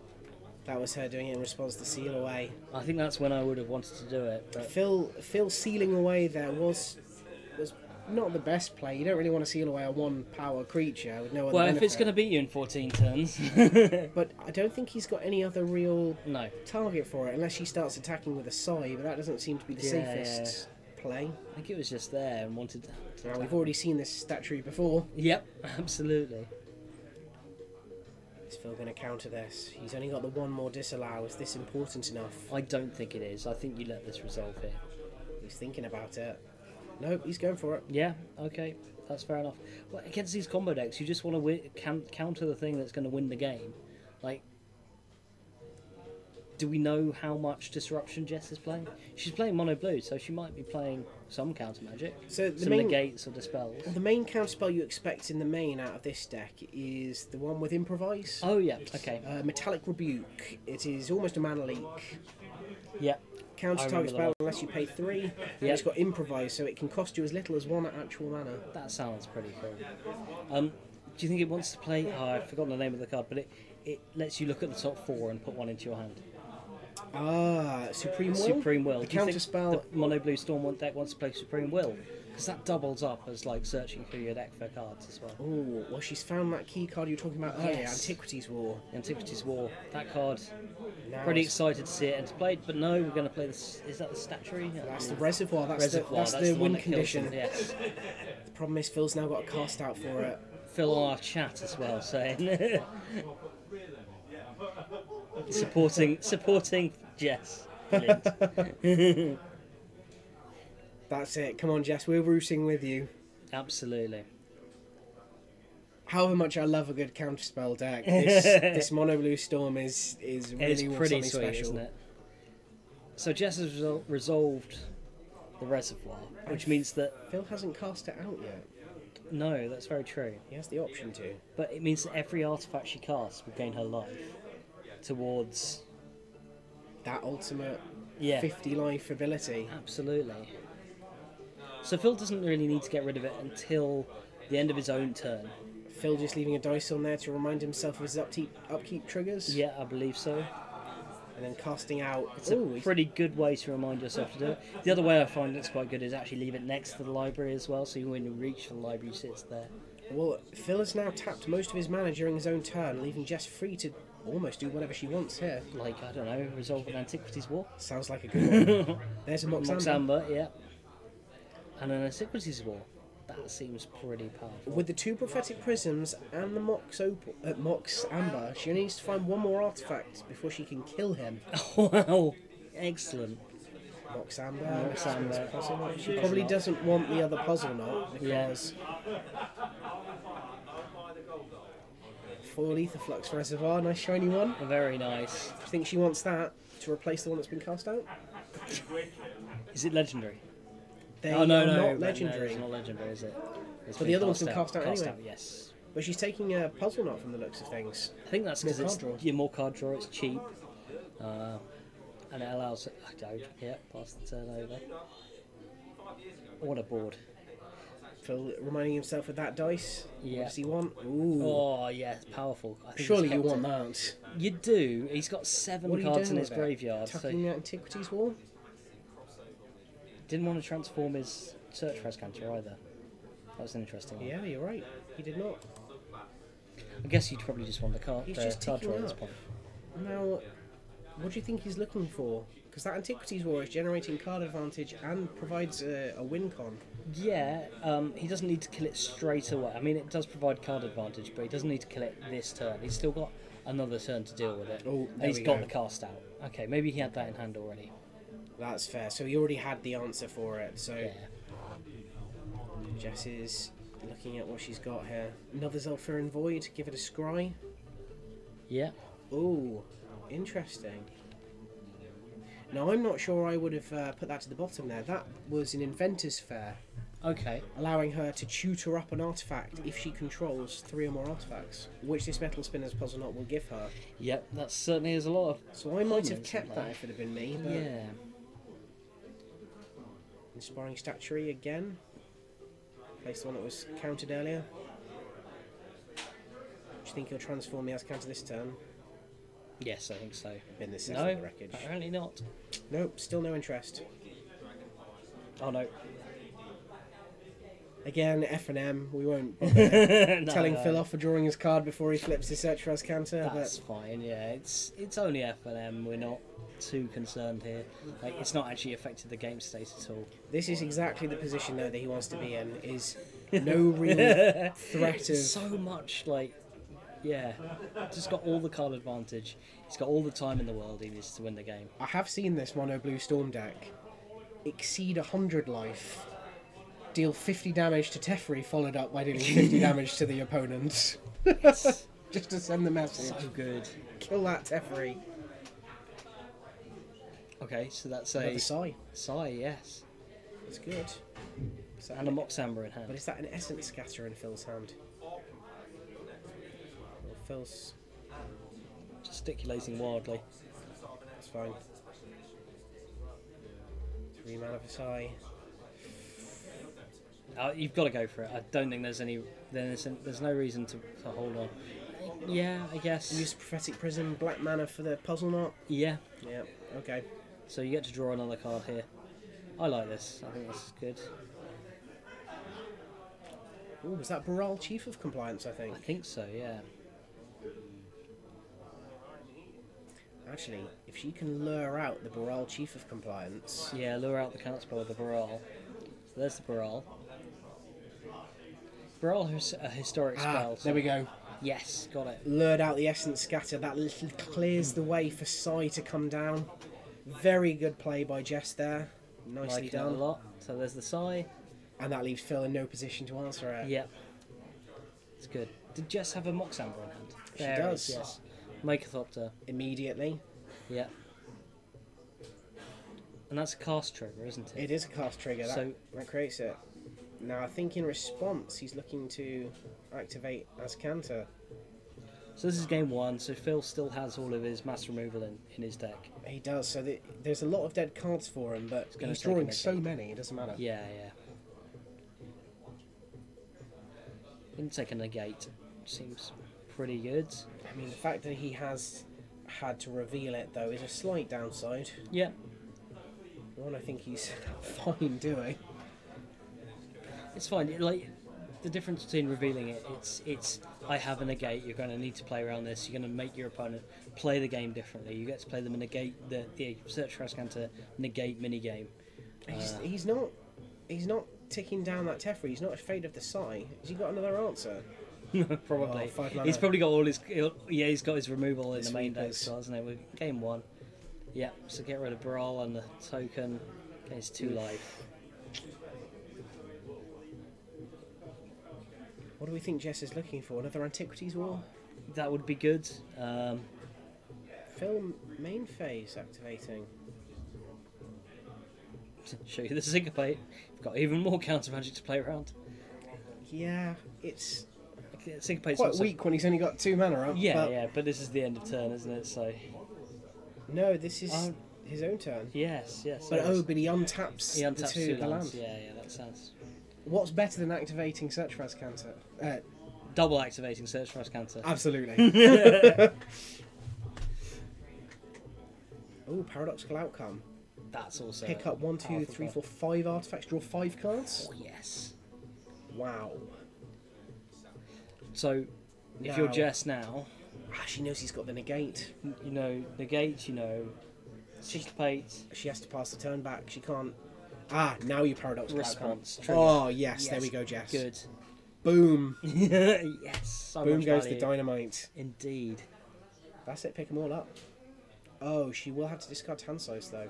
That was her doing it in response to seal away. I think that's when I would have wanted to do it. But Phil sealing away there was not the best play. You don't really want to seal away a 1-power creature with no other benefit. if it's going to beat you in 14 turns. But I don't think he's got any other real No. target for it, unless she starts attacking with a Sai, but that doesn't seem to be the safest play. I think it was just there and wanted to Now, we've already seen this statue before. Yep, absolutely. Is Phil going to counter this? He's only got the 1 more disallow. Is this important enough? I don't think it is. I think you let this resolve here. He's thinking about it. Nope, he's going for it. Yeah, okay, that's fair enough. Well, against these combo decks, you just want to counter the thing that's going to win the game. Like, do we know how much disruption Jess is playing? She's playing mono blue, so she might be playing some counter magic, so some negates or dispels. The main counter spell you expect in the main out of this deck is the one with Improvise. Oh yeah, okay. Metallic Rebuke. It is almost a mana leak. Yeah. Counter target spell unless you pay 3. Yep. And it's got Improvise, so it can cost you as little as 1 actual mana. That sounds pretty cool. Do you think it wants to play... Oh, I've forgotten the name of the card, but it lets you look at the top 4 and put 1 into your hand. Ah, Supreme Will? Supreme Will. The Do you counter think spell... the Mono Blue Storm deck wants to play Supreme Will? Because that doubles up as like searching through your deck for cards as well. Oh, well, she's found that key card you were talking about earlier, Antiquities War. Antiquities War. That card. Now Pretty excited to see it and to play it, but no, we're going to play this. Is that the statuary? That's the Reservoir. That's Reservoir. the win one condition. Them, yes. The problem is Phil's now got a cast out for it. Phil on our chat as well saying supporting Jess. Brilliant. That's it. Come on, Jess. We're rooting with you. Absolutely. However much I love a good counterspell deck, this Mono Blue Storm is really pretty something sweet, special. isn't it? So Jess has resolved the Reservoir, which means that Phil hasn't cast it out yet. No, that's very true. He has the option to. But it means that every artifact she casts will gain her life towards that ultimate 50 life ability. Absolutely. So Phil doesn't really need to get rid of it until the end of his own turn. Phil just leaving a dice on there to remind himself of his upkeep triggers? Yeah, I believe so. And then casting out... It's a pretty good way to remind yourself to do it. The other way I find it's quite good is actually leave it next to the library as well, so when you reach for the library, it sits there. Well, Phil has now tapped most of his mana during his own turn, leaving Jess free to almost do whatever she wants here. Like, I don't know, resolve an Antiquities War? Sounds like a good one. There's a Moxamba. Moxamba, yeah. And an Antiquities War. That seems pretty powerful. With the 2 prophetic prisms and the Mox Amber, she only needs to find 1 more artifact before she can kill him. Wow, excellent. Mox Amber. Mox Amber. Puzzle knot. She probably doesn't want the other puzzle knot because. 4 Letha Flux Reservoir, nice shiny one. Very nice. Do you think she wants that to replace the one that's been cast out? Is it legendary? They oh no, are no, not legendary. No, it's not legendary, is it? It's But the other one's been cast out anyway. Yes. But she's taking a puzzle knot from the looks of things. I think that's because it's more card draw. It's cheap, and it allows. Yeah, pass the turn over. What a board! Phil reminding himself of that dice. Yeah. What does he want? Ooh. Oh yeah, it's powerful. I think Surely you want that. You do. He's got 7 cards in his graveyard. Tucking the Antiquities Wall. Didn't want to transform his Search for Ascanter either. That was an interesting one. Yeah, you're right. He did not. I guess you'd probably just want the card, He's just card draw ticking at this up. point. Now, what do you think he's looking for? Because that Antiquities War is generating card advantage and provides a win con. Yeah, he doesn't need to kill it straight away. I mean, it does provide card advantage, but he doesn't need to kill it this turn. He's still got another turn to deal with it. Oh, and he's got the cast out. Okay, maybe he had that in hand already. That's fair. So he already had the answer for it. So yeah. Jess is looking at what she's got here. Another Zephyrin Void. Give it a scry. Yeah. Ooh, interesting. Now, I'm not sure I would have put that to the bottom there. That was an Inventor's Fair. Okay. Allowing her to tutor up an artifact if she controls 3 or more artifacts, which this Metal Spinner's Puzzle Knot will give her. Yep, that certainly is a lot of. So I might have kept that if it had been me. But yeah. Inspiring Statuary again. Place the one that was counted earlier. Do you think he'll transform the Ascanter this turn? Yes, I think so. In the No, the wreckage. apparently not. Nope, still no interest. Oh no. Again, FNM. We won't bother telling no. Phil off for drawing his card before he flips his Search for Ascanter. That's fine. Yeah, it's only FNM. We're not too concerned here. Like, it's not actually affected the game state at all. This is exactly the position though that he wants to be in. Is no real threat of so much like. Yeah, just got all the card advantage. He's got all the time in the world he needs to win the game. I have seen this mono blue storm deck exceed 100 life, deal 50 damage to Teferi, followed up by dealing 50 damage to the opponent. Yes. Just to send the message. So good. Kill that Teferi. Okay, so that's Another a Sai. Sai, yes. That's good. And a Mox Amber in hand. But is that an Essence Scatter in Phil's hand? Phil's gesticulating wildly. That's fine. 3 mana for Sai. You've got to go for it. I don't think there's any. There's no reason to hold on. Yeah, I guess. Use Prophetic Prism, black mana for the Puzzle Knot. Yeah. Yeah. Okay. So you get to draw another card here. I like this. I think this is good. Ooh, was that Baral Chief of Compliance? I think so. Yeah. Actually, if she can lure out the Baral Chief of Compliance... Yeah, lure out the counterspell with the Baral. So there's the Baral. Baral is a historic spell. There we go. Yes, got it. Lured out the Essence Scatter. That clears the way for Sai to come down. Very good play by Jess there. Nicely done. A lot. So there's the Sai. And that leaves Phil in no position to answer it. Yep. It's good. Did Jess have a Mox Amber in hand? She does. Yes. Makethopter. Immediately. Yeah. And that's a cast trigger, isn't it? It is a cast trigger. That creates it. Now, I think in response, he's looking to activate Ascanter. So this is game 1, so Phil still has all of his mass removal in his deck. He does, so there's a lot of dead cards for him, but he's drawing so many, it doesn't matter. Yeah, yeah. Didn't take a negate. Seems pretty good. I mean, the fact that he has had to reveal it, though, is a slight downside. Yeah. One I think he's fine doing. It's fine. Like, the difference between revealing it, it's I have a negate. You're going to need to play around this. You're going to make your opponent play the game differently. You get to play them a negate, the Search for Ascanter negate mini game. He's not ticking down that Teferi. He's not afraid of the Sai. Has he got another answer? Probably. Oh, 5 mana. He's probably got all his. Yeah, he's got his removal in His the main deck, sweepers. as well, hasn't it? With game 1. Yeah, so get rid of Brawl and the token. It's 2 life. What do we think Jess is looking for? Another Antiquities War? That would be good. Film main phase activating. Show you the Syncopate. We've got even more counter magic to play around. Yeah, it's Syncopate's quite also weak when he's only got 2 mana up. Yeah, but this is the end of turn, isn't it? So No, this is his own turn. yes. But but he untaps, He untaps the 2 2 the lands. land. Yeah, that sounds. What's better than activating Search for Azcanta? Double activating Search for Azcanta. Absolutely. Oh, paradoxical outcome. That's also. Pick up 1, 2, powerful 3, card. 4, 5 artifacts. Draw 5 cards. Oh, yes. Wow. So, if you're Now- Jess now, She knows he's got the negate. you know, negate, you know, Syncopate, She has to pass the turn back. She can't. Now you paradoxical response. outcome. trigger. Oh yes, there we go, Jess. Good. Boom. Yes. So Boom much goes value. the dynamite. Indeed. That's it. Pick them all up. Oh, she will have to discard hand size though.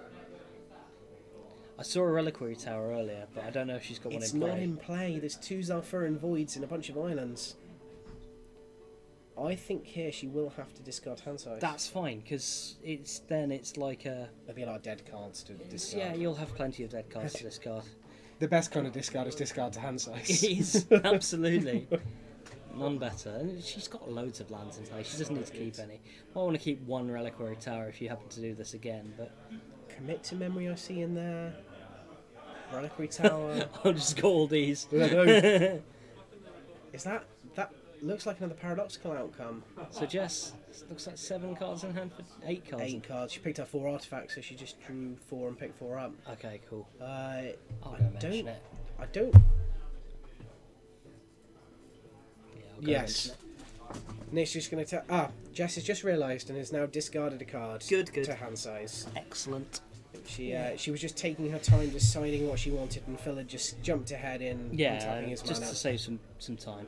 I saw a Reliquary Tower earlier, but I don't know if she's got It's one in not play. in play. There's 2 Zalfurin Voids in a bunch of islands. I think here she will have to discard hand size. That's fine, because it's like a... There'll be a lot of dead cards to discard. Yeah, you'll have plenty of dead cards to discard. The best kind of discard is discard to hand size. It is, absolutely. None better. And she's got loads of lands in play. She doesn't need to keep any. I want to keep 1 Reliquary Tower if you happen to do this again, but... Commit to Memory I see in there. Reliquary Tower. I'll just got all these. Is that looks like another paradoxical outcome? So Jess, looks like 7 cards in hand for 8 cards. 8 cards. She picked up 4 artifacts, so she just drew 4 and picked 4 up. Okay, cool. I I'll go don't. mention it. I don't. Yeah, I'll go Yes. mention Nick's just going to tell. Jess has just realised and has now discarded a card. Good. To hand size. it. Excellent. She was just taking her time deciding what she wanted, and Phil had just jumped ahead in Yeah, tapping his just mana. to save some time.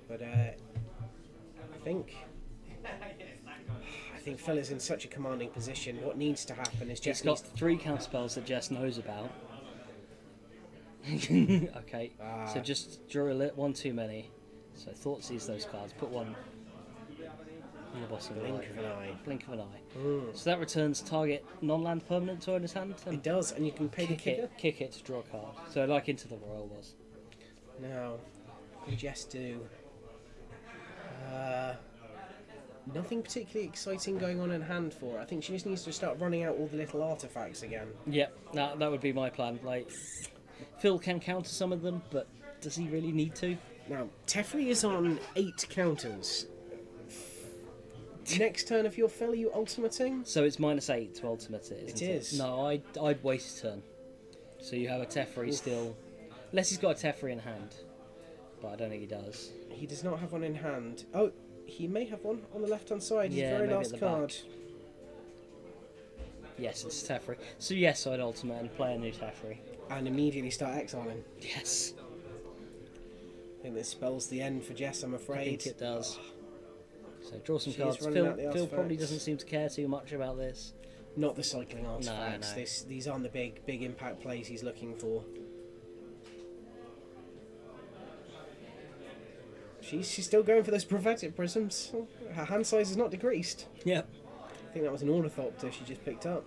But I think Phil is in such a commanding position. What needs to happen is He's Jess got needs 3 counter spells that Jess knows about. Okay, so just draw a 1 too many. So Thought sees those cards. Put 1 on the bottom blink right. of an eye. Blink of an eye. So that returns target non-land permanent toy in his hand. And It does, and you can pay the kicker. kick it to draw a card. So like Into the Royal was. Now, what can Jess do? Nothing particularly exciting going on in hand for her. I think she just needs to start running out all the little artifacts again. Yep, that would be my plan. Like, Phil can counter some of them, but does he really need to? Now, Teferi is on 8 counters. Next turn, if you're Phil, are you ultimating? So it's -8 to ultimate it, isn't it? It is. No, I'd wait a turn. So you have a Teferi still... Unless he's got a Teferi in hand. But I don't think he does. He does not have one in hand. Oh, he may have one on the left-hand side. His Yeah, very maybe last at the card. back. Yes, it's Teferi. So yes, I'd ultimate and play a new Teferi. And immediately start exiling. Yes. I think this spells the end for Jess, I'm I afraid. think it does. So draw some She's cards. running out the Phil probably artifacts. doesn't seem to care too much about this. Not the cycling artifacts. no. These aren't the big impact plays he's looking for. She's still going for those prophetic prisms. Her hand size is not decreased. Yep. I think that was an ornithopter she just picked up.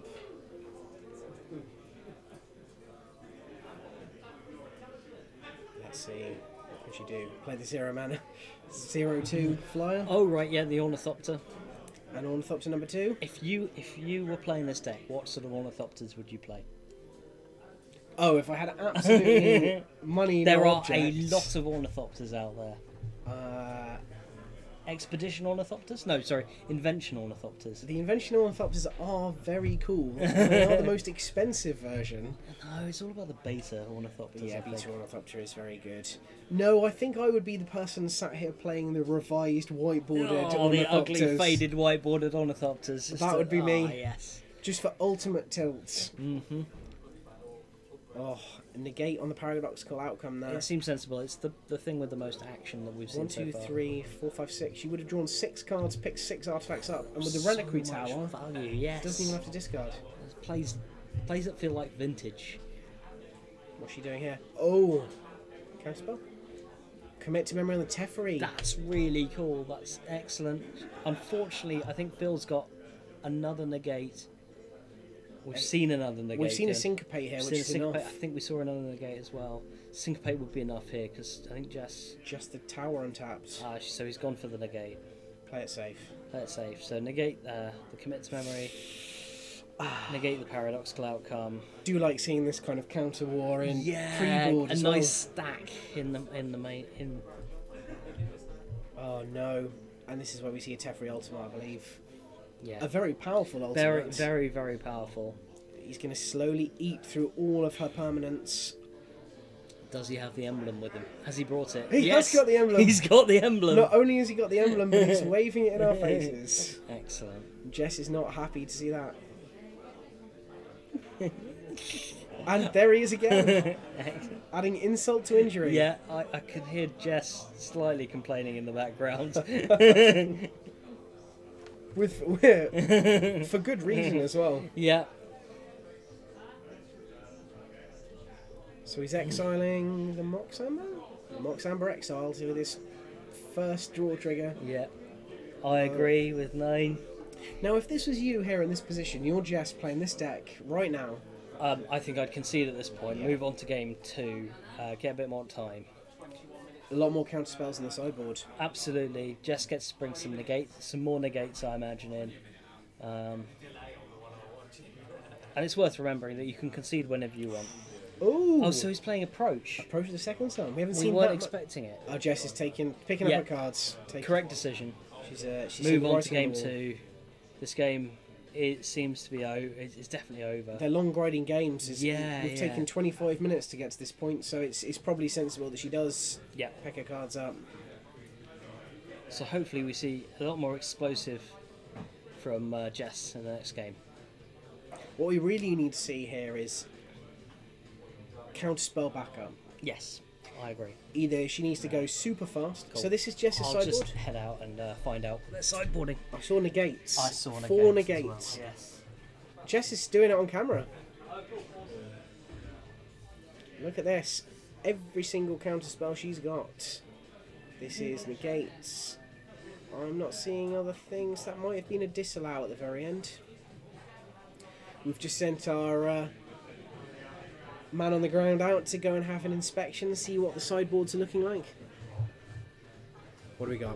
Let's see. What can she do? Play the 0 mana. 0/2 flyer. Oh right, yeah, the Ornithopter. And ornithopter number 2. If you were playing this deck, what sort of Ornithopters would you play? Oh, if I had absolutely money, There no are objects. a lot of Ornithopters out there. Expedition Ornithopters? No, sorry, Invention Ornithopters. The invention ornithopters are very cool. They are the most expensive version. No, it's all about the beta Ornithopters. Yeah, I think. beta ornithopter is very good. No, I think I would be the person sat here playing the revised whiteboarded Oh, the ugly ornithopters. faded whiteboarded Ornithopters. That would be me. Yes. Just for ultimate tilts. Mm-hmm. Oh, negate on the paradoxical outcome there. It seems sensible. It's the thing with the most action that we've seen 1, 2, so far. 3, 4, 5, 6. You would have drawn 6 cards, picked 6 artifacts up, and with the So reliquary much tower, value, yes. doesn't even have to discard. Plays that feel like vintage. What's she doing here? Oh, counterspell. Commit to memory on the Teferi. That's really cool. That's excellent. Unfortunately, I think Phil's got another negate. We've seen another negate. We've seen a here. syncopate here, We've which seen is a syncopate. enough. I think we saw another negate as well. Syncopate would be enough here because I think Jess. Just the tower untapped. So he's gone for the negate. Play it safe. Play it safe. So negate the commit to memory. Negate the paradoxical outcome. Do like seeing this kind of counter war in Yeah, pre-board a as nice well. stack in the main. Oh no! And this is where we see a Teferi Ultima, I believe. Yeah. A very powerful Ultima. Very, very, very powerful. He's going to slowly eat through all of her permanents. Does he have the emblem with him? Has he brought it? He has got the emblem. He's got the emblem. Not only has he got the emblem, but he's waving it in our faces. Excellent. Jess is not happy to see that. And there he is again, adding insult to injury. Yeah, I could hear Jess slightly complaining in the background. For good reason as well. Yeah. So he's exiling the Moxamber? The Moxamber exiled with his first draw trigger. Yeah. I agree with 9. Now, if this was you here in this position, you're Jess playing this deck right now. I think I'd concede at this point. Move on to game 2. Get a bit more time. A lot more counter spells in the sideboard. Absolutely. Jess gets to bring some more negates, I imagine, in. And it's worth remembering that you can concede whenever you want. Ooh. Oh, so he's playing Approach. Approach of the second sun. We haven't We seen weren't that expecting it. Oh, Jess is picking up her cards. Correct decision. She's Move on right to game the wall. 2. This game, it seems to be it's definitely over. They're long grinding games. Yeah, We've taken 25 minutes to get to this point, so it's probably sensible that she does pick her cards up. So hopefully we see a lot more explosive from Jess in the next game. What we really need to see here is counterspell backup. Yes, I agree. Either she needs to go super fast. Cool. So this is Jess's I'll sideboard. just head out and find out their sideboarding. I saw negates. I saw negates. 4 as negates. well, yes. Jess is doing it on camera. Look at this. Every single counterspell she's got. This is negates. I'm not seeing other things. That might have been a disallow at the very end. We've just sent our man on the ground out to go and have an inspection, see what the sideboards are looking like. What do we got?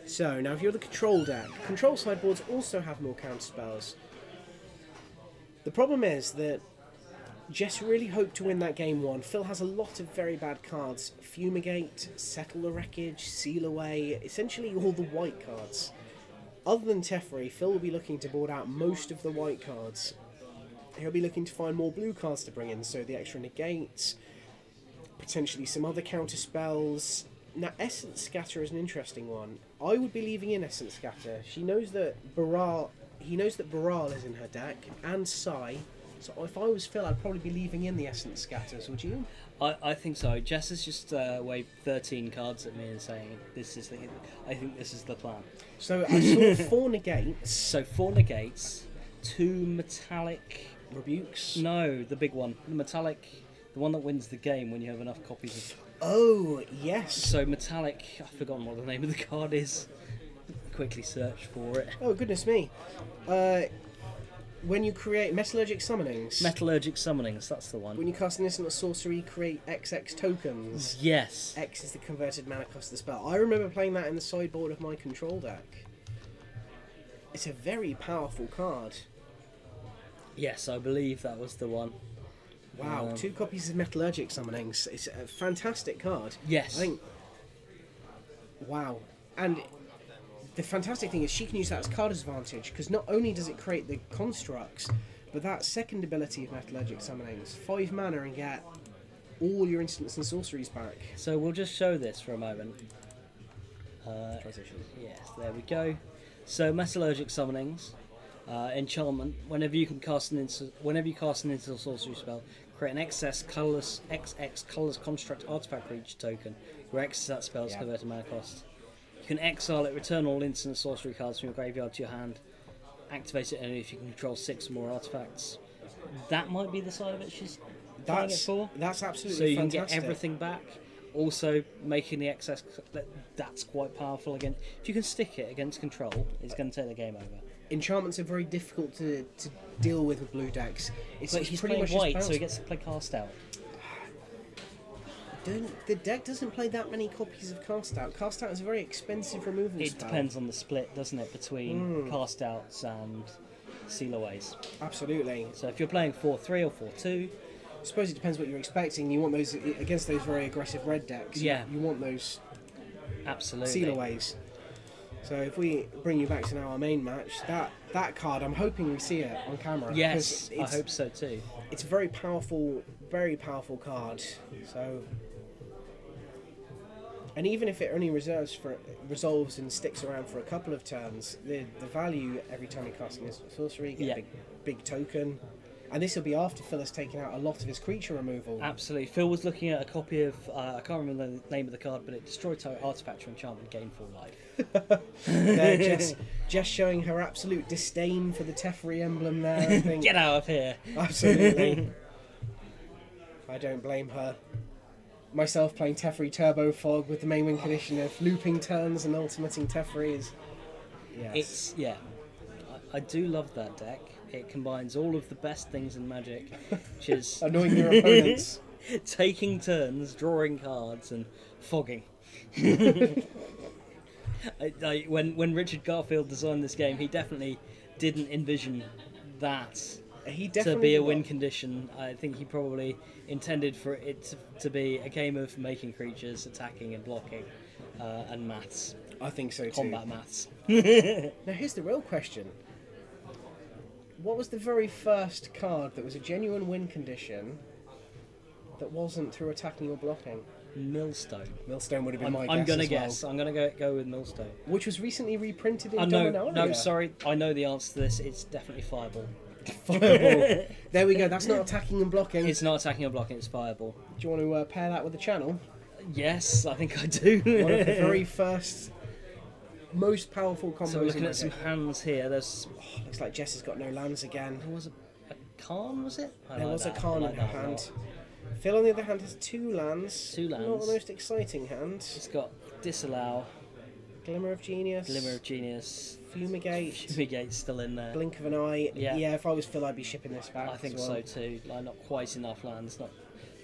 So, now if you're the control deck, control sideboards also have more counterspells. The problem is that Jess really hoped to win that game 1. Phil has a lot of very bad cards. Fumigate, Settle the Wreckage, Seal Away, essentially all the white cards. Other than Teferi, Phil will be looking to board out most of the white cards. He'll be looking to find more blue cards to bring in, so the extra negates, potentially some other counter spells. Now, Essence Scatter is an interesting one. I would be leaving in Essence Scatter. She knows that he knows that Baral is in her deck, and Sai. So if I was Phil, I'd probably be leaving in the Essence Scatters, would you? I think so. Jess has just waved 13 cards at me and saying, I think this is the plan. So I saw 4 negates. So 4 negates, 2 metallic... Rebukes? No, the big one. The metallic, the one that wins the game when you have enough copies of... Oh, yes. So metallic, I've forgotten what the name of the card is. Quickly search for it. Oh, goodness me. When you create Metallurgic Summonings. Metallurgic Summonings, that's the one. When you cast an instant or sorcery, create XX tokens. Yes. X is the converted mana cost of the spell. I remember playing that in the sideboard of my control deck. It's a very powerful card. Yes, I believe that was the one. Wow, 2 copies of Metallurgic Summonings. It's a fantastic card. Yes. I think... Wow. And the fantastic thing is she can use that as card advantage, because not only does it create the constructs, but that second ability of Metallurgic Summonings, 5 mana and get all your instants and sorceries back. So we'll just show this for a moment. Transition. Yes, there we go. So Metallurgic Summonings. Enchantment. Whenever you cast an instant sorcery spell, create an XX colorless construct artifact creature token, where X is that spell's converted mana cost. You can exile it, return all instant sorcery cards from your graveyard to your hand, activate it only if you can control 6 or more artifacts. That might be the side of it she's playing it for. That's absolutely so you fantastic. can get everything back. Also, making the excess, that's quite powerful again. If you can stick it against control, it's going to take the game over. Enchantments are very difficult to deal with blue decks. But he's pretty much white, so he gets to play Cast Out. The deck doesn't play that many copies of Cast Out. Cast Out is a very expensive removal It spell. depends on the split, doesn't it, between Cast Outs and Seal Aways. Absolutely. So if you're playing 4-3 or 4-2... I suppose it depends what you're expecting. You want those against those very aggressive red decks. Yeah. You want those absolutely Seal Aways. So if we bring you back to now our main match, that card, I'm hoping we see it on camera. Yes, I hope so too. It's a very powerful card. So, and even if it only resolves and sticks around for a couple of turns, the value every time you cast a sorcery, you get a big token. And this will be after Phil has taken out a lot of his creature removal. Absolutely. Phil was looking at a copy of, I can't remember the name of the card, but it destroyed artifact or enchantment, gain full life. Jess showing her absolute disdain for the Teferi emblem there, I think. Get out of here. Absolutely. I don't blame her. Myself playing Teferi Turbo Fog with the main win condition of looping turns and ultimating Teferi is... Yes. I do love that deck. It combines all of the best things in Magic, which is annoying your opponents, taking turns, drawing cards, and fogging. When Richard Garfield designed this game, he definitely didn't envision that to be a win condition. I think he probably intended for it to be a game of making creatures, attacking and blocking, and maths. I think so too. Combat maths. Now here's the real question. What was the very first card that was a genuine win condition that wasn't through attacking or blocking? Millstone. Millstone would have been my guess. I'm going to guess. I'm going to go with Millstone. Which was recently reprinted in Dominaria. No, sorry. I know the answer to this. It's definitely Fireball. Fireball. There we go. That's not attacking and blocking. It's not attacking or blocking. It's Fireball. Do you want to pair that with the channel? Yes, I think I do. One of the very first... most powerful combos. So we're looking at some hands here. There's looks like Jess has got no lands again. There was a Khan, was it? There was a Khan in her hand. Phil, on the other hand, has 2 lands. 2 lands. Not the most exciting hand. He's got Disallow, Glimmer of Genius, Fumigate. Fumigate's still in there. Blink of an Eye. Yeah. If I was Phil, I'd be shipping this back. I think as well. so too. Like, not quite enough lands.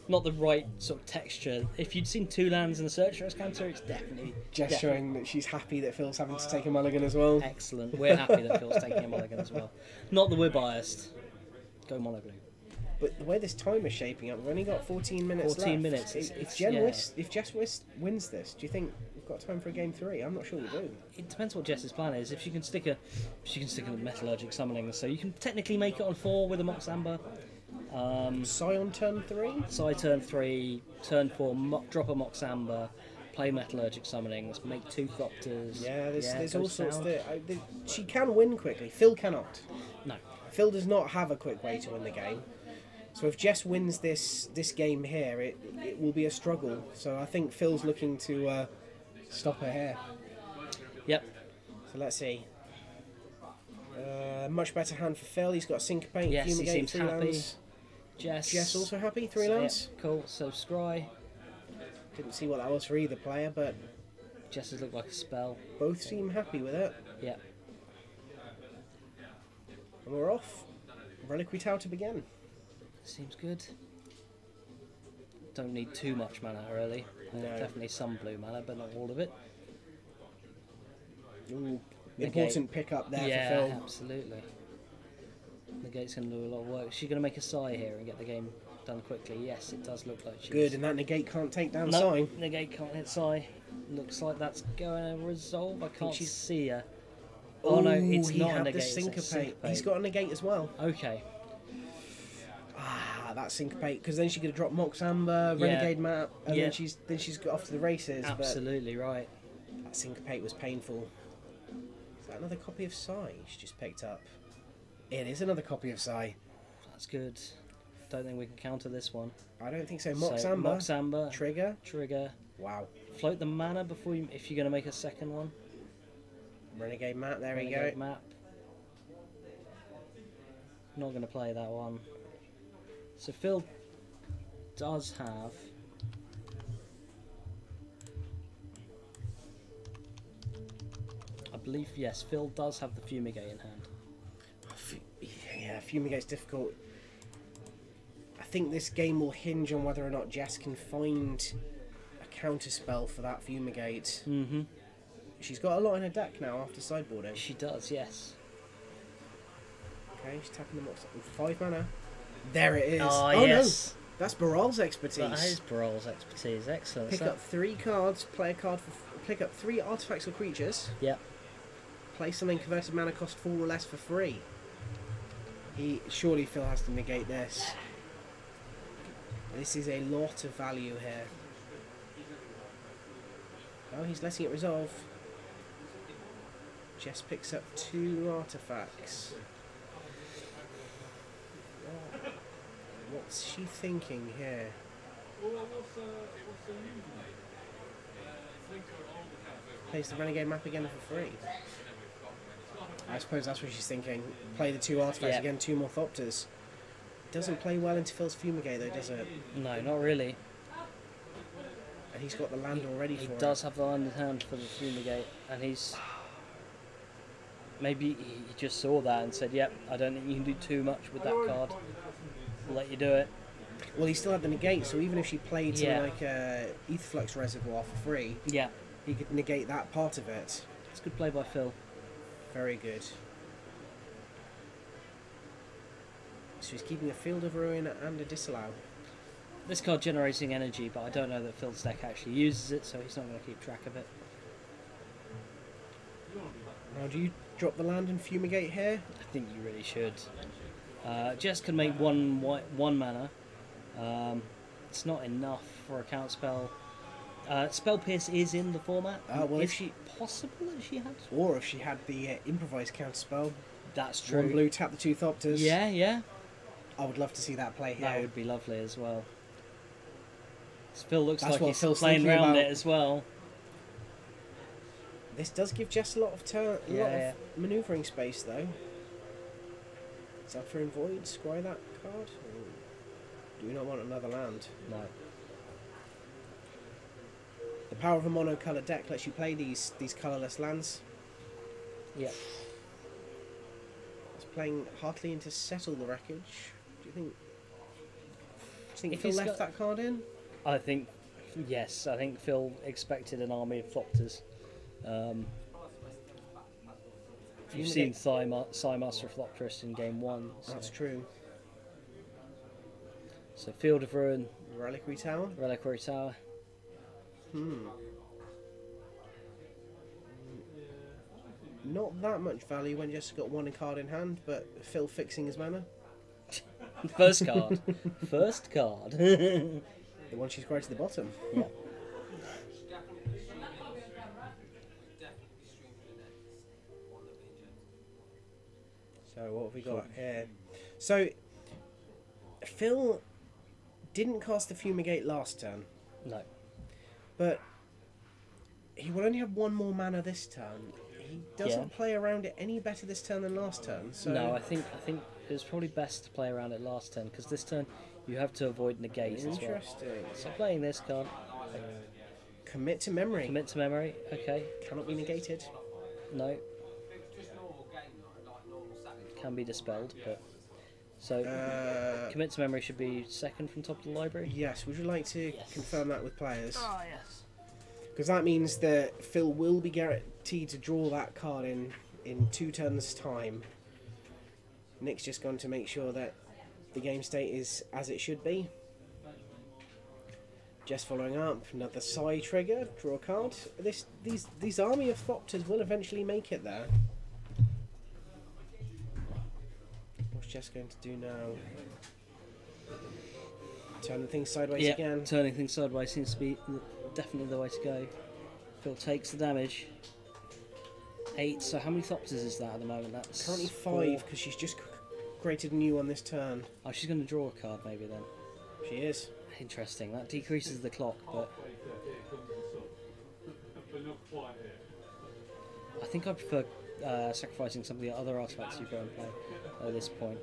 Not the right sort of texture. If you'd seen 2 lands in the Search for Counter, it's definitely... Just showing that she's happy that Phil's having to take a mulligan as well. Excellent. We're happy that Phil's taking a mulligan as well. Not that we're biased. Go mono blue. But the way this time is shaping up, we've only got 14 minutes 14 left. minutes. If Jess wins this, do you think we've got time for a game 3? I'm not sure we do. It depends what Jess's plan is. If she can stick a Metallurgic Summoning, so you can technically make it on 4 with a Mox Amber. Psy on turn 3? Psy turn 3, turn 4, drop a Mox Amber, play Metallurgic Summonings, make 2 Thopters. Yeah, there's all sorts that... she can win quickly. Phil cannot. No. Phil does not have a quick way to win the game. So if Jess wins this game here, it will be a struggle. So I think Phil's looking to stop her here. Yep. So let's see. Much better hand for Phil. He's got Syncopate, yes, Fumigate, he seems 3 happy. lands. Jess also happy, 3 so, lands. Yeah, cool. So Scry. Didn't see what that was for either player, but Jess's look like a spell. Both seem happy with it. Yeah. And we're off. Reliquary Tower to begin. Seems good. Don't need too much mana early. No. Definitely some blue mana, but not all of it. Ooh, important pick up there for Phil. Yeah, absolutely. The gate's going to do a lot of work. She's going to make a Psy here and get the game done quickly. Yes, it does look like she's... Good, and that negate can't take down no, Psy. Negate can't hit Psy. Looks like that's going to resolve. I can't see her. Oh no, it's not a negate. Syncopate. He's got a negate as well. Okay. That Syncopate, because then she could have dropped Mox Amber, Renegade Map, and then she's got off to the races. Absolutely right. That Syncopate was painful. Is that another copy of Psy she just picked up? It is another copy of Psy. That's good. Don't think we can counter this one. I don't think so. Mox Amber. Mox Amber. Trigger. Trigger. Wow. Float the mana before you, if you're going to make a second one. Renegade Map, there we Renegade go. Map. Not going to play that one. So Phil does have... I believe, yes, Phil does have the Fumigate in hand. Yeah, Fumigate's difficult. I think this game will hinge on whether or not Jess can find a counter spell for that Fumigate. Mm-hmm. She's got a lot in her deck now after sideboarding. She does, yes. Okay, she's tapping them up. 5 mana. There it is. Oh, No. yes. That's Baral's expertise. That is Baral's expertise. Excellent. Pick up 3 cards, play a card for... Pick up 3 artifacts or creatures. Yep. Play something converted mana cost 4 or less for free. Surely Phil has to negate this. This is a lot of value here. Oh, he's letting it resolve. Jess picks up 2 artifacts. What's she thinking here? Plays the Renegade Map again for free. I suppose that's what she's thinking. Play the 2 artifacts again, 2 more Thopters. Doesn't play well into Phil's Fumigate though, does it? No, not really. And he's got the land already for it. He does have the land in hand for the Fumigate, and he's... Maybe he just saw that and said, yep, I don't think you can do too much with that card. I'll let you do it. Well, he still had the negate, so even if she played something like Aetherflux Reservoir for free, he could negate that part of it. It's a good play by Phil. Very good. So he's keeping a Field of Ruin and a Disallow. This card generating energy, but I don't know that Phil's deck actually uses it, so he's not going to keep track of it. Now, do you drop the land and Fumigate here? I think you really should. Jess can make one mana. It's not enough for a count spell. Spell Pierce is in the format. Well, if she possible that she had, or if she had the improvised counter spell. That's true. 1 blue, tap the 2 Thopters. Yeah, yeah. I would love to see that play here. That would be lovely as well. Phil looks That's like what he's Phil's playing around about. it as well. This does give Jess a lot of manoeuvring space, though. Zephyr and Void, scry that card. Do we not want another land? No. The power of a mono-colour deck lets you play these colourless lands. Yeah. It's playing Heartily into Settle the Wreckage. Do you think If Phil he's left got- that card in? I think, yes, I think Phil expected an army of Thopters. You've seen Psymaster of Thopterist in game 1. So. That's true. So Field of Ruin. Reliquary Tower? Reliquary Tower. Not that much value when Jess got 1 card in hand, but Phil fixing his mana. First card. First card. The one she's right to the bottom. Yeah. So what have we got here? So Phil didn't cast the Fumigate last turn. No. But he will only have 1 more mana this turn. He doesn't play around it any better this turn than last turn. So No, I think it was probably best to play around it last turn, because this turn you have to avoid negate as well. Interesting. So playing this card. Commit to Memory. Commit to Memory, okay. Cannot be negated. No. Can be dispelled, but... So, Commit to Memory should be second from top of the library? Yes, would you like to confirm that with players? Oh, yes. Because that means that Phil will be guaranteed to draw that card in 2 turns' time. Nick's just gone to make sure that the game state is as it should be. Just following up, another Psy trigger, draw a card. These army of Thopters will eventually make it there. What's Jess going to do now? Turning things sideways again. Turning things sideways seems to be definitely the way to go. Phil takes the damage. 8, so how many Thopters is that at the moment? That's currently 5 because she's just created a new one this turn. Oh, she's going to draw a card maybe then. She is. Interesting. That decreases the clock, but I think I prefer sacrificing some of the other artifacts you've got in play at this point.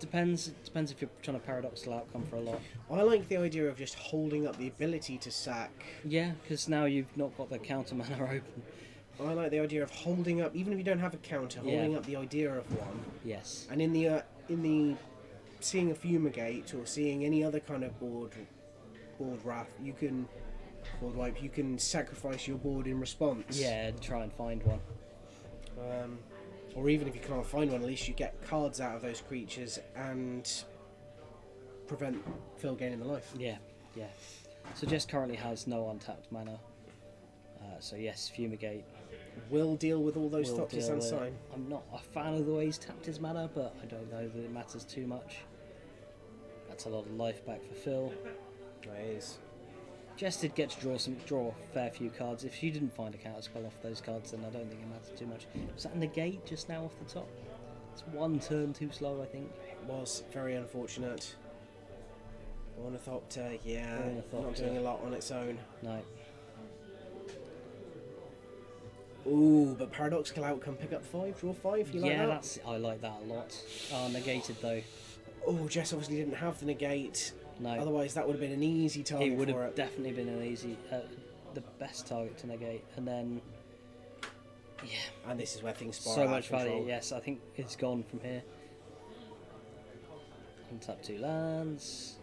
Depends if you're trying to paradoxical outcome for a lot. I like the idea of just holding up the ability to sack. Yeah, because now you've not got the counter mana open. I like the idea of holding up, even if you don't have a counter, holding up the idea of one. Yes. And in the seeing a fumigate or seeing any other kind of board wrath, you can board wipe. You can sacrifice your board in response. Yeah, and try and find one. Or even if you can't find one, at least you get cards out of those creatures and prevent Phil gaining the life. Yeah, yeah. So Jess currently has no untapped mana. So yes, Fumigate will deal with all those Thopter Unsign. I'm not a fan of the way he's tapped his mana, but I don't know that it matters too much. That's a lot of life back for Phil. That is. Jess did get to draw a fair few cards. If she didn't find a counter spell off those cards, then I don't think it matters too much. Was that a negate just now off the top? It's one turn too slow, I think. It was very unfortunate. Ornithopter, yeah, Ornithopter. Not doing a lot on its own. No. Ooh, but paradoxical outcome, pick up 5, draw 5, you like that? I like that a lot. Negated though. Oh, Jess obviously didn't have the negate. No. Otherwise that would have been an easy target It would for have it. definitely been an easy, the best target to negate. And then, yeah. And this is where things spiral So out much of control. value, yes, I think it's gone from here. Untap 2 lands.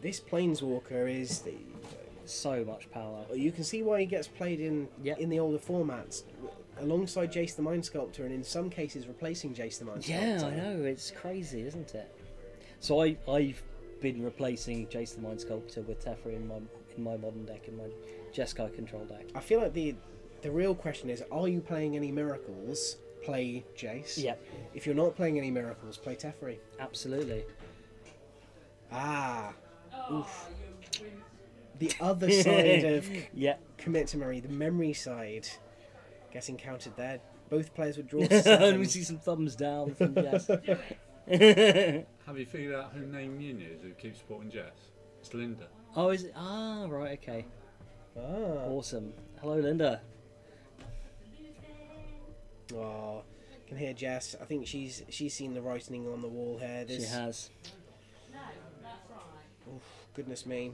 This Planeswalker is so much power. You can see why he gets played in the older formats, alongside Jace the Mind Sculptor, and in some cases replacing Jace the Mind Sculptor. Yeah, I know, it's crazy, isn't it? So I've been replacing Jace the Mind Sculptor with Teferi in my modern deck, in my Jeskai control deck. I feel like the real question is, are you playing any Miracles? Play Jace. Yep. If you're not playing any Miracles, play Teferi. Absolutely. Ah. Oof. The other side of Commit to Memory, the memory side, getting counted there. Both players would draw 7. We see some thumbs down from Jess. Have you figured out who Name Yin is who keeps supporting Jess? It's Linda. Oh, is it? Ah, right, okay. Ah. Awesome. Hello, Linda. Oh, can hear Jess. I think she's seen the writing on the wall here. She has. Oof, goodness me.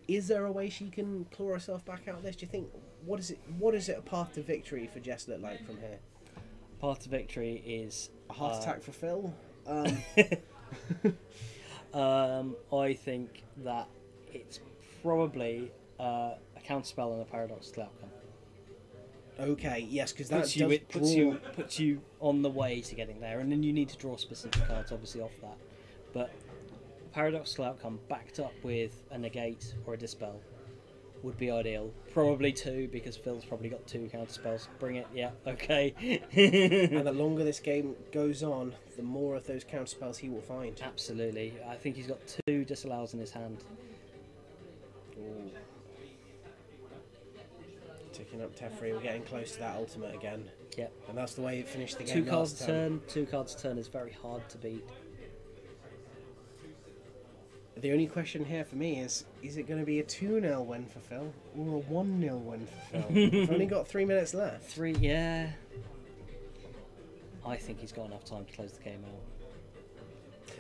Is there a way she can claw herself back out of this? Do you think? What is it a path to victory for Jess look like from here? Path to victory is a heart attack for Phil. I think that it's probably a counterspell and a paradoxical outcome. Okay, yes, because that puts you on the way to getting there, and then you need to draw specific cards, obviously, off that. But paradoxical outcome backed up with a negate or a dispel would be ideal. Probably 2, because Phil's probably got 2 counterspells. Bring it, yeah, okay. And the longer this game goes on, the more of those counterspells he will find. Absolutely. I think he's got 2 disallows in his hand. Ooh. Ticking up Teferi, we're getting close to that ultimate again. Yep. And that's the way it finished the game 2 cards a turn. 2 cards a turn is very hard to beat. The only question here for me is it going to be a 2-0 win for Phil or a 1-0 win for Phil? We've only got 3 minutes left. 3, yeah. I think he's got enough time to close the game out.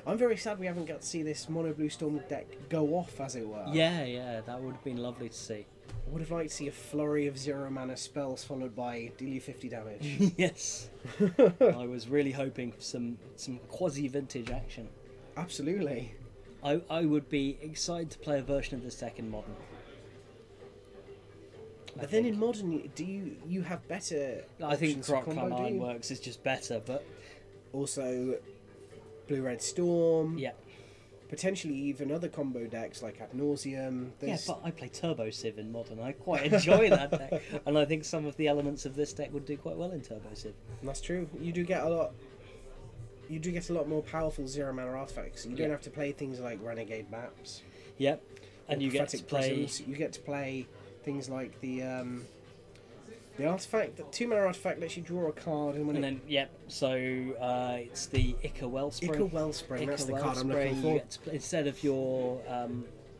I'm very sad we haven't got to see this Mono Blue Storm deck go off, as it were. Yeah, that would have been lovely to see. I would have liked to see a flurry of 0 mana spells followed by deal you 50 damage. Yes. I was really hoping for some quasi-vintage action. Absolutely. I would be excited to play a version of this deck in Modern. But then in Modern, do you have better I think combo, Crocodile Works is just better, but... Also, Blue-Red Storm. Yeah. Potentially even other combo decks like Ad Nauseam. Yeah, but I play Turbo Civ in Modern. I quite enjoy that deck. And I think some of the elements of this deck would do quite well in Turbo Civ. That's true. You do get a lot more powerful 0 mana artifacts. You don't have to play things like Renegade Maps. Yep. And you get to play Prisms. You get to play things like the The artifact, the 2-mana artifact lets you draw a card, and when then yep. So it's the Ica Wellspring. Ica Wellspring, that's the card I'm Wellspring, looking for. you get to play, instead of your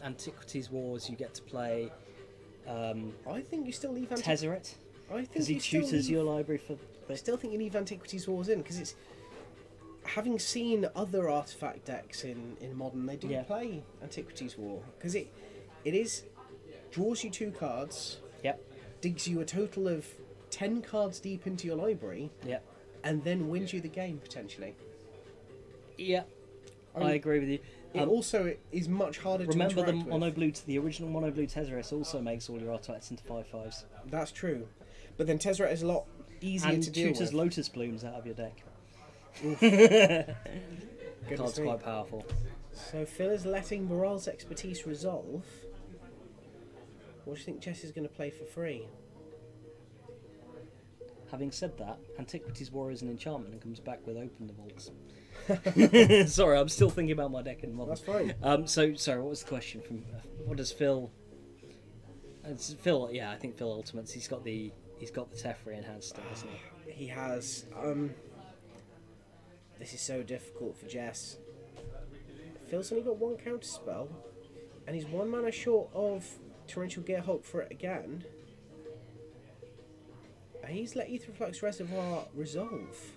Antiquities Wars, you get to play. I think you still leave Tezzeret. I think because he you still tutors leave, your library for. I still think you leave Antiquities Wars in, because it's. Having seen other artifact decks in Modern, they do play Antiquities War, because it is draws you 2 cards. Yep. Digs you a total of 10 cards deep into your library. Yep. And then wins you the game potentially. Yeah. I agree with you. It also is much harder to interact with. Remember the original Mono Blue Tezzeret also makes all your artifacts into 5/5s. That's true. But then Tezzeret is a lot easier to deal with. And tutors Lotus Blooms out of your deck. Card's quite powerful. So Phil is letting Morale's expertise resolve. What do you think Jess is going to play for free? Having said that, Antiquities War is an enchantment and comes back with Open the Vaults. Sorry, I'm still thinking about my deck in Modern. That's fine. Sorry, what was the question? From what does Phil? It's Phil, yeah, I think Phil Ultimates. He's got the Teferi in hand still, isn't he? He has. This is so difficult for Jess. Phil's only got 1 counter spell, and he's 1 mana short of Torrential Gearhulk for it again. He's let Aetherflux Reservoir resolve.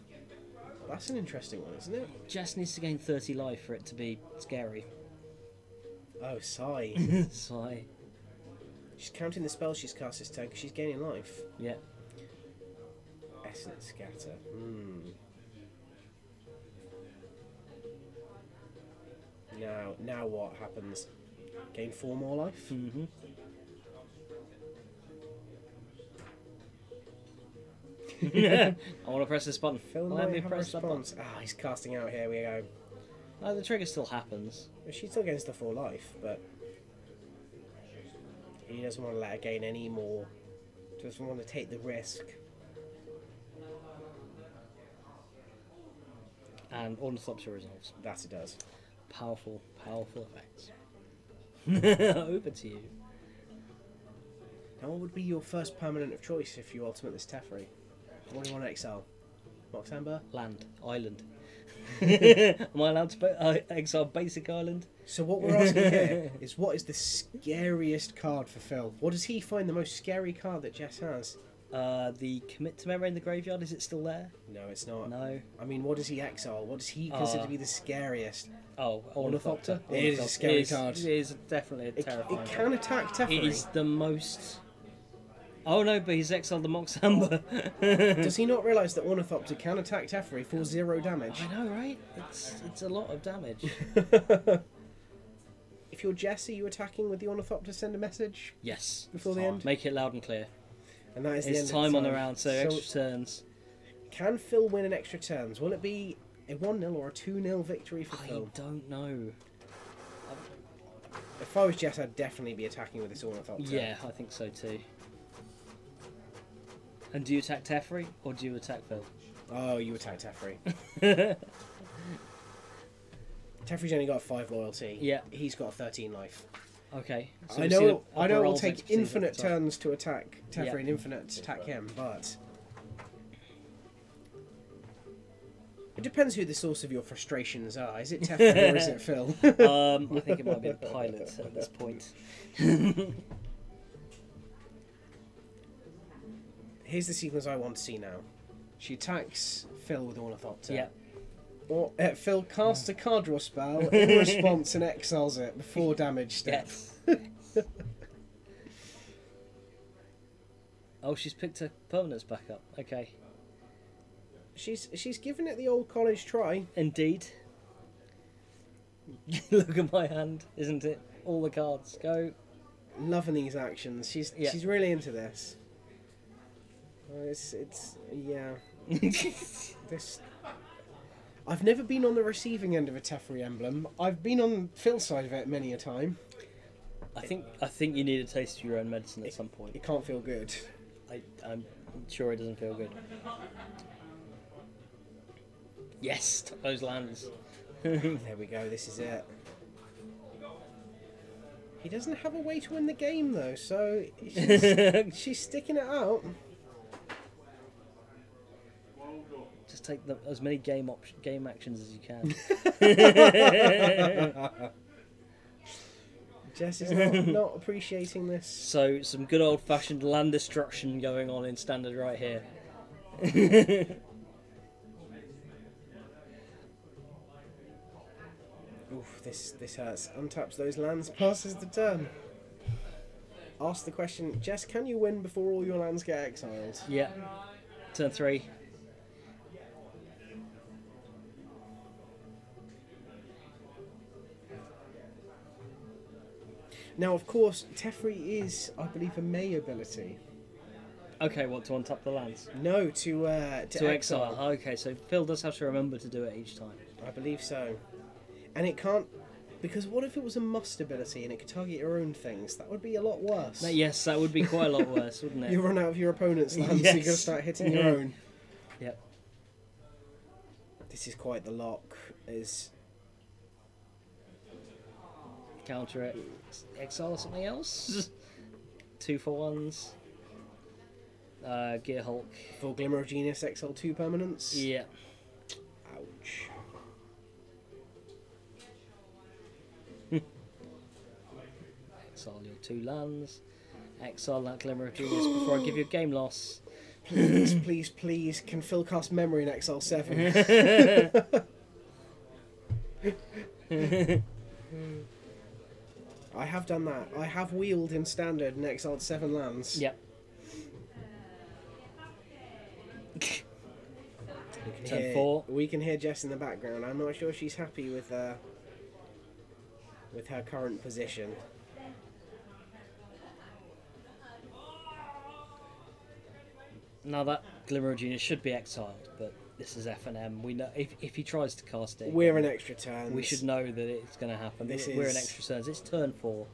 That's an interesting one, isn't it? Jess needs to gain 30 life for it to be scary. Oh, sigh. Sigh. She's counting the spells she's cast this turn because she's gaining life. Yeah. Essence Scatter. Now what happens? Gain 4 more life? Mm-hmm. I want to press this button. Phil Let me might have press a that button. response. He's casting out. Here we go. No, the trigger still happens. She still gains the 4 life, but he doesn't want to let her gain any more. Doesn't want to take the risk. And Ornithopter resolves. That it does. Powerful effects. Over to you. Now, what would be your first permanent of choice if you ultimate this Teferi? What do you want to exile? Moxamber? Land. Island. Am I allowed to exile basic island? So what we're asking here is, what is the scariest card for Phil? What does he find the most scary card that Jess has? The Commit to Memory in the graveyard, is it still there? No, it's not. No. I mean, what does he exile? What does he consider to be the scariest? Oh, Ornithopter? It is a scary card. It is definitely a terrifying It can attack Teferi. It is the most... Oh no, but he's exiled the Moxamber. Does he not realise that Ornithopter can attack Teferi for 0 damage? I know, right? It's a lot of damage. If you're Jess, are you attacking with the Ornithopter? Send a message? Yes. Before the end? Make it loud and clear. And that is it's the end time of the on the round, so extra turns. Can Phil win an extra turns? Will it be a 1-0 or a 2-0 victory for Phil? I don't know. If I was Jess, I'd definitely be attacking with this Ornithopter. Yeah, I think so too. And do you attack Teferi, or do you attack Phil? Oh, you attack Teferi. Teferi's only got 5 loyalty. Yeah. He's got 13 life. Okay. So I know it will take infinite turns to attack Teferi and infinite to attack him, but... It depends who the source of your frustrations are. Is it Teferi or is it Phil? I think it might be a pilot at this point. Here's the sequence I want to see now. She attacks Phil with Ornithopter. Yeah. Or Phil casts a card draw spell in response and exiles it before damage step. Yes. Oh, she's picked her permanents back up. Okay. She's given it the old college try. Indeed. Look at my hand, isn't it? All the cards go. Loving these actions. She's really into this. It's yeah. This. I've never been on the receiving end of a Teferi emblem. I've been on Phil's side of it many a time. I think you need a taste of your own medicine at some point. It can't feel good. I'm sure it doesn't feel good. Yes, took those lands. There we go. This is it. He doesn't have a way to win the game though, so she's sticking it out. Just take as many game actions as you can. Jess is not appreciating this. So some good old-fashioned land destruction going on in standard right here. Oof, this hurts. Untaps those lands, passes the turn. Ask the question, Jess, can you win before all your lands get exiled? Yeah. Turn 3. Now, of course, Teferi is, I believe, a May ability. Okay, what, to untap the lands? No, to exile. Okay, so Phil does have to remember to do it each time. I believe so. And it can't... Because what if it was a must ability and it could target your own things? That would be a lot worse. Yes, that would be quite a lot worse, wouldn't it? You run out of your opponent's lands, so you've got to start hitting your own. Yep. This is quite the lock. Counter it. Exile or something else? 2 for 1s. Gear Hulk. Full Glimmer of Genius, exile 2 permanents. Yeah. Ouch. Exile your 2 lands. Exile that Glimmer of Genius before I give you a game loss. Please, please, please, can Phil cast Memory in Exile 7? I have done that. I have wheeled in Standard and exiled 7 lands. Yep. Turn 4. We can hear Jess in the background. I'm not sure she's happy with her current position. Now that Glimmer of Genius should be exiled, but this is FNM. We know if he tries to cast it, we're in extra turns. We should know that it's going to happen. We're in extra turns. It's turn 4.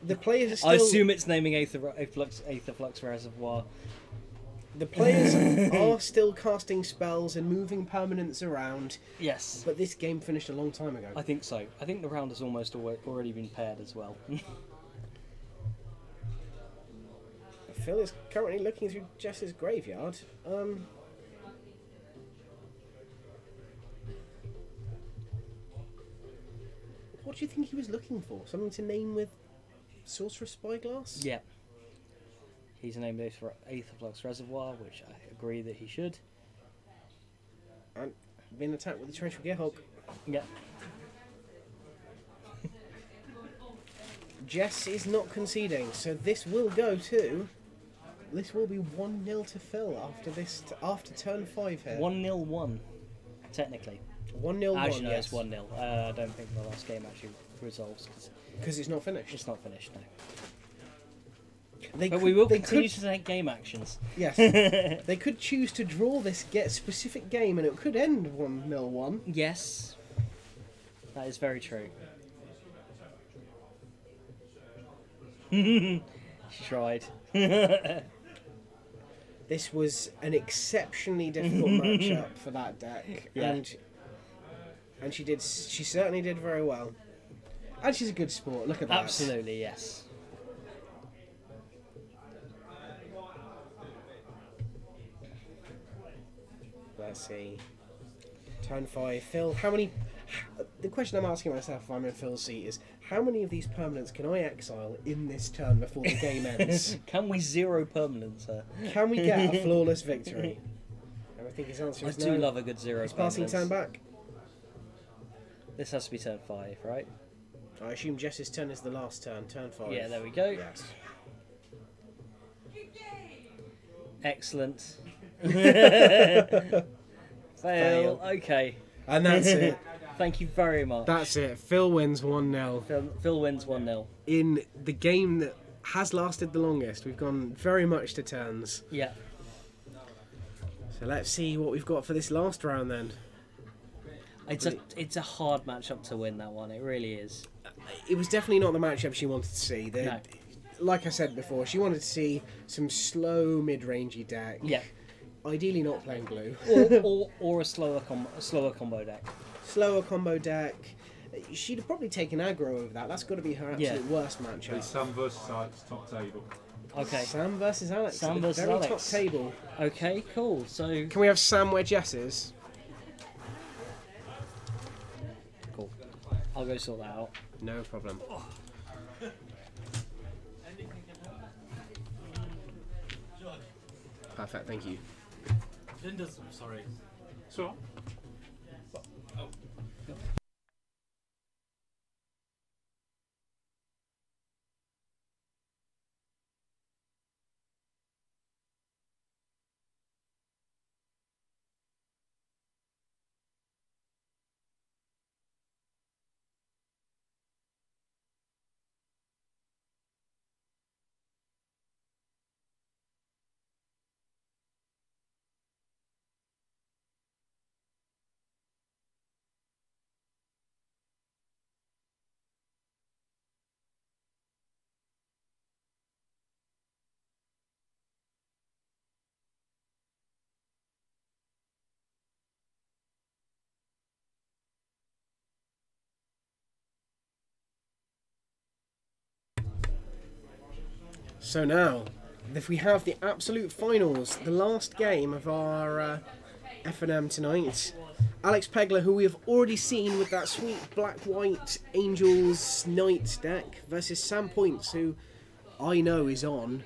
The players are still... I assume it's naming Aetherflux Reservoir. The players are still casting spells and moving permanents around. Yes. But this game finished a long time ago. I think so. I think the round has almost already been paired as well. Phil is currently looking through Jess's graveyard. What do you think he was looking for? Something to name with Sorcerer's Spyglass? Yeah. He's named Aetherflux Reservoir, which I agree that he should. And been attacked with the Torrential Gearhulk. Yeah. Jess is not conceding, so this will go to... This will be 1-0 to Phil after turn 5 here. 1-0-1, technically. 1-0-1, actually, no, yes. it's 1-0. I don't think the last game actually resolves. Because it's not finished? It's not finished, no. But we will continue to take game actions. Yes. They could choose to draw this specific game and it could end 1-0-1. Yes. That is very true. She tried. This was an exceptionally difficult matchup for that deck. Yeah. And she certainly did very well. And she's a good sport, look at that. Absolutely, yes. Let's see. Turn 5. Phil, how many... The question I'm asking myself if I'm in Phil's seat is, how many of these permanents can I exile in this turn before the game ends? Can we 0 permanents, sir? Can we get a flawless victory? And I think his answer is no. I do love a good 0 He's permanents. passing turn back. This has to be turn 5, right? I assume Jess's turn is the last turn. Turn 5. Yeah, there we go. Yes. Excellent. Fail. Okay. And that's it. Thank you very much. That's it. Phil wins 1-0. Phil wins 1-0. In the game that has lasted the longest. We've gone very much to turns. Yeah. So let's see what we've got for this last round then. It's a hard matchup to win, that one. It really is. It was definitely not the matchup she wanted to see. No. Like I said before, she wanted to see some slow mid-rangey deck. Yeah. Ideally not playing blue. or a slower combo deck. Slower combo deck. She'd have probably taken aggro over that. That's got to be her absolute worst matchup. Some versus top table. Okay. Sam versus Alex. Sam at the versus very Alex. top table. Okay, cool. So Can we have Sam wedge yeses? cool. I'll go sort that out. No problem. Perfect, thank you. Linda's sorry. So, So now, if we have the absolute finals, the last game of our FNM tonight, Alex Pegler, who we have already seen with that sweet black-white Angels Knight deck, versus Sam Points, who I know is on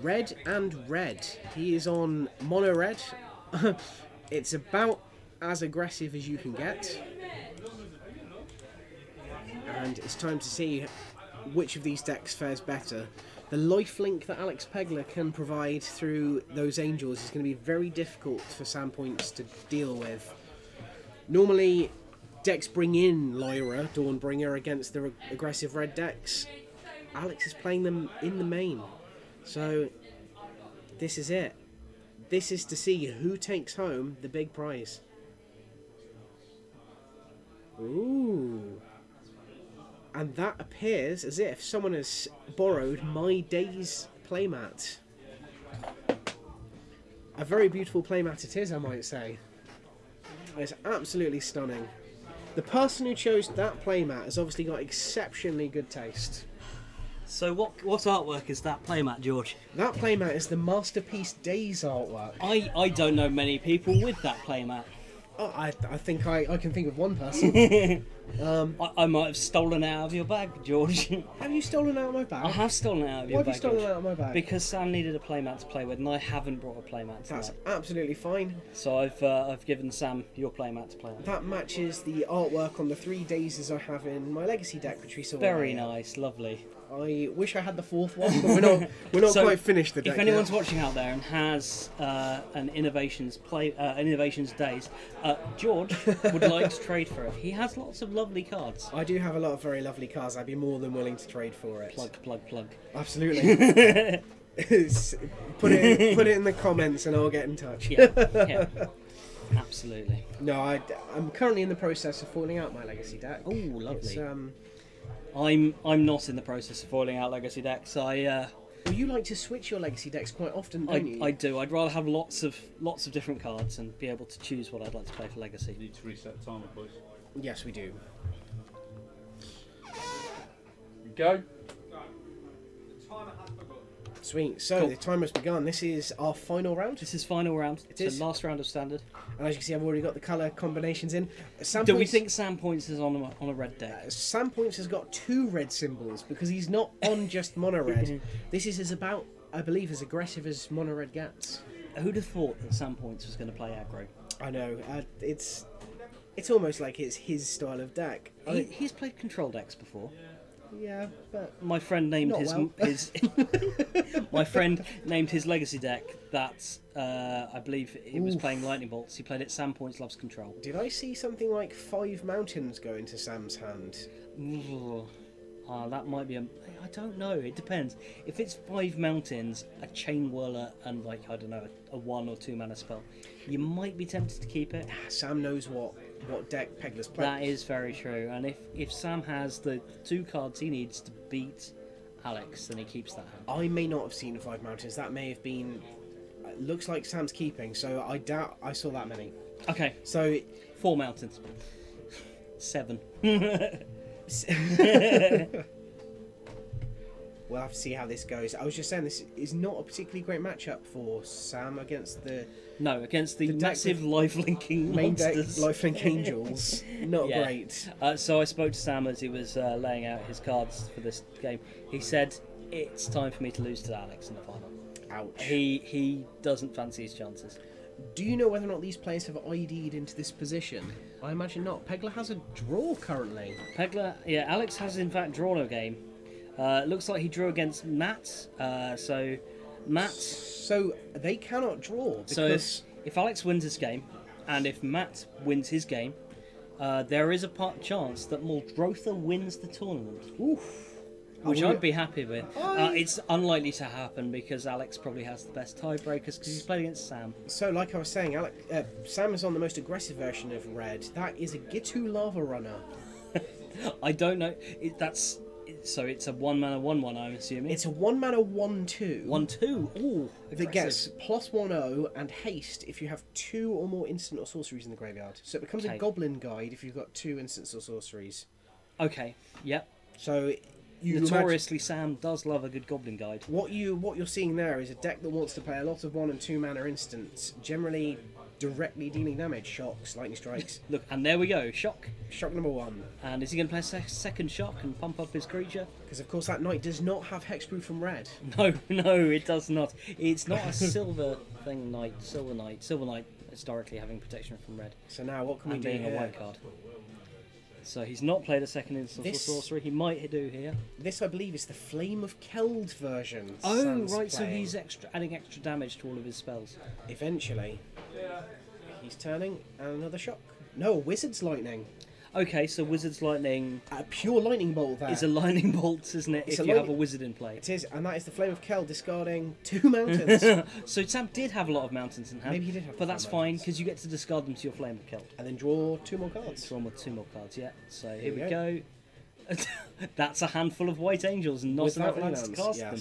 red and red. He is on mono red. It's about as aggressive as you can get. And it's time to see which of these decks fares better. The lifelink that Alex Pegler can provide through those Angels is going to be very difficult for Sam Points to deal with. Normally, decks bring in Lyra, Dawnbringer, against the aggressive red decks. Alex is playing them in the main. So, this is it. This is to see who takes home the big prize. Ooh. And that appears as if someone has borrowed my Days playmat. A very beautiful playmat it is, I might say. It's absolutely stunning. The person who chose that playmat has obviously got exceptionally good taste. So what artwork is that playmat, George? That playmat is the Masterpiece Days artwork. I don't know many people with that playmat. Oh, I think I can think of one person. I might have stolen it out of your bag, George. Have you stolen it out of my bag? I have stolen it out of your bag. Why have you stolen George. it out of my bag? Because Sam needed a playmat to play with, and I haven't brought a playmat tonight. That's absolutely fine. So I've given Sam your playmat to play with. That matches the artwork on the 3 Daisies I have in my Legacy deck, which we saw. Very nice, lovely. I wish I had the 4th one, but we're not So, quite finished the deck if anyone's yet. watching out there and has an Innovations Days, George would like to trade for it. He has lots of lovely cards. I do have a lot of very lovely cards. I'd be more than willing to trade for it. Plug. Absolutely. put it in the comments and I'll get in touch. Yeah. Absolutely. No, I'm currently in the process of foiling out my Legacy deck. Oh, lovely. It's, I'm not in the process of foiling out Legacy decks. well, you like to switch your Legacy decks quite often, don't you? I do. I'd rather have lots of different cards and be able to choose what I'd like to play for Legacy. need to reset the timer, boys. Yes, we do. Go. Sweet. So Cool. the timer's begun. This is our final round. This is final round. It It's is. the last round of standard. And as you can see, I've already got the colour combinations in. Do we think Sam Points is on a red deck? Sam Points has got 2 red symbols because he's not on just mono red. This is about, I believe, as aggressive as mono red gets. Who'd have thought that Sam Points was going to play aggro? I know. It's almost like it's his style of deck. He's played control decks before. Yeah, but My friend named Not well. his my friend named his legacy deck that I believe it was playing lightning bolts. He played it Sam Points Loves Control. did I see something like 5 mountains go into Sam's hand? That might be I don't know. It depends. If it's 5 mountains, a chain whirler, and like I don't know, a 1 or 2 mana spell, you might be tempted to keep it. Sam knows what deck Pegler's playing. That is very true. And if Sam has the 2 cards he needs to beat Alex, then he keeps that hand. I may not have seen 5 mountains. That may have been. Looks like Sam's keeping, so I doubt I saw that many. Okay. So 4 mountains. 7. we'll have to see how this goes. I was just saying, this is not a particularly great matchup for Sam against the... No, against the massive life-linking main deck monsters. life-link angels. Not Yeah. great. So I spoke to Sam as he was laying out his cards for this game. He said, it's time for me to lose to Alex in the final. Ouch. He doesn't fancy his chances. Do you know whether or not these players have ID'd into this position? I imagine not. Pegler has a draw currently. Alex has in fact drawn a game. Looks like he drew against Matt. So they cannot draw. Because... So if Alex wins this game, and if Matt wins his game, there is a chance that Muldrotha wins the tournament. Oof. Which I'd be happy with. It's unlikely to happen because Alex probably has the best tiebreakers because he's played against Sam. So, like I was saying, Sam is on the most aggressive version of Red. That is a Gitu Lava Runner. I don't know. So it's a 1-mana 1/1, I'm assuming. It's a 1-mana 1/2. 1/2. Ooh, that gets +1/0 and haste if you have 2 or more instant or sorceries in the graveyard. So it becomes a Goblin Guide if you've got 2 instants or sorceries. Okay. Yep. So. Notoriously, Sam does love a good Goblin Guide. What you're seeing there is a deck that wants to play a lot of 1 and 2 mana instants, generally directly dealing damage, shocks, lightning strikes. Look, and there we go, shock. Shock number 1. And is he going to play a second shock and pump up his creature? Because of course that knight does not have hexproof from red. No, it does not. It's not a silver thing knight, silver knight historically having protection from red. So now what can we do being here? A white card. So he's not played a second instance or sorcery. He might do here. This, I believe, is the Flame of Keld version. Oh, Sam's right. So playing. he's adding extra damage to all of his spells. Eventually. He's turning, and another shock. No, Wizard's Lightning. Okay, so Wizard's Lightning... A pure Lightning Bolt there. It's a Lightning Bolt, isn't it, if you have a Wizard in play? It is, and that is the Flame of Keld discarding 2 mountains. So Sam did have a lot of mountains in hand. Maybe he did have but that's fine, because you get to discard them to your Flame of Keld. And then draw 2 more cards. Draw 2 more cards, yeah. So here we go. That's a handful of White Angels and not enough lands to cast them.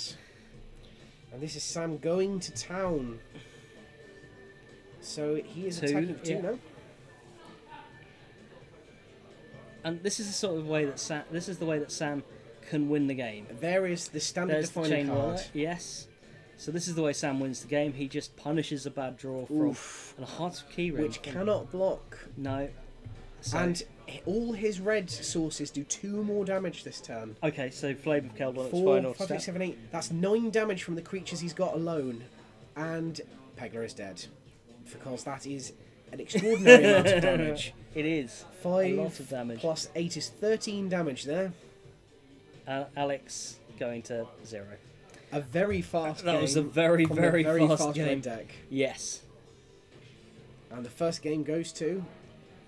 And this is Sam going to town. So he is attacking for 2 now. And this is the sort of way that Sam can win the game. There is the standard defining card. Yes. So this is the way Sam wins the game. He just punishes a bad draw from a Heart of Keyring, which cannot block. No. So, and all his red sources do 2 more damage this turn. Okay, so Flame of Keld on its 4, final 5, step. 6, 7, 8. That's 9 damage from the creatures he's got alone. And Pegler is dead. Because that is an extraordinary amount of damage. It is. 5 a lot of damage. plus 8 is 13 damage there. Alex going to 0. A very fast game. That was a very, very fast game. red deck. Yes. And the first game goes to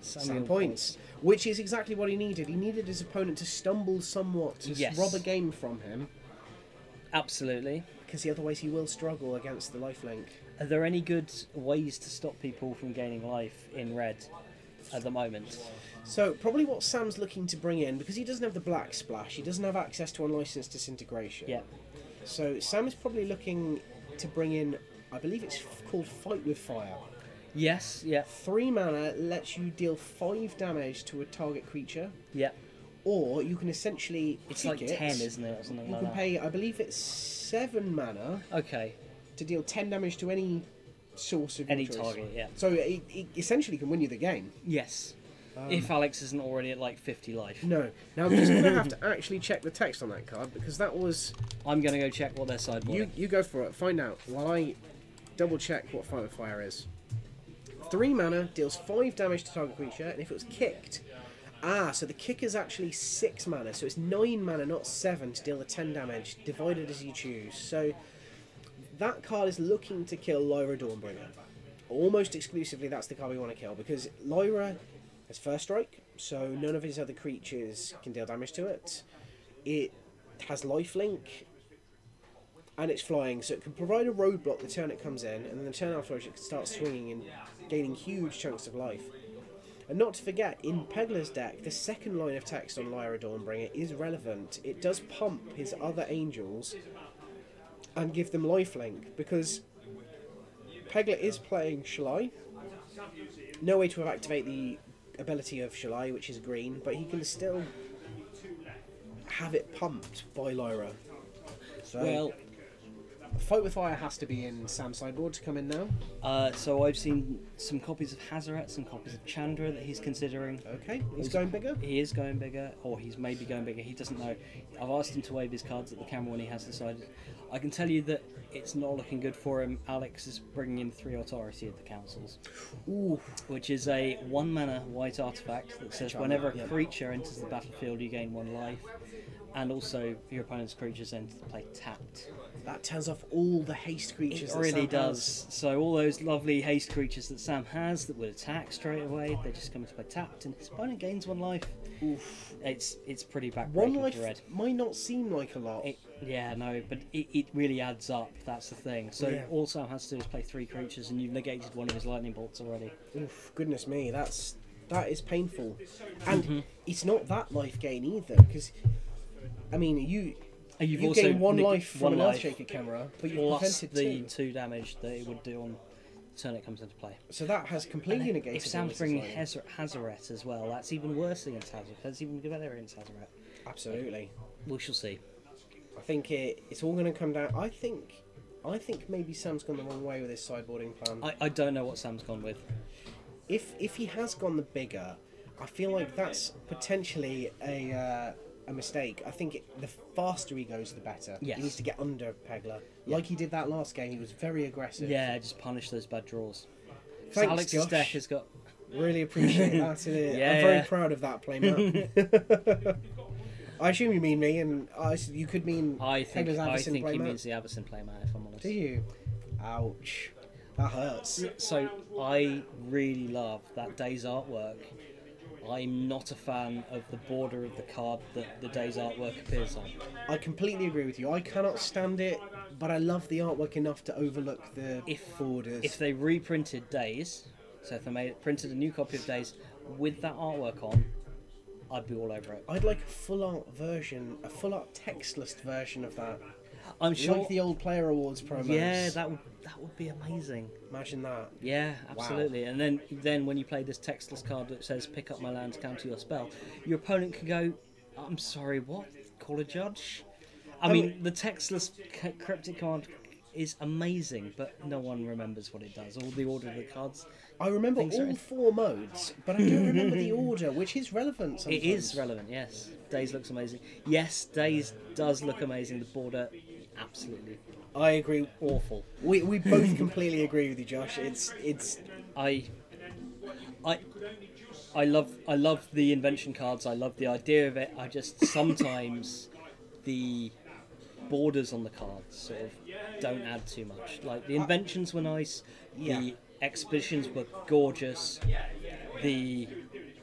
Sam Points. Points. Which is exactly what he needed. He needed his opponent to stumble somewhat to rob a game from him. Absolutely. Because otherwise he will struggle against the lifelink. Are there any good ways to stop people from gaining life in red at the moment? So probably what Sam's looking to bring in, because he doesn't have the black splash, he doesn't have access to unlicensed disintegration. Yeah. So Sam is probably looking to bring in, I believe it's called Fight with Fire. Yes, yeah. 3 mana lets you deal 5 damage to a target creature. Yeah. Or you can essentially It's like 10, isn't it? Or something like you that. can pay, I believe it's 7 mana. Okay. To deal 10 damage to any source of any your choice. target, yeah. So it essentially can win you the game. Yes. If Alex isn't already at like 50 life. No. Now I'm just going to have to actually check the text on that card because that was... I'm going to go check what their sideboard You go for it. Find out while I double check what Fight with Fire is. 3 mana, deals 5 damage to target creature, and if it was kicked... so the kick is actually 6 mana, so it's 9 mana, not 7, to deal the 10 damage, divided as you choose. So that card is looking to kill Lyra Dawnbringer. Almost exclusively that's the card we want to kill, because Lyra has first strike, so none of his other creatures can deal damage to it. It has lifelink, and it's flying, so it can provide a roadblock the turn it comes in, and then the turn afterwards it can start swinging and gaining huge chunks of life. And not to forget, in Pegler's deck, the second line of text on Lyra Dawnbringer is relevant. It does pump his other angels and give them lifelink, because Pegler is playing Shalai. No way to activate the ability of Shalai, which is green, but he can still have it pumped by Lyra. So, Well, Fight with Fire has to be in Sam's sideboard to come in now. so I've seen some copies of Hazaret, some copies of Chandra that he's considering. Okay, he's going bigger? He is going bigger, or he's maybe going bigger. He doesn't know. I've asked him to wave his cards at the camera when he has decided. I can tell you that it's not looking good for him. Alex is bringing in 3 Authority of the Councils. Ooh. Which is a 1 mana white artifact that says whenever a creature enters the battlefield you gain 1 life, and also your opponent's creatures enter the play tapped. That turns off all the haste creatures. It really does. So all those lovely haste creatures that Sam has that would attack straight away, they just come into play tapped, and his opponent gains 1 life. Oof. It's pretty backbreaking 1 life for red. might not seem like a lot. Yeah, no, but it really adds up. That's the thing. So all Sam has to do is play 3 creatures, and you've negated 1 of his lightning bolts already. Oof, goodness me, that is painful, and it's not that life gain either, because I mean you also gain 1 life from an life Earthshaker camera, but you plus prevented the 2 damage that it would do on the turn it comes into play. So that has completely negated. If Sam's bringing Hazaret as well, that's even worse against Hazaret. That's even better against Hazaret. Absolutely. We shall see. I think it's all going to come down. I think maybe Sam's gone the wrong way with his sideboarding plan. I don't know what Sam's gone with. If he has gone the bigger, I feel like that's potentially a mistake. I think the faster he goes, the better. Yes. He needs to get under Pegler. Like he did that last game, he was very aggressive. Yeah, just punish those bad draws. Thanks, Alex's Josh. deck has got... Really appreciate that. Yeah, I'm very proud of that playmat. I assume you mean me, and you could mean Pegler's Avacyn playmat. He means the Avacyn playmat, if I'm honest. Do you? Ouch. That hurts. So, I really love that Day's artwork. I'm not a fan of the border of the card that the Day's artwork appears on. I completely agree with you. I cannot stand it, but I love the artwork enough to overlook the borders. If they reprinted Days, so if they printed a new copy of Days with that artwork on, I'd be all over it. I'd like a full art version, a full art textless version of that. I'm sure, like the old Player Awards promos. Yeah, that would be amazing. Imagine that. Yeah, absolutely. Wow. And then when you play this textless card that says "Pick up my land to counter your spell," your opponent can go, "I'm sorry, what? Call a judge?" I mean, the textless cryptic card is amazing, but no one remembers what it does. All the order of the cards. I remember all 4 modes, but I don't remember the order, which is relevant sometimes. It is relevant, yes. Days looks amazing. Yes, Days does look amazing. The border, absolutely. I agree. Awful. We both completely agree with you, Josh. I love the invention cards. I love the idea of it. I just sometimes the borders on the cards sort of don't add too much. Like the inventions were nice. Yeah. The expeditions were gorgeous. The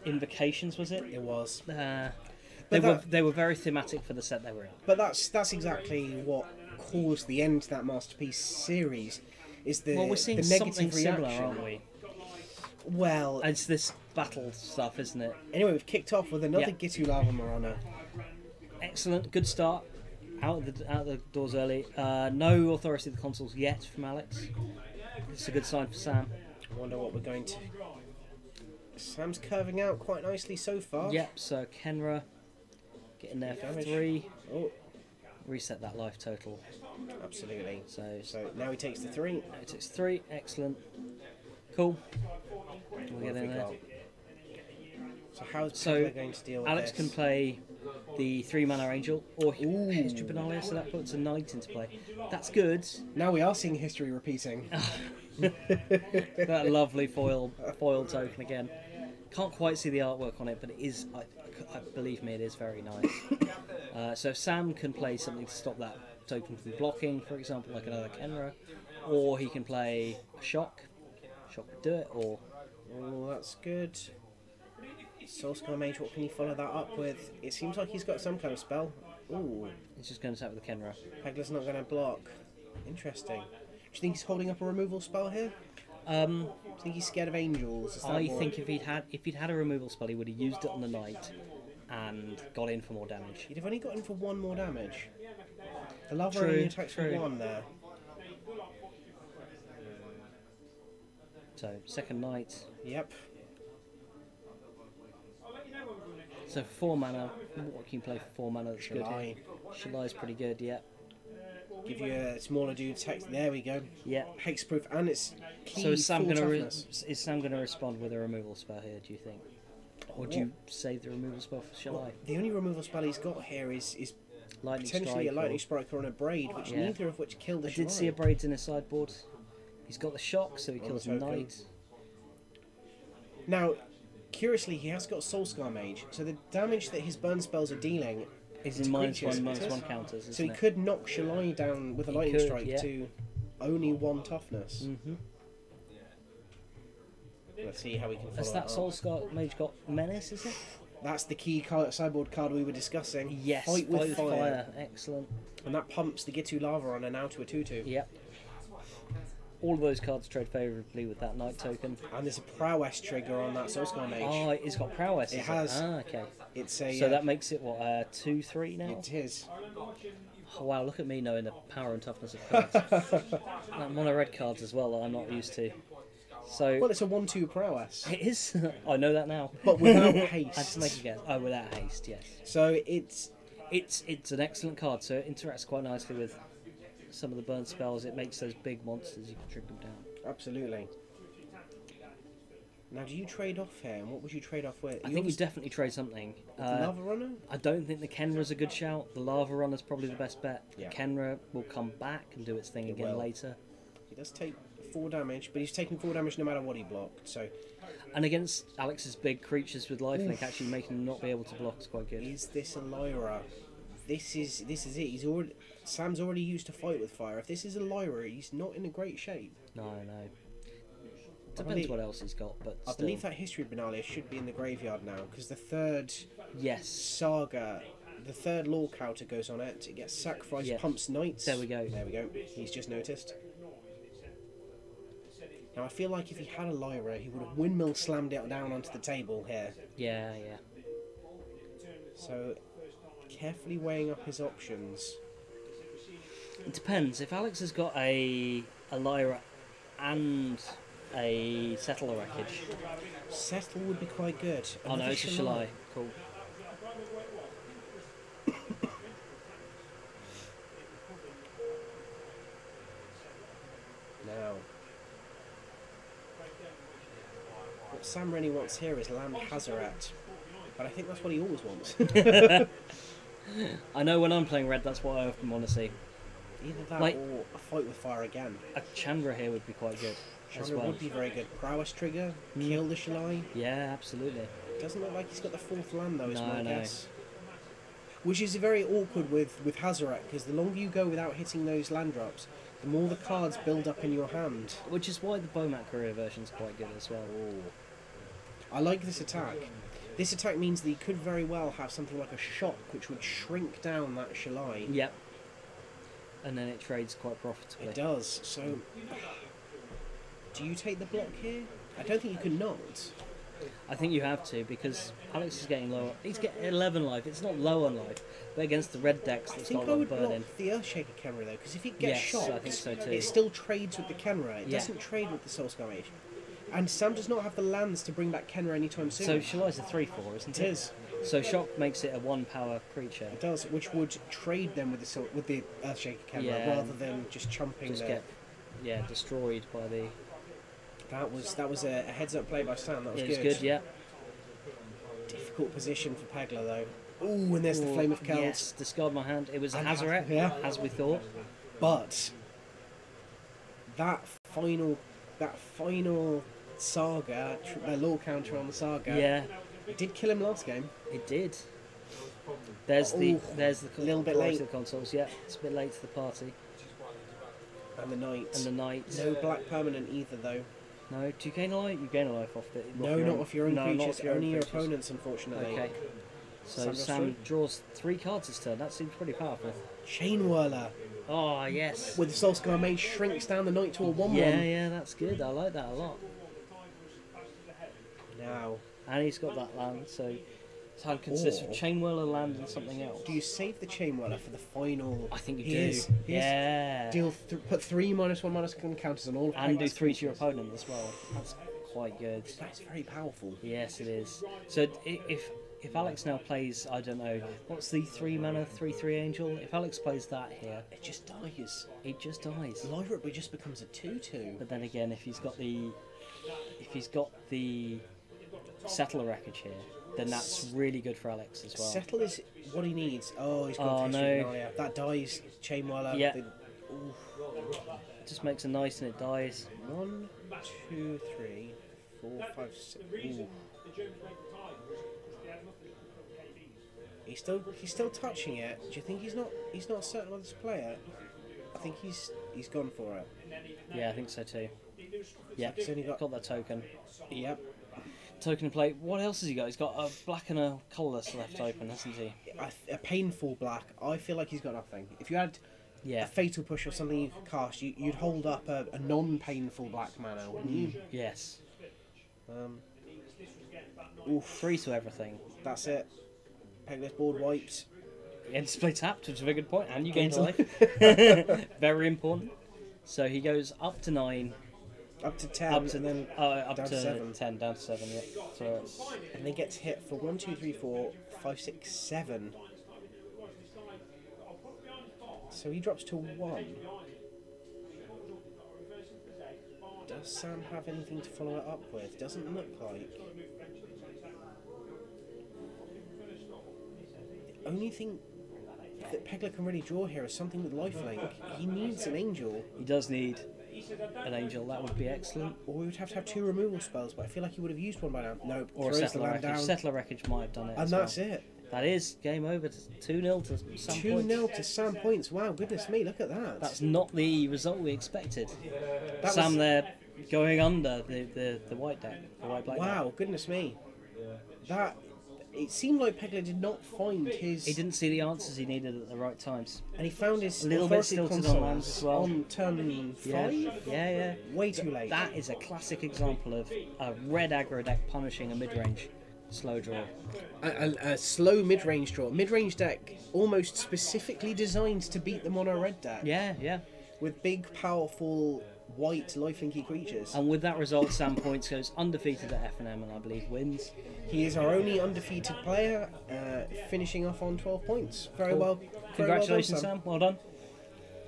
invocations, was it? It was. They were very thematic for the set they were in. But that's exactly what caused the end to that Masterpiece series. Is the we're seeing the negative something reaction, similar, aren't we? Well, It's this battle stuff, isn't it? anyway, we've kicked off with another Gitu Lava Marana. Excellent, good start. Out of the doors early. No Authority of the Consuls yet from Alex. It's a good sign for Sam. I wonder what we're going to... Sam's curving out quite nicely so far. Yep, so Kenra getting there for Damage. 3. Oh, Reset that life total. absolutely. So now he takes the 3. now it takes 3. Excellent. Cool. We'll What get have in we there. got? So how's So Pegler going to deal with Alex this? can play the 3 mana Angel or History Benalia, so that puts a Knight into play. That's good. Now we are seeing history repeating. That lovely foil token again. Can't quite see the artwork on it, but it is. Believe me, it is very nice. So if Sam can play something to stop that token from blocking, for example, like another Kenra, or he can play a Shock. Shock would do it, or Oh, that's good. Soulscar Mage, what can you follow that up with? It seems like he's got some kind of spell. Ooh, he's just going to attack with the Kenra. Pegler's not going to block. Interesting. Do you think he's holding up a removal spell here? Do you think he's scared of angels? Is that I more- think if he'd had a removal spell, he would have used it on the Knight and got in for more damage. He'd have only got in for 1 more damage. The lava True, only attacks for true. 1 there. So second Knight. Yep. So 4 mana. What can you play for 4 mana? That's good. Shalai. Shalai's pretty good. Yeah. Give you a smaller dude text. There we go. Yeah. Hexproof, and it's key. So is Sam full gonna respond with a removal spell here? Do you think, or do you save the removal spell for Shall I? The only removal spell he's got here is Lightning potentially Strike a lightning strike or an abrade, which neither of which kill the. I did see abrades in his sideboard. He's got the shock, so he kills the knight. Now, curiously, he has got Soulscar Mage, so the damage that his burn spells are dealing is in -1/-1 counters. So he could knock Shalai down with a lightning strike to only 1 toughness. Let's see how we can follow Has that Soulscar Mage got Menace, is it? That's the key sideboard card we were discussing. Yes, Fight with fire. Excellent. And that pumps the Gitu Lava on and now to a 2/2. Yep. All of those cards trade favourably with that Knight token. And there's a Prowess trigger on that Soulscar Mage. Oh, it's got Prowess. It has. Ah, okay. It's a. So that makes it what 2/3 now. It is. Oh, wow, look at me knowing the power and toughness of cards. Like mono red cards as well that I'm not used to. So well, it's a 1/2 Prowess. It is. I know that now. But without haste. I had to make a guess. Oh, without haste, yes. So it's an excellent card. So it interacts quite nicely with some of the burn spells. It makes those big monsters, you can trigger them down. Absolutely. Now, do you trade off here? And what would you trade off with? I think you definitely trade something. The Lava Runner? I don't think the Kenra's a good shout. The Lava Runner's probably the best bet. Yeah. Kenra will come back and do its thing again later. He does take 4 damage, but he's taking 4 damage no matter what he blocked. So, and against Alex's big creatures with lifelink, actually making them not be able to block is quite good. Is this a Lyra? This is it. Sam's already used to fight with fire. If this is a Lyra, he's not in a great shape. No. Depends what else he's got, but I believe that History of Benalia should be in the graveyard now, because the third saga, the third Law counter goes on it. It gets sacrificed, pumps knights. There we go. He's just noticed. Now I feel like if he had a Lyra, he would have windmill slammed it down onto the table here. Yeah. So, carefully weighing up his options. It depends. If Alex has got a Lyra and a Settler Wreckage. Settle would be quite good. Oh no, it's a Shalai. Cool. Now, what Sam really wants here is land Hazaret, but I think that's what he always wants. I know when I'm playing red, that's what I often want to see. Either that or a fight with fire again. A Chandra here would be quite good. Chandra would be very good. Prowess trigger, kill the Shalai. Yeah, absolutely. Doesn't look like he's got the 4th land though, is my guess. Which is very awkward with Hazaret, because the longer you go without hitting those land drops, the more the cards build up in your hand. Which is why the Bowmat Career version is quite good as well. I like this attack. This attack means that he could very well have something like a shock, which would shrink down that Shalai. Yep. And then it trades quite profitably. It does. So, do you take the block here? I don't think you can not. I think you have to, because Alex is getting lower. He's getting 11 life. It's not low on life, but against the red decks that's got a lot of burn in. I block the Earthshaker Kenra though, because if it gets shocked, I think so too. It still trades with the Kenra. It doesn't trade with the Soulscar Mage. And Sam does not have the lands to bring back Kenra anytime soon. So Shalai's a 3/4, isn't it? It is. So shock makes it a 1-power creature. It does, which would trade them with the Earthshaker Kenra rather than just chumping. Just get destroyed by the. That was a heads up play by Sam. That was good. It was good, yeah. Difficult position for Pegler though. Ooh, and there's the Flame of Keld. Yes, discard my hand. It was a Hazaret, as we thought. But that final saga, the law counter on the saga, it did kill him last game. It did. There's the little bit late to the consoles. Yeah, it's a bit late to the party. And the knight. No black permanent either though. No, do you gain a life? You gain a life off it. No, not off your own creatures. Only your opponents, unfortunately. Okay. So Sam draws 3 cards this turn. That seems pretty powerful. Chain Whirler. Oh yes. With the Soulscar Mage shrinks down the knight to a 1/1. Yeah, that's good. I like that a lot. Now. And he's got that land, so his hand consists of Chain Whirler, land, and something else. Do you save the Chain Whirler for the final? I think you do. Yeah. Put 3 -1/-1 counters on all of and do 3 to your opponent as well. That's quite good. That's very powerful. Yes, it is. So if Alex now plays, I don't know, what's the 3-mana 3/3 angel? If Alex plays that here, It just dies. it just dies. Library just becomes a 2/2. But then again, if he's got the settler wreckage here, then that's really good for Alex as well. Settle is what he needs. Oh, he's got Oh, no. That dies. Chainwhirler. Yeah. Just makes a nice and it dies. 1, 2, 3, 4, 5, 6. Ooh. He's still touching it. Do you think he's not certain of this player? I think he's gone for it. Yeah, I think so too. Yeah, He's only got that token. Yep. Token in play. What else has he got? He's got a black and a colourless left open, hasn't he? A painful black. I feel like he's got nothing. If you had a fatal push or something you could cast, you'd hold up a non-painful black mana, wouldn't you? Yes. Oof. 3 to everything. That's it. Pegless board wipes. Yeah, display tapped, which is a very good point, and you gain life. Very important. So he goes up to 9. Up to 10, and then up down to 7. 10, down to 7, yeah. So it's... And then gets hit for 1, 2, 3, 4, 5, 6, 7. So he drops to 1. Does Sam have anything to follow it up with? Doesn't look like. The only thing that Pegler can really draw here is something with lifelink. He needs an angel. He does need an angel, that would be excellent. Or we would have to have 2 removal spells, but I feel like he would have used one by now. Nope. Or a settler wreckage. Settler wreckage might have done it. And that's it. That is game over. 2-0 to Sam Points. 2-0 to Sam Points. Wow, goodness me, look at that. That's not the result we expected. That Sam there going under the white deck, the white black deck. Wow, goodness me. That. It seemed like Pegler did not find his... He didn't see the answers he needed at the right times. And he found his a little bit stilted on lands as well. On turn 5? Yeah. Way too late. That is a classic example of a red aggro deck punishing a mid-range slow draw. A slow mid-range draw. Mid-range deck almost specifically designed to beat the mono-red deck. Yeah. With big, powerful, white, lifelinky creatures. And with that result, Sam Points goes undefeated at FNM and I believe wins. He is our only undefeated player, finishing off on 12 points. Very well. Congratulations, Sam. Well done.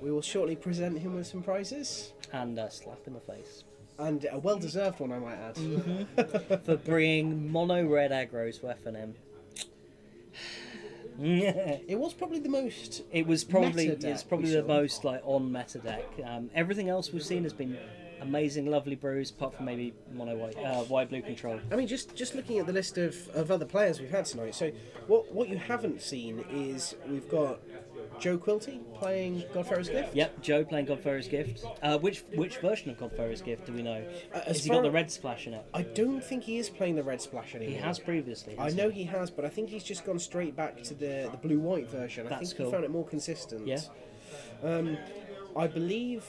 We will shortly present him with some prizes. And a slap in the face. And a well-deserved one, I might add. Mm-hmm. For bringing mono-red aggroes to FNM. It was probably the most. It's probably the most like on meta deck. Everything else we've seen has been amazing, lovely brews, apart from maybe mono white blue control. I mean, just looking at the list of other players we've had tonight. So what you haven't seen is we've got Joe Quilty playing Godfarer's Gift. Yep, Joe playing Godfarer's Gift. Which version of Godfarer's Gift do we know? Has he got the red splash in it? I don't think he is playing the red splash anymore. He has previously. I know he has, but I think he's just gone straight back to the blue-white version. I think he found it more consistent. Yeah. I believe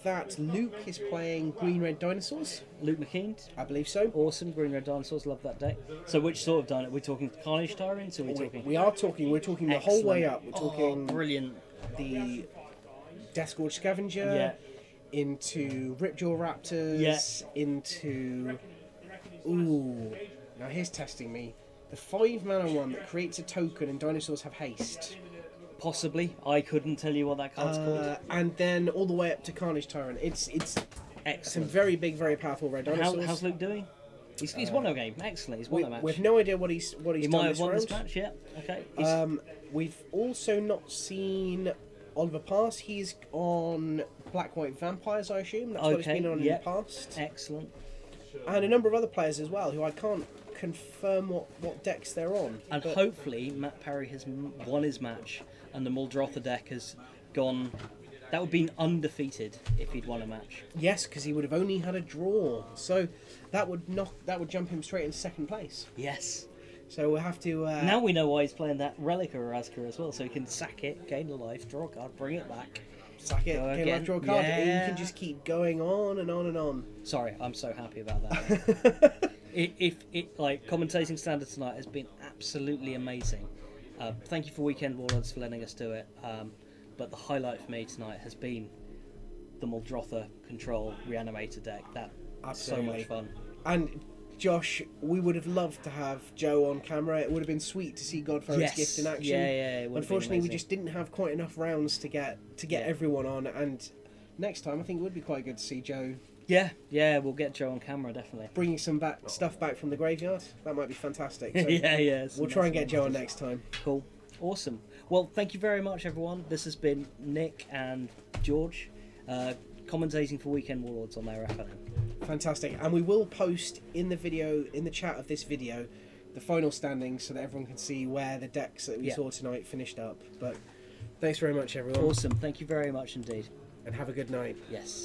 that Luke is playing Green-Red Dinosaurs. Luke McKean? I believe so. Awesome, Green-Red Dinosaurs, love that deck. So which sort of dinosaur? We're talking Carnage Tyrants, or we're talking... We're talking the whole way up. We're talking... brilliant. The Deathscourge Scavenger, into Ripjaw Raptors, into... Ooh, now here's testing me. The 5-mana one that creates a token and dinosaurs have haste. Possibly. I couldn't tell you what that card's called. And then all the way up to Carnage Tyrant. It's excellent. Some very big, very powerful red dinosaurs. How's Luke doing? He's won a game. Excellent. He's won a match. We have no idea what he's done might have this won round. this match, yeah. Okay. We've also not seen Oliver Pass. He's on Black-White Vampires, I assume. That's what he's been on in the past. Excellent. And a number of other players as well, who I can't confirm what decks they're on. And hopefully Matt Parry has won his match and the Muldrotha deck has gone... That would have been undefeated if he'd won a match. Yes, because he would have only had a draw. So that would jump him straight into second place. Yes. So we'll have to... now we know why he's playing that Relic of Erazka as well, so he can sack it, gain a life, draw a card, bring it back. Sack it, gain a life, draw a card. Yeah. You can just keep going on and on and on. Sorry, I'm so happy about that. Commentating standard tonight has been absolutely amazing. Thank you for Weekend Warlords for letting us do it. But the highlight for me tonight has been the Muldrotha Control Reanimator deck. That's so much fun. And Josh, we would have loved to have Joe on camera. It would have been sweet to see Godfather's Gift in action. Yeah, it would have been Unfortunately, we amazing. just didn't have quite enough rounds to get everyone on. And next time, I think it would be quite good to see Joe. Yeah, we'll get Joe on camera, definitely. Bringing some stuff back from the graveyard. That might be fantastic. So yeah. We'll try and get Joe on next time. Cool. Awesome. Well, thank you very much, everyone. This has been Nick and George commentating for Weekend Warlords on their FNM. Fantastic. And we will post in the chat of this video, the final standings so that everyone can see where the decks that we saw tonight finished up. But thanks very much, everyone. Awesome. Thank you very much indeed. And have a good night. Yes.